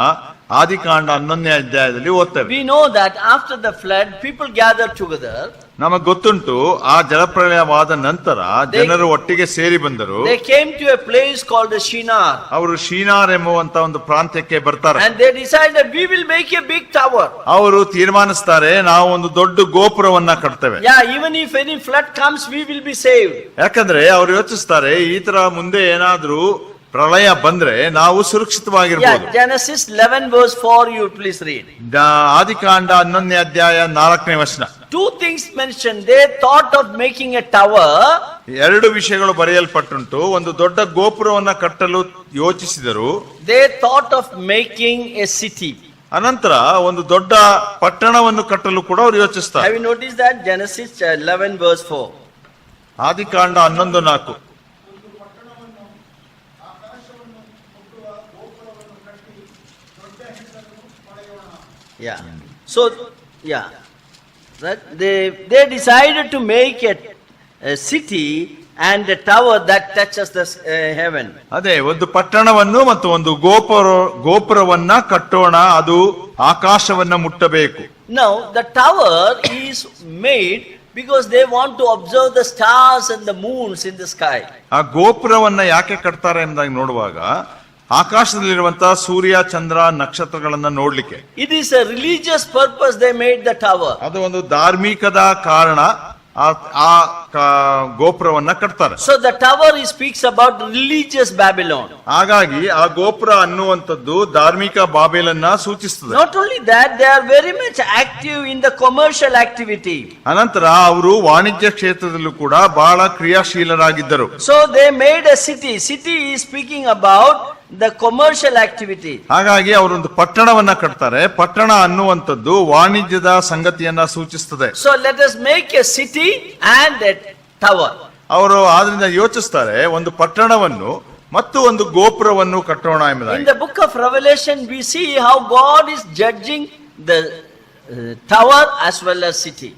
ಆದಿಕಾಂಡ 11ನೇ ಅಧ್ಯಾಯದಲ್ಲಿ ಓದ್ತೇವೆ. We know that after the flood people gathered together. ನಮಗೆ ಗೊತ್ತುಂಟು, ಆ ಜಲಪ್ರಳಯವಾದ ನಂತರ ಜನರು ಒಟ್ಟಿಗೆ ಸೇರಿ ಬಂದರು. They came to a place called the Shinar. ಅವರು ಶೀನಾರ್ ಎಂಬುವಂತ ಒಂದು ಪ್ರಾಂತ್ಯಕ್ಕೆ ಬರ್ತಾರೆ. And they decided we will make a big tower. ಅವರು ತೀರ್ಮಾನಿಸ್ತಾರೆ, ನಾವು ಒಂದು ದೊಡ್ಡ ಗೋಪುರವನ್ನ ಕಟ್ತೇವೆ. Yeah, even if any flood comes we will be saved. ಯಾಕಂದ್ರೆ ಅವರು ಯೋಚಿಸ್ತಾರೆ, ಈ ತರ ಮುಂದೆ ಏನಾದ್ರೂ ಪ್ರಳಯ ಬಂದ್ರೆ ನಾವು ಸುರಕ್ಷಿತವಾಗಿರ್ಬೋದು. Yeah, Genesis 11 verse 4 you please read. ಆದಿಕಾಂಡ 11ನೇ ಅಧ್ಯಾಯ 4ನೇ ವಚನ. Two things mentioned. They thought of making a tower. 2 ವಿಷಯಗಳು ಬರೆಯಲ್ಪಟ್ಟುಂಟು. ಒಂದು ದೊಡ್ಡ ಗೋಪುರವನ್ನ ಕಟ್ಟಲು ಯೋಚಿಸಿದರು. They thought of making a city. ಅನಂತರ ಒಂದು ದೊಡ್ಡ ಪಟ್ಟಣವನ್ನು ಕಟ್ಟಲು ಕೂಡ ಅವರು ಯೋಚಿಸ್ತಾರೆ. Have you noticed that? Genesis 11 verse 4. ಆದಿಕಾಂಡ 11:4. Yeah. So, yeah. Right? They decided to make a city and a tower that touches the heaven. ಅದೇ ಒಂದು ಪಟ್ಟಣವನ್ನು ಮತ್ತು ಒಂದು ಗೋಪುರವನ್ನ ಕಟ್ಟೋಣ, ಅದು ಆಕಾಶವನ್ನ ಮುಟ್ಟಬೇಕು. Now, the tower is made because they want to observe the stars and the moons in the sky. ಆ ಗೋಪುರವನ್ನ ಯಾಕೆ ಕಟ್ತಾರೆ ಎಂಬುದಾಗಿ ನೋಡುವಾಗ ಆಕಾಶದಲ್ಲಿರುವಂತಹ ಸೂರ್ಯ, ಚಂದ್ರ, ನಕ್ಷತ್ರಗಳನ್ನ ನೋಡ್ಲಿಕ್ಕೆ. It is a religious purpose they made the tower. ಅದು ಒಂದು ಧಾರ್ಮಿಕದ ಕಾರಣ ಆ ಗೋಪುರವನ್ನ ಕಟ್ತಾರೆ. So the tower speaks about religious Babylon. ಹಾಗಾಗಿ ಆ ಗೋಪುರ ಅನ್ನುವಂಥದ್ದು ಧಾರ್ಮಿಕ ಬಾಬೆಲನ್ನ ಸೂಚಿಸುತ್ತದೆ. Not only that, they are very much active in the commercial activity. ಅನಂತರ ಅವರು ವಾಣಿಜ್ಯ ಕ್ಷೇತ್ರದಲ್ಲೂ ಕೂಡ ಬಹಳ ಕ್ರಿಯಾಶೀಲರಾಗಿದ್ದರು. So they made a city. City is speaking about the commercial activity. ಹಾಗಾಗಿ ಅವರೊಂದು ಪಟ್ಟಣವನ್ನ ಕಟ್ತಾರೆ. ಪಟ್ಟಣ ಅನ್ನುವಂಥದ್ದು ವಾಣಿಜ್ಯದ ಸಂಗತಿಯನ್ನ ಸೂಚಿಸುತ್ತದೆ. So let us make a city and a tower. ಅವರು ಆದ್ರಿಂದ ಯೋಚಿಸ್ತಾರೆ, ಒಂದು ಪಟ್ಟಣವನ್ನು ಮತ್ತು ಒಂದು ಗೋಪುರವನ್ನು ಕಟ್ಟೋಣ ಎಂಬುದಾಗಿ. In the book of Revelation we see how God is judging the tower as well as city.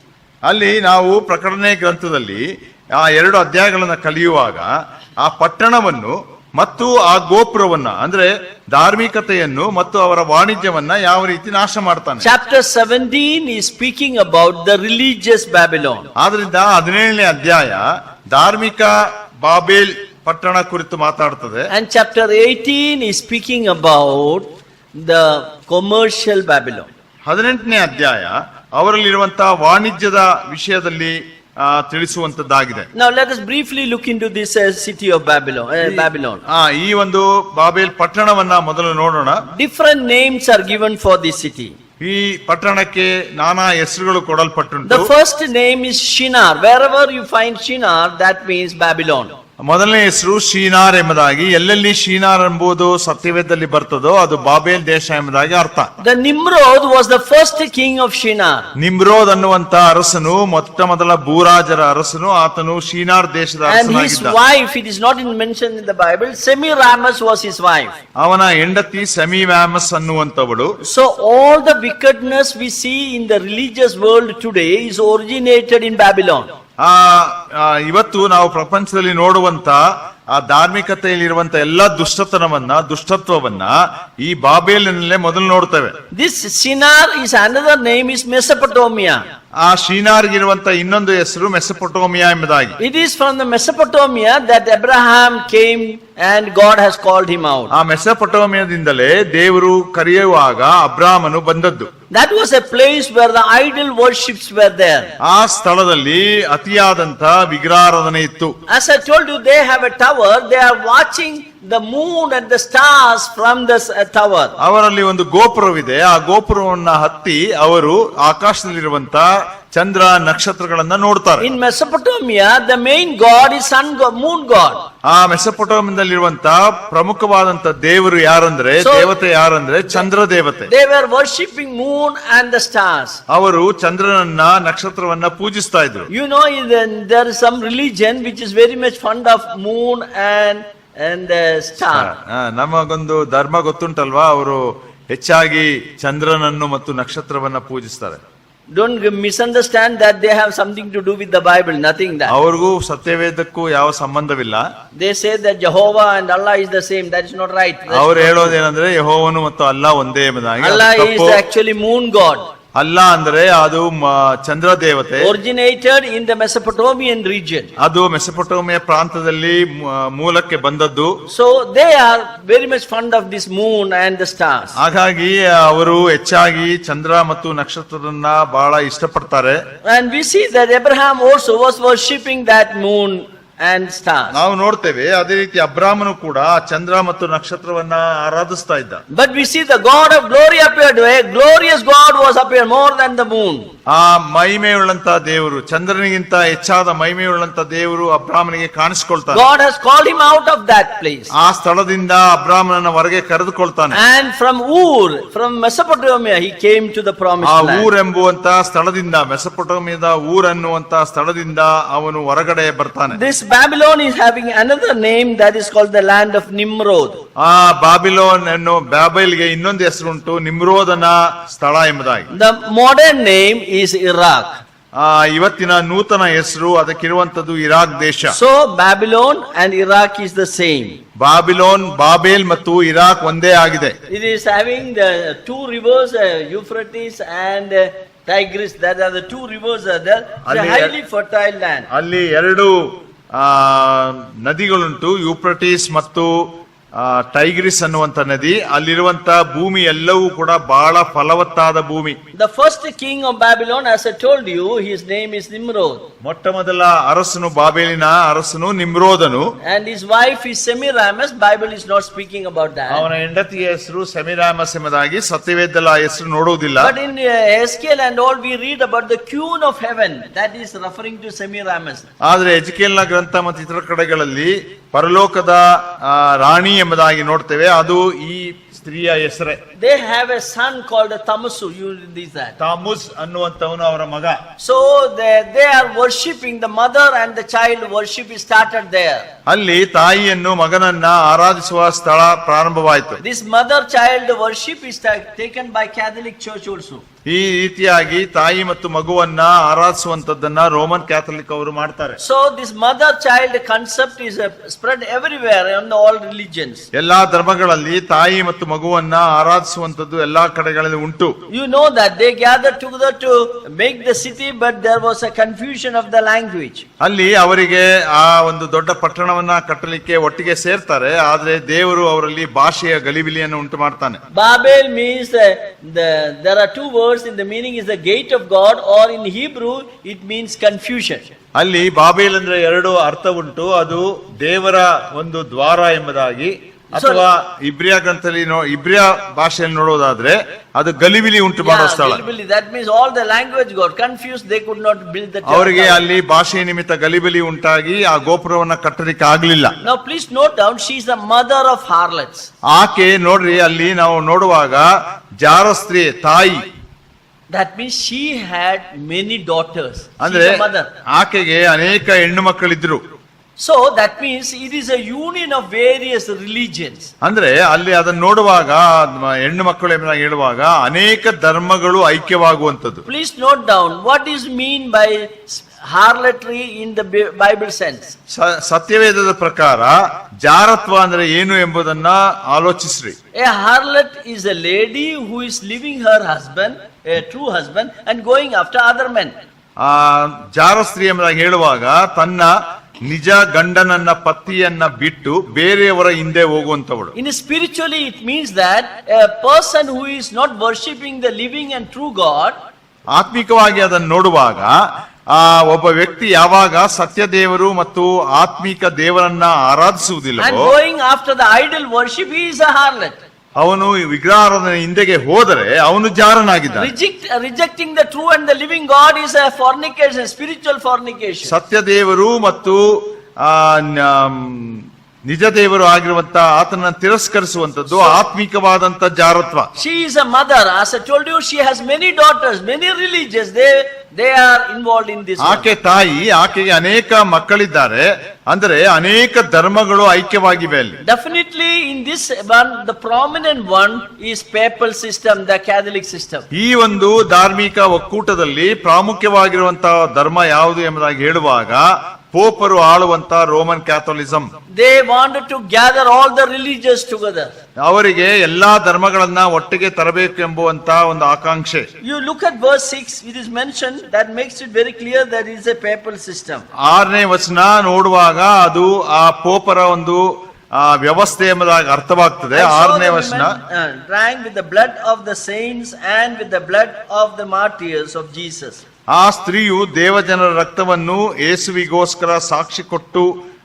ಅಲ್ಲಿ ನಾವು ಪ್ರಕಟಣೆ ಗ್ರಂಥದಲ್ಲಿ ಆ 2 ಅಧ್ಯಾಯಗಳನ್ನ ಕಲಿಯುವಾಗ ಆ ಪಟ್ಟಣವನ್ನು ಮತ್ತು ಆ ಗೋಪುರವನ್ನ, ಅಂದ್ರೆ ಧಾರ್ಮಿಕತೆಯನ್ನು ಮತ್ತು ಅವರ ವಾಣಿಜ್ಯವನ್ನ ಯಾವ ರೀತಿ ನಾಶ ಮಾಡ್ತಾನೆ. Chapter 17 is speaking about the religious Babylon. ಆದ್ರಿಂದ 17ನೇ ಅಧ್ಯಾಯ ಧಾರ್ಮಿಕ ಬಾಬೇಲ್ ಪಟ್ಟಣ ಕುರಿತು ಮಾತಾಡ್ತದೆ. And chapter 18 is speaking about the commercial Babylon. 18ನೇ ಅಧ್ಯಾಯ ಅವರಲ್ಲಿರುವಂತಹ ವಾಣಿಜ್ಯದ ವಿಷಯದಲ್ಲಿ ತಿಳಿಸುವಂತದ್ದಾಗಿದೆ. Now let us briefly look into this city of Babylon. ಈ ಒಂದು ಬಾಬೇಲ್ ಪಟ್ಟಣವನ್ನ ಮೊದಲು ನೋಡೋಣ. Different names are given for this city. ಈ ಪಟ್ಟಣಕ್ಕೆ ನಾನಾ ಹೆಸರುಗಳು ಕೊಡಲ್ಪಟ್ಟುಂಟು. The first name is Shinar. Wherever you find Shinar, that means Babylon. ಮೊದಲನೇ ಹೆಸರು ಶೀನಾರ್ ಎಂಬುದಾಗಿ, ಎಲ್ಲೆಲ್ಲಿ ಶೀನಾರ್ ಎಂಬುದು ಸತ್ಯವೇದದಲ್ಲಿ ಬರ್ತದೋ ಅದು ಬಾಬೇಲ್ ದೇಶ ಎಂಬುದಾಗಿ ಅರ್ಥ. The Nimrod was the first king of Shinar. ನಿಮ್ರೋದ್ ಅನ್ನುವಂತ ಅರಸನು ಮೊದಲ ಭೂರಾಜರ ಅರಸನು, ಆತನು ಶೀನಾರ್ ದೇಶದ ಅರಸನಾಗಿದ್ದ. And his wife, it is not mentioned in the Bible, Semiramis was his wife. ಅವನ ಹೆಂಡತಿ ಸೆಮಿರಾಮಸ್ ಅನ್ನುವಂತವಳು. So all the wickedness we see in the religious world today is originated in Babylon. ಇವತ್ತು ನಾವು ಪ್ರಪಂಚದಲ್ಲಿ ನೋಡುವಂತ ಆ ಧಾರ್ಮಿಕತೆಯಲ್ಲಿರುವಂತ ಎಲ್ಲಾ ದುಷ್ಟತ್ವವನ್ನ ಈ ಬಾಬೇಲಿನಲ್ಲೇ ಮೊದಲು ನೋಡ್ತೇವೆ. This Shinar is another name is Mesopotamia. ಆ ಶೀನಾರ್ಗಿರುವಂತ ಇನ್ನೊಂದು ಹೆಸರು ಮೆಸೊಪೊಟೋಮಿಯಾ ಎಂಬುದಾಗಿ. It is from the Mesopotamia that Abraham came and God has called him out. ಆ ಮೆಸೊಪೊಟೋಮಿಯಾದಿಂದಲೇ ದೇವರು ಕರೆಯುವಾಗ ಅಬ್ರಾಮನು ಬಂದದ್ದು. That was a place where the idol worships were there. ಆ ಸ್ಥಳದಲ್ಲಿ ಅತಿಯಾದಂತ ವಿಗ್ರಹಾರಾಧನೆ ಇತ್ತು. As I told you, they have a tower. They are watching the moon and the stars from this tower. ಅವರಲ್ಲಿ ಒಂದು ಗೋಪುರವಿದೆ. ಆ ಗೋಪುರವನ್ನ ಹತ್ತಿ ಅವರು ಆಕಾಶದಲ್ಲಿರುವಂತ ಚಂದ್ರ ನಕ್ಷತ್ರಗಳನ್ನ ನೋಡ್ತಾರೆ. In Mesopotamia, the main god is sun god, moon god. ಆ ಮೆಸೊಪೊಟೋಮಿಯಾದಲ್ಲಿರುವಂತ ಪ್ರಮುಖವಾದಂತ ದೇವರು ಯಾರಂದ್ರೆ, ದೇವತೆ ಯಾರಂದ್ರೆ ಚಂದ್ರ ದೇವತೆ. They were worshipping moon and the stars. ಅವರು ಚಂದ್ರನನ್ನ ನಕ್ಷತ್ರವನ್ನ ಪೂಜಿಸ್ತಾ ಇದ್ರು. You know, there is some religion which is very much fond of moon and the star. ನಮಗೊಂದು ಧರ್ಮ ಗೊತ್ತುಂಟಲ್ವಾ, ಅವರು ಹೆಚ್ಚಾಗಿ ಚಂದ್ರನನ್ನು ಮತ್ತು ನಕ್ಷತ್ರವನ್ನ ಪೂಜಿಸ್ತಾರೆ. Don't misunderstand that they have something to do with the Bible, nothing that. ಅವ್ರಿಗೂ ಸತ್ಯವೇದಕ್ಕೂ ಯಾವ ಸಂಬಂಧವಿಲ್ಲ. They say that Jehovah and Allah is the same. That is not right. ಅವ್ರು ಹೇಳೋದೇನಂದ್ರೆ ಯೆಹೋವನು ಮತ್ತು ಅಲ್ಲಾ ಒಂದೇ ಎಂಬುದಾಗಿ. Allah is actually moon god. ಅಲ್ಲ ಅಂದ್ರೆ ಅದು ಚಂದ್ರ ದೇವತೆ. Originated in the Mesopotamian region. ಅದು ಮೆಸೊಪೊಟೋಮಿಯಾ ಪ್ರಾಂತದಲ್ಲಿ ಮೂಲಕ್ಕೆ ಬಂದದ್ದು. So they are very much fond of this moon and the stars. ಹಾಗಾಗಿ ಅವರು ಹೆಚ್ಚಾಗಿ ಚಂದ್ರ ಮತ್ತು ನಕ್ಷತ್ರವನ್ನ ಬಹಳ ಇಷ್ಟಪಡ್ತಾರೆ. And we see that Abraham also was worshipping that moon and stars. ನಾವು ನೋಡ್ತೇವೆ ಅದೇ ರೀತಿ ಅಬ್ರಾಮನು ಕೂಡ ಚಂದ್ರ ಮತ್ತು ನಕ್ಷತ್ರವನ್ನ ಆರಾಧಿಸ್ತಾ ಇದ್ದ. But we see the God of glory appeared. A glorious God was appeared more than the moon. ಆ ಮಹಿಮೆಯುಳ್ಳಂತ ದೇವರು, ಚಂದ್ರನಿಗಿಂತ ಹೆಚ್ಚಾದ ಮಹಿಮೆಯುಳ್ಳಂತ ದೇವರು ಅಬ್ರಾಮನಿಗೆ ಕಾಣಿಸಿಕೊಳ್ತಾನೆ. God has called him out of that place. ಆ ಸ್ಥಳದಿಂದ ಅಬ್ರಾಮನನ್ನ ಹೊರಗೆ ಕರೆದುಕೊಳ್ತಾನೆ. And from Ur, from Mesopotamia, he came to the promised land. ಊರ್ ಎಂಬುವಂತ ಸ್ಥಳದಿಂದ, ಮೆಸೊಪೊಟೋಮಿಯಾದ ಊರ್ ಅನ್ನುವಂತ ಸ್ಥಳದಿಂದ ಅವನು ಹೊರಗಡೆ ಬರ್ತಾನೆ. This Babylon is having another name that is called the land of Nimrod. ಆ ಬಾಬಿಲೋನ್ ಅನ್ನು ಬಾಬೆಲ್ಗೆ ಇನ್ನೊಂದು ಹೆಸರುಂಟು, ನಿಮ್ರೋದನ ಸ್ಥಳ ಎಂಬುದಾಗಿ. The modern name is Iraq. ಇವತ್ತಿನ ನೂತನ ಹೆಸರು ಅದಕ್ಕಿರುವಂತದ್ದು ಇರಾಕ್ ದೇಶ. So Babylon and Iraq is the same. Babylon, Babel ಮತ್ತು ಇರಾಕ್ ಒಂದೇ ಆಗಿದೆ. It is having the two rivers, Euphrates and Tigris. That are the two rivers are there. It's a highly fertile land. ಅಲ್ಲಿ ಎರಡು ನದಿಗಳುಂಟು, Euphrates ಮತ್ತು Tigris ಅನ್ನುವಂತ ನದಿ. ಅಲ್ಲಿರುವಂತ ಭೂಮಿ ಎಲ್ಲವೂ ಕೂಡ ಬಹಳ ಫಲವತ್ತಾದ ಭೂಮಿ. The first king of Babylon, as I told you, his name is Nimrod. ಮೊಟ್ಟ ಮೊದಲ ಅರಸನು ಬಾಬೇಲಿನ ಅರಸನು ನಿಮ್ರೋದನು. And his wife is Semiramis. Bible is not speaking about that. ಅವನ ಹೆಂಡತಿಯ ಹೆಸರು ಸೆಮಿರಾಮಸ್ ಎಂಬುದಾಗಿ ಸತ್ಯವೇದದಲ್ಲಿ ಆ ಹೆಸರು ನೋಡುವುದಿಲ್ಲ. But in Ezekiel and all we read about the queen of heaven. That is referring to Semiramis. ಆದ್ರೆ ಎಜೆಕೇಲ್ನ ಗ್ರಂಥ ಮತ್ತು ಇತರ ಕಡೆಗಳಲ್ಲಿ ಪರಲೋಕದ ರಾಣಿ ಎಂಬುದಾಗಿ ನೋಡ್ತೇವೆ, ಅದು ಈ ಸ್ತ್ರೀಯ ಹೆಸರೇ. They have a son called Tamusu. You read that. ತಾಮುಸ್ ಅನ್ನುವಂತವನು ಅವರ ಮಗ. So they are worshipping the mother and the child worship is started there. ಅಲ್ಲಿ ತಾಯಿಯನ್ನು ಮಗನನ್ನ ಆರಾಧಿಸುವ ಸ್ಥಳ ಪ್ರಾರಂಭವಾಯಿತು. This mother child worship is taken by Catholic Church also. ಈ ರೀತಿಯಾಗಿ ತಾಯಿ ಮತ್ತು ಮಗುವನ್ನ ಆರಾಧಿಸುವಂತದ್ದನ್ನ ರೋಮನ್ ಕ್ಯಾಥಲಿಕ್ ಅವರು ಮಾಡ್ತಾರೆ. So this mother child concept is spread everywhere in all religions. ಎಲ್ಲಾ ಧರ್ಮಗಳಲ್ಲಿ ತಾಯಿ ಮತ್ತು ಮಗುವನ್ನ ಆರಾಧಿಸುವಂತದ್ದು ಎಲ್ಲಾ ಕಡೆಗಳಲ್ಲಿ ಉಂಟು. You know that they gathered together to make the city, but there was a confusion of the language. ಅಲ್ಲಿ ಅವರಿಗೆ ಆ ಒಂದು ದೊಡ್ಡ ಪಟ್ಟಣವನ್ನ ಕಟ್ಟಲಿಕ್ಕೆ ಒಟ್ಟಿಗೆ ಸೇರ್ತಾರೆ, ಆದ್ರೆ ದೇವರು ಅವರಲ್ಲಿ ಭಾಷೆಯ ಗಲಿಬಿಲಿಯನ್ನು ಉಂಟು ಮಾಡ್ತಾನೆ. Babel means there are two words in the meaning is the gate of God, or in Hebrew it means confusion. ಅಲ್ಲಿ ಬಾಬೇಲ್ ಅಂದ್ರೆ ಎರಡು ಅರ್ಥ ಉಂಟು, ಅದು ದೇವರ ಒಂದು ದ್ವಾರ ಎಂಬುದಾಗಿ, ಅಥವಾ ಇಬ್ರಿಯ ಗ್ರಂಥದಲ್ಲಿ ಇಬ್ರಿಯ ಭಾಷೆಯಲ್ಲಿ ನೋಡೋದಾದ್ರೆ ಅದು ಗಲಿಬಿಲಿ ಉಂಟು ಮಾಡುವ ಸ್ಥಳ. That means all the language got confused, they could not build the temple. ಅವರಿಗೆ ಅಲ್ಲಿ ಭಾಷೆ ನಿಮಿತ್ತ ಗಲಿಬಿಲಿ ಉಂಟಾಗಿ ಆ ಗೋಪುರವನ್ನ ಕಟ್ಟಲಿಕ್ಕೆ ಆಗ್ಲಿಲ್ಲ. Now please note down, she is the mother of harlots. ಆಕೆ ನೋಡ್ರಿ, ಅಲ್ಲಿ ನಾವು ನೋಡುವಾಗ ಜಾರಸ್ತ್ರೀ ತಾಯಿ. That means she had many daughters. ಅಂದ್ರೆ She is a mother. ಆಕೆಗೆ ಅನೇಕ ಹೆಣ್ಣು ಮಕ್ಕಳಿದ್ರು. So that means it is a union of various religions. ಅಂದ್ರೆ ಅಲ್ಲಿ ಅದನ್ನ ನೋಡುವಾಗ ಹೆಣ್ಣು ಮಕ್ಕಳು ಎಂಬುದಾಗಿ ಹೇಳುವಾಗ ಅನೇಕ ಧರ್ಮಗಳು ಐಕ್ಯವಾಗುವಂತದ್ದು. Please note down what is mean by harlotry in the Bible sense. ಸತ್ಯವೇದದ ಪ್ರಕಾರ ಜಾರತ್ವ ಅಂದ್ರೆ ಏನು ಎಂಬುದನ್ನ ಆಲೋಚಿಸ್ರಿ. A harlot is a lady who is leaving her husband, a true husband, and going after other men. ಆ ಜಾರಸ್ತ್ರೀ ಎಂಬುದಾಗಿ ಹೇಳುವಾಗ ತನ್ನ ನಿಜ ಗಂಡನನ್ನ ಪತಿಯನ್ನ ಬಿಟ್ಟು ಬೇರೆಯವರ ಹಿಂದೆ ಹೋಗುವಂತವಳು. In spiritually it means that a person who is not worshipping the living and true God. ಆತ್ಮಿಕವಾಗಿ ಅದನ್ನು ನೋಡುವಾಗ ಆ ಒಬ್ಬ ವ್ಯಕ್ತಿ ಯಾವಾಗ ಸತ್ಯ ದೇವರು ಮತ್ತು ಆತ್ಮಿಕ ದೇವರನ್ನ ಆರಾಧಿಸುವುದಿಲ್ಲ, And going after the idol worship, he is a harlot. ಅವನು ವಿಗ್ರಹಾರಾಧನೆ ಹಿಂದೆಗೆ ಹೋದರೆ ಅವನು ಜಾರನಾಗಿದ್ದಾನೆ. Rejecting the true and the living God is a fornication, spiritual fornication. ಸತ್ಯ ದೇವರು ಮತ್ತು ನಿಜ ದೇವರು ಆಗಿರುವಂತ ಆತನನ್ನು ತಿರಸ್ಕರಿಸುವಂತದ್ದು ಆತ್ಮಿಕವಾದಂತ ಜಾರತ್ವ. She is a mother. As I told you, she has many daughters, many religions. They are involved in this. ಆಕೆ ತಾಯಿ, ಆಕೆಗೆ ಅನೇಕ ಮಕ್ಕಳಿದ್ದಾರೆ, ಅಂದ್ರೆ ಅನೇಕ ಧರ್ಮಗಳು ಐಕ್ಯವಾಗಿವೆ ಅಲ್ಲಿ. Definitely in this one, the prominent one is papal system, the Catholic system. ಈ ಒಂದು ಧಾರ್ಮಿಕ ಒಕ್ಕೂಟದಲ್ಲಿ ಪ್ರಾಮುಖ್ಯವಾಗಿರುವಂತಹ ಧರ್ಮ ಯಾವುದು ಎಂಬುದಾಗಿ ಹೇಳುವಾಗ ಪೋಪರು ಆಳುವಂತ Roman ಕ್ಯಾಥೋಲಿಸಂ. They wanted to gather all the religions together. ಅವರಿಗೆ ಎಲ್ಲಾ ಧರ್ಮಗಳನ್ನ ಒಟ್ಟಿಗೆ ತರಬೇಕು ಎಂಬುವಂತ ಒಂದು ಆಕಾಂಕ್ಷೆ. You look at verse 6, it is mentioned, that makes it very clear that it is a papal system. 6ನೇ ವಚನ ನೋಡುವಾಗ ಅದು ಆ ಪೋಪರ ಒಂದು ವ್ಯವಸ್ಥೆ ಎಂಬುದಾಗಿ ಅರ್ಥವಾಗ್ತದೆ. 6ನೇ ವಚನ, drank with the blood of the saints and with the blood of the martyrs of Jesus. ಆ ಸ್ತ್ರೀಯು ದೇವಜನರ ರಕ್ತವನ್ನು ಯೇಸುವಿಗೋಸ್ಕರ ಸಾಕ್ಷಿ ಕೊಟ್ಟು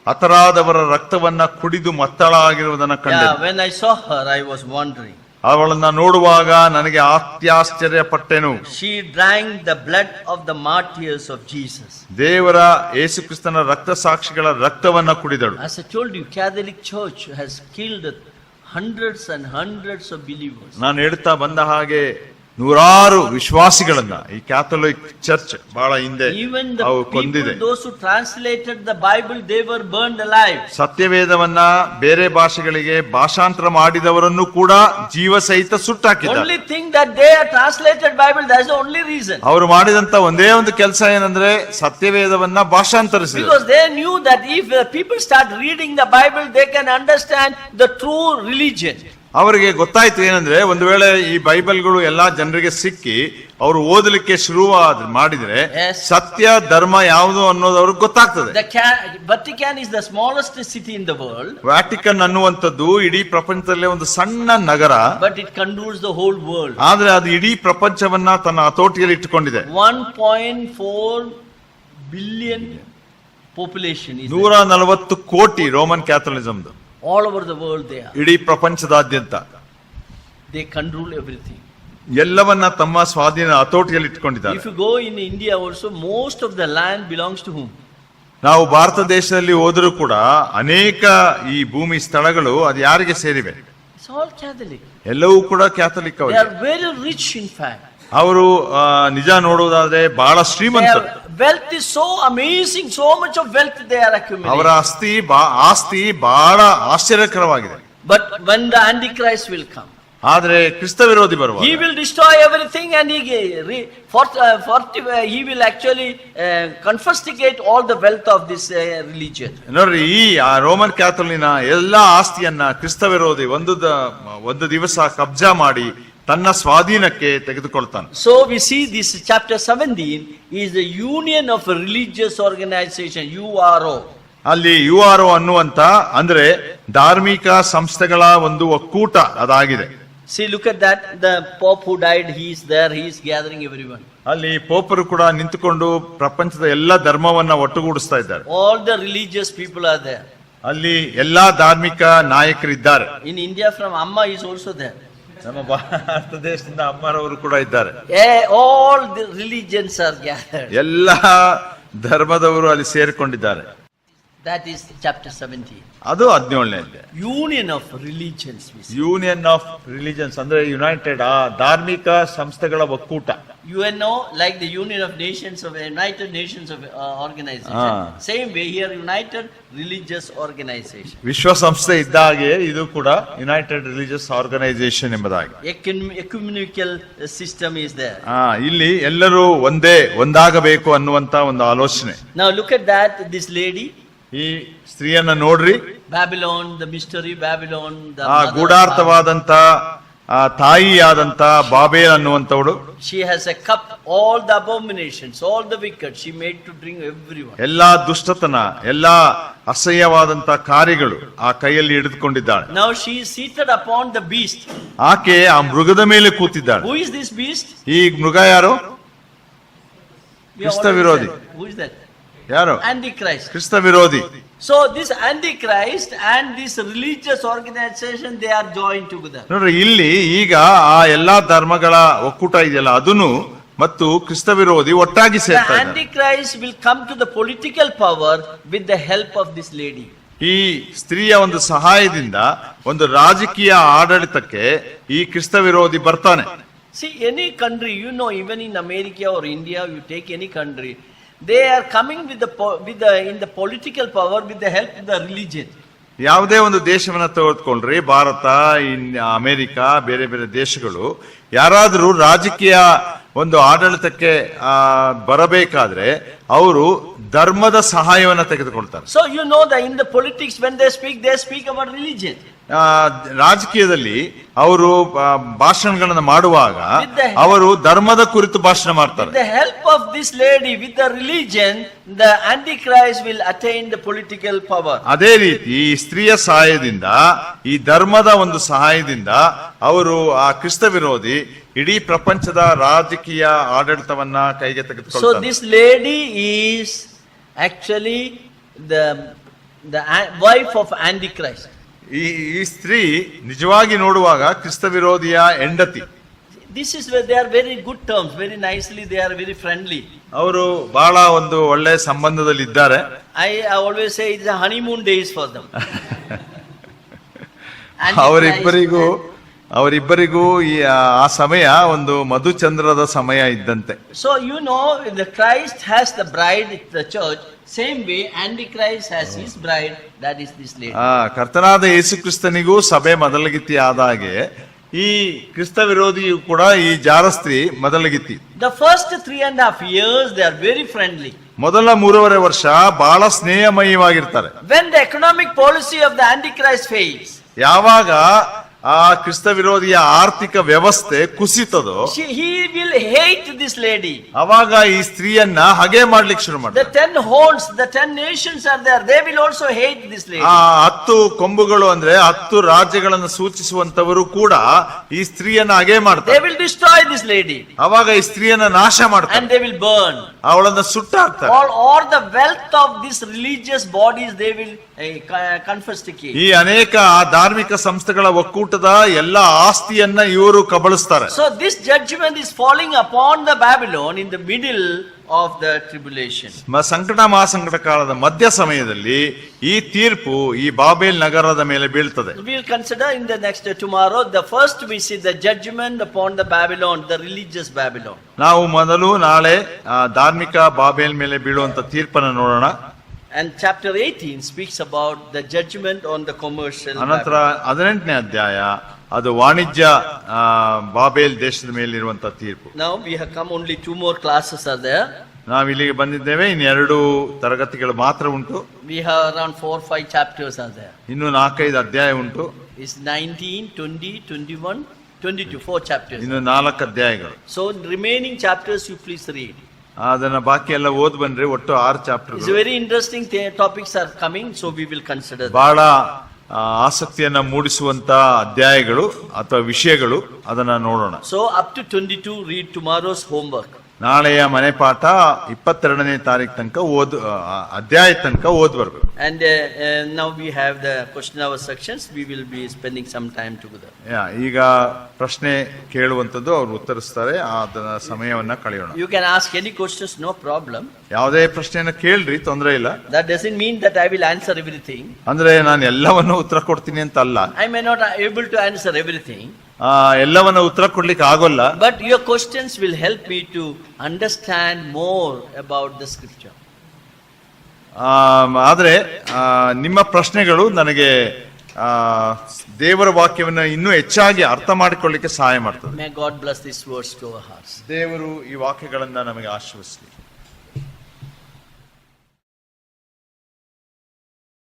ಹತರಾದವರ ರಕ್ತವನ್ನ ಕುಡಿದು ಮತ್ತಳಾಗಿರುವುದನ್ನು ಕಂಡೆನು. When I saw her, I was wondering. ಅವಳನ್ನ ನೋಡುವಾಗ ನನಗೆ ಆಶ್ಚರ್ಯಪಟ್ಟೆನು. She drank the blood of the martyrs of Jesus. ದೇವರ ಯೇಸು ಕ್ರಿಸ್ತನ ರಕ್ತ ಸಾಕ್ಷಿಗಳ ರಕ್ತವನ್ನ ಕುಡಿದಳು. As I told you, Catholic Church has killed hundreds and hundreds of believers. ನಾನು ಹೇಳ್ತಾ ಬಂದ ಹಾಗೆ ನೂರಾರು ವಿಶ್ವಾಸಿಗಳನ್ನ ಈ ಕ್ಯಾಥೋಲಿಕ್ ಚರ್ಚ್ ಬಹಳ ಹಿಂದೆ Even the ಅವು people, ಕೊಂದಿದೆ. those who translated the Bible, they were burned alive. ಸತ್ಯವೇದವನ್ನ ಬೇರೆ ಭಾಷೆಗಳಿಗೆ ಭಾಷಾಂತರ ಮಾಡಿದವರನ್ನು ಕೂಡ ಜೀವ ಸಹಿತ ಸುಟ್ಟಾಕಿದ್ದಾರೆ. Only thing that they have translated Bible, that's the only reason. ಅವರು ಮಾಡಿದಂತ ಒಂದೇ ಒಂದು ಕೆಲಸ ಏನಂದ್ರೆ ಸತ್ಯವೇದವನ್ನ ಭಾಷಾಂತರಿಸಿದರು. Because they knew that if people start reading the Bible, they can understand the true religion. ಅವರಿಗೆ ಗೊತ್ತಾಯ್ತು ಏನಂದ್ರೆ ಒಂದು ವೇಳೆ ಈ ಬೈಬಲ್ಗಳು ಎಲ್ಲಾ ಜನರಿಗೆ ಸಿಕ್ಕಿ ಅವರು ಓದಲಿಕ್ಕೆ ಶುರು ಮಾಡಿದ್ರೆ Yes. ಸತ್ಯ ಧರ್ಮ ಯಾವುದು ಅನ್ನೋದು ಅವ್ರಿಗೆ ಗೊತ್ತಾಗ್ತದೆ. Vatican is the smallest city in the world, Vatican ಅನ್ನುವಂಥದ್ದು ಇಡೀ ಪ್ರಪಂಚದಲ್ಲೇ ಒಂದು ಸಣ್ಣ ನಗರ, but it controls the whole world. ಆದ್ರೆ ಅದು ಇಡೀ ಪ್ರಪಂಚವನ್ನ ತನ್ನ ಹತೋಟಿಯಲ್ಲಿ ಇಟ್ಟುಕೊಂಡಿದೆ. 1.4 billion population is there. 140 ಕೋಟಿ Roman ಕ್ಯಾಥೋಲಿಸಮ್ದು All over the world they are. ಇಡೀ ಪ್ರಪಂಚದಾದ್ಯಂತ They control everything. ಎಲ್ಲವನ್ನ ತಮ್ಮ ಸ್ವಾಧೀನ ಹತೋಟಿಯಲ್ಲಿ ಇಟ್ಕೊಂಡಿದ್ದಾರೆ. If you go in India also, most of the land belongs to whom? ನಾವು ಭಾರತ ದೇಶದಲ್ಲಿ ಹೋದರೂ ಕೂಡ ಅನೇಕ ಈ ಭೂಮಿ ಸ್ಥಳಗಳು ಅದು ಯಾರಿಗೆ ಸೇರಿವೆ? It's all Catholic. ಎಲ್ಲವೂ ಕೂಡ ಕ್ಯಾಥೋಲಿಕ್ They ಅವರು. are very rich in fact. ಅವರು ನಿಜ ನೋಡುವುದಾದ್ರೆ ಬಹಳ ಶ್ರೀಮಂತರು. Their wealth is so amazing, so much of wealth they are accumulating. ಅವರ ಆಸ್ತಿ ಬಹಳ ಆಶ್ಚರ್ಯಕರವಾಗಿದೆ. But when the Antichrist will come, ಆದ್ರೆ ಕ್ರಿಸ್ತ ವಿರೋಧಿ ಬರುವ he will destroy everything and he will actually confiscate all the wealth of this religion. ನೋಡ್ರಿ, ಈ Roman ಕ್ಯಾಥೋಲಿನ ಎಲ್ಲಾ ಆಸ್ತಿಯನ್ನ ಕ್ರಿಸ್ತ ವಿರೋಧಿ ಒಂದು ದಿವಸ ಕಬ್ಜಾ ಮಾಡಿ ತನ್ನ ಸ್ವಾಧೀನಕ್ಕೆ ತೆಗೆದುಕೊಳ್ತಾನೆ. So we see this chapter 17 is the union of a religious organization, URO. ಅಲ್ಲಿ URO ಅನ್ನುವಂತ ಅಂದ್ರೆ ಧಾರ್ಮಿಕ ಸಂಸ್ಥೆಗಳ ಒಂದು ಒಕ್ಕೂಟ ಅದಾಗಿದೆ. See, look at that. The Pope who died, he is there, he is gathering everyone. ಅಲ್ಲಿ ಪೋಪರು ಕೂಡ ನಿಂತುಕೊಂಡು ಪ್ರಪಂಚದ ಎಲ್ಲ ಧರ್ಮವನ್ನ ಒಟ್ಟುಗೂಡಿಸ್ತಾ ಇದ್ದಾರೆ. All the religious people are there. ಅಲ್ಲಿ ಎಲ್ಲಾ ಧಾರ್ಮಿಕ ನಾಯಕರಿದ್ದಾರೆ. In India, from Amma is also there. ನಮ್ಮ ಭಾರತ ದೇಶದಿಂದ ಅಮ್ಮರವರು ಕೂಡ ಇದ್ದಾರೆ. All the religions are gathered. ಎಲ್ಲಾ ಧರ್ಮದವರು ಅಲ್ಲಿ ಸೇರಿಕೊಂಡಿದ್ದಾರೆ. That is chapter 17. ಅದು 17ನೇ ಅಧ್ಯಾಯ. Union of religions. Union of religions ಅಂದ್ರೆ ಯುನೈಟೆಡ್ ಧಾರ್ಮಿಕ ಸಂಸ್ಥೆಗಳ ಒಕ್ಕೂಟ. UNO, like the Union of Nations of United Nations of organization. Same way here, United Religious Organization. ವಿಶ್ವಸಂಸ್ಥೆ ಇದ್ದ ಹಾಗೆ ಇದು ಕೂಡ ಯುನೈಟೆಡ್ ರಿಲಿಜಿಯಸ್ ಆರ್ಗನೈಸೇಷನ್ ಎಂಬುದಾಗಿ. Ecumenical system is there. ಇಲ್ಲಿ ಎಲ್ಲರೂ ಒಂದಾಗಬೇಕು ಅನ್ನುವಂತ ಒಂದು ಆಲೋಚನೆ. Now look at that, this lady. ಈ ಸ್ತ್ರೀಯನ್ನ ನೋಡ್ರಿ. Babylon, the mystery Babylon, the ಗೂಢಾರ್ಥವಾದಂತ ತಾಯಿಯಾದಂತ Babel ಅನ್ನುವಂತವಳು. She has a cup, all the abominations, all the wicked, she made to drink everyone. ಎಲ್ಲಾ ದುಷ್ಟತನ, ಎಲ್ಲಾ ಅಸಹ್ಯವಾದಂತ ಕಾರ್ಯಗಳು ಆ ಕೈಯಲ್ಲಿ ಹಿಡಿದುಕೊಂಡಿದ್ದಾಳೆ. Now she is seated upon the beast. ಆಕೆ ಆ ಮೃಗದ ಮೇಲೆ ಕೂತಿದ್ದಾಳೆ. Who is this beast? ಈ ಮೃಗ ಯಾರು? ಕ್ರಿಸ್ತ ವಿರೋಧಿ. Who is that? ಯಾರು? Antichrist. ಕ್ರಿಸ್ತ ವಿರೋಧಿ. So this Antichrist and this religious organization, they are joined together. ನೋಡ್ರಿ, ಇಲ್ಲಿ ಈಗ ಆ ಎಲ್ಲಾ ಧರ್ಮಗಳ ಒಕ್ಕೂಟ ಇದೆಯಲ್ಲ ಅದನ್ನು ಮತ್ತು ಕ್ರಿಸ್ತ ವಿರೋಧಿ ಒಟ್ಟಾಗಿ The ಸೇರ್ತಾ ಇದ್ದಾರೆ. Antichrist will come to the political power with the help of this lady. ಈ ಸ್ತ್ರೀಯ ಒಂದು ಸಹಾಯದಿಂದ ಒಂದು ರಾಜಕೀಯ ಆಡಳಿತಕ್ಕೆ ಈ ಕ್ರಿಸ್ತ ವಿರೋಧಿ ಬರ್ತಾನೆ. See, any country, you know, even in America or India, you take any country, they are coming in the political power with the help of the religion. ಯಾವುದೇ ಒಂದು ದೇಶವನ್ನ ತೆಗೆದುಕೊಂಡ್ರಿ, ಭಾರತ, ಅಮೆರಿಕ, ಬೇರೆ ಬೇರೆ ದೇಶಗಳು, ಯಾರಾದರೂ ರಾಜಕೀಯ ಒಂದು ಆಡಳಿತಕ್ಕೆ ಬರಬೇಕಾದ್ರೆ ಅವರು ಧರ್ಮದ ಸಹಾಯವನ್ನ ತೆಗೆದುಕೊಳ್ತಾರೆ. So you know that in the politics when they speak about religion. ರಾಜಕೀಯದಲ್ಲಿ ಅವರು ಭಾಷಣಗಳನ್ನ ಮಾಡುವಾಗ ಅವರು ಧರ್ಮದ ಕುರಿತು ಭಾಷಣ ಮಾಡ್ತಾರೆ. With the help of this lady, with the religion, the Antichrist will attain the political power. ಅದೇ ರೀತಿ ಈ ಸ್ತ್ರೀಯ ಸಹಾಯದಿಂದ, ಈ ಧರ್ಮದ ಒಂದು ಸಹಾಯದಿಂದ ಅವರು ಆ ಕ್ರಿಸ್ತ ವಿರೋಧಿ ಇಡೀ ಪ್ರಪಂಚದ ರಾಜಕೀಯ ಆಡಳಿತವನ್ನ ಕೈಗೆ ತೆಗೆದುಕೊಳ್ತಾರೆ. So this lady is actually the wife of Antichrist. ಈ ಸ್ತ್ರೀ ನಿಜವಾಗಿ ನೋಡುವಾಗ ಕ್ರಿಸ್ತ ವಿರೋಧಿಯ ಹೆಂಡತಿ. This is where they are very good terms, very nicely, they are very friendly. ಅವರು ಬಹಳ ಒಂದು ಒಳ್ಳೆ ಸಂಬಂಧದಲ್ಲಿ ಇದ್ದಾರೆ. I always say it's a honeymoon days for them. ಅವರಿಬ್ಬರಿಗೂ ಅವರಿಬ್ಬರಿಗೂ ಆ ಸಮಯ ಒಂದು ಮಧುಚಂದ್ರದ ಸಮಯ ಇದ್ದಂತೆ. So you know, the Christ has the bride, the church. Same way, Antichrist has his bride, that is this lady. ಕರ್ತನಾದ ಯೇಸು ಕ್ರಿಸ್ತನಿಗೂ ಸಭೆ ಮೊದಲಗಿತ್ತಿ ಆದ ಹಾಗೆ ಈ ಕ್ರಿಸ್ತ ವಿರೋಧಿಯು ಕೂಡ ಈ ಜಾರಸ್ತ್ರೀ ಮೊದಲಗಿತ್ತಿ. The first 3.5 years they are very friendly. ಮೊದಲ 3.5 ವರ್ಷ ಬಹಳ ಸ್ನೇಹಮಯವಾಗಿರ್ತಾರೆ. When the economic policy of the Antichrist fails, ಯಾವಾಗ ಆ ಕ್ರಿಸ್ತ ವಿರೋಧಿಯ ಆರ್ಥಿಕ ವ್ಯವಸ್ಥೆ ಕುಸಿತದೋ he will hate this lady. ಅವಾಗ ಈ ಸ್ತ್ರೀಯನ್ನ ಹಗೆ ಮಾಡ್ಲಿಕ್ಕೆ ಶುರು The ಮಾಡ್ತಾರೆ. 10 horns, the 10 nations are there. They will also hate this lady. ಆ 10 ಕೊಂಬುಗಳು ಅಂದ್ರೆ 10 ರಾಜ್ಯಗಳನ್ನು ಸೂಚಿಸುವಂತವರು ಕೂಡ ಈ ಸ್ತ್ರೀಯನ್ನ ಹಗೆ They ಮಾಡ್ತಾರೆ. will destroy this lady ಅವಾಗ ಈ ಸ್ತ್ರೀಯನ್ನ ನಾಶ and ಮಾಡ್ತಾರೆ, they will burn. ಅವಳನ್ನ ಸುಟ್ಟಾಕ್ತಾರೆ. All the wealth of these religious bodies they will confiscate. ಈ ಅನೇಕ ಧಾರ್ಮಿಕ ಸಂಸ್ಥೆಗಳ ಒಕ್ಕೂಟದ ಎಲ್ಲ ಆಸ್ತಿಯನ್ನ ಇವರು ಕಬಳಿಸ್ತಾರೆ. So this judgment is falling upon the Babylon in the middle of the tribulation. ಸಂಕಟ ಮಹಾಸಂಕಟ ಕಾಲದ ಮಧ್ಯ ಸಮಯದಲ್ಲಿ ಈ ತೀರ್ಪು ಈ ಬಾಬೇಲ್ ನಗರದ ಮೇಲೆ ಬೀಳ್ತದೆ. We will consider in the next tomorrow. The first we see the judgment upon the Babylon, the religious Babylon. ನಾವು ಮೊದಲು ನಾಳೆ ಧಾರ್ಮಿಕ ಬಾಬೇಲ್ ಮೇಲೆ ಬೀಳುವಂತ ತೀರ್ಪನ್ನು ನೋಡೋಣ. And chapter 18 speaks about the judgment on the commercial ಅನಂತರ Babylon. 18ನೇ ಅಧ್ಯಾಯ ಅದು ವಾಣಿಜ್ಯ ಬಾಬೇಲ್ ದೇಶದ ಮೇಲಿರುವಂತ ತೀರ್ಪು. Now we have come, only 2 more classes are there. ನಾವು ಇಲ್ಲಿಗೆ ಬಂದಿದ್ದೇವೆ, ಇನ್ನು 2 ತರಗತಿಗಳು ಮಾತ್ರ ಉಂಟು. We have around 4-5 chapters are there. ಇನ್ನು 4-5 ಅಧ್ಯಾಯ ಉಂಟು. It's 19, 20, 21, 22, 4 chapters. ಇನ್ನು 4 ಅಧ್ಯಾಯಗಳು. So remaining chapters you please read. ಅದನ್ನ ಬಾಕಿ ಎಲ್ಲ ಓದ್ ಬನ್ರಿ. ಒಟ್ಟು 6 chapter. It's very interesting topics are coming, so we will consider that. ಬಹಳ ಆಸಕ್ತಿಯನ್ನ ಮೂಡಿಸುವಂತ ಅಧ್ಯಾಯಗಳು ಅಥವಾ ವಿಷಯಗಳು, ಅದನ್ನ ನೋಡೋಣ. So up to 22 read tomorrow's homework. ನಾಳೆಯ ಮನೆ ಪಾಠ 22ನೇ ತಾರೀಕು ತನಕ ಅಧ್ಯಾಯ ತನಕ ಓದ್ಬರ್ಬೇಕು. And now we have the question hour sections. We will be spending some time together. ಈಗ ಪ್ರಶ್ನೆ ಕೇಳುವಂತದ್ದು ಅವ್ರು ಉತ್ತರಿಸ್ತಾರೆ, ಅದನ್ನ ಸಮಯವನ್ನ ಕಳೆಯೋಣ. You can ask any questions, no problem. ಯಾವುದೇ ಪ್ರಶ್ನೆಯನ್ನ ಕೇಳ್ರಿ, ತೊಂದರೆ ಇಲ್ಲ. That doesn't mean that I will answer everything. ಅಂದ್ರೆ ನಾನು ಎಲ್ಲವನ್ನೂ ಉತ್ತರ ಕೊಡ್ತೀನಿ ಅಂತ ಅಲ್ಲ. I may not able to answer everything. ಎಲ್ಲವನ್ನ ಉತ್ತರ ಕೊಡ್ಲಿಕ್ಕೆ ಆಗೋಲ್ಲ. But your questions will help me to understand more about the scripture. ಆದ್ರೆ ನಿಮ್ಮ ಪ್ರಶ್ನೆಗಳು ನನಗೆ ದೇವರ ವಾಕ್ಯವನ್ನು ಇನ್ನೂ ಹೆಚ್ಚಾಗಿ ಅರ್ಥ ಮಾಡಿಕೊಳ್ಳಿಕ್ಕೆ ಸಹಾಯ ಮಾಡ್ತದೆ. May God bless these words to our hearts. ದೇವರು ಈ ವಾಕ್ಯಗಳನ್ನ ನಮಗೆ ಆಶೀರ್ವದಿಸಲಿ.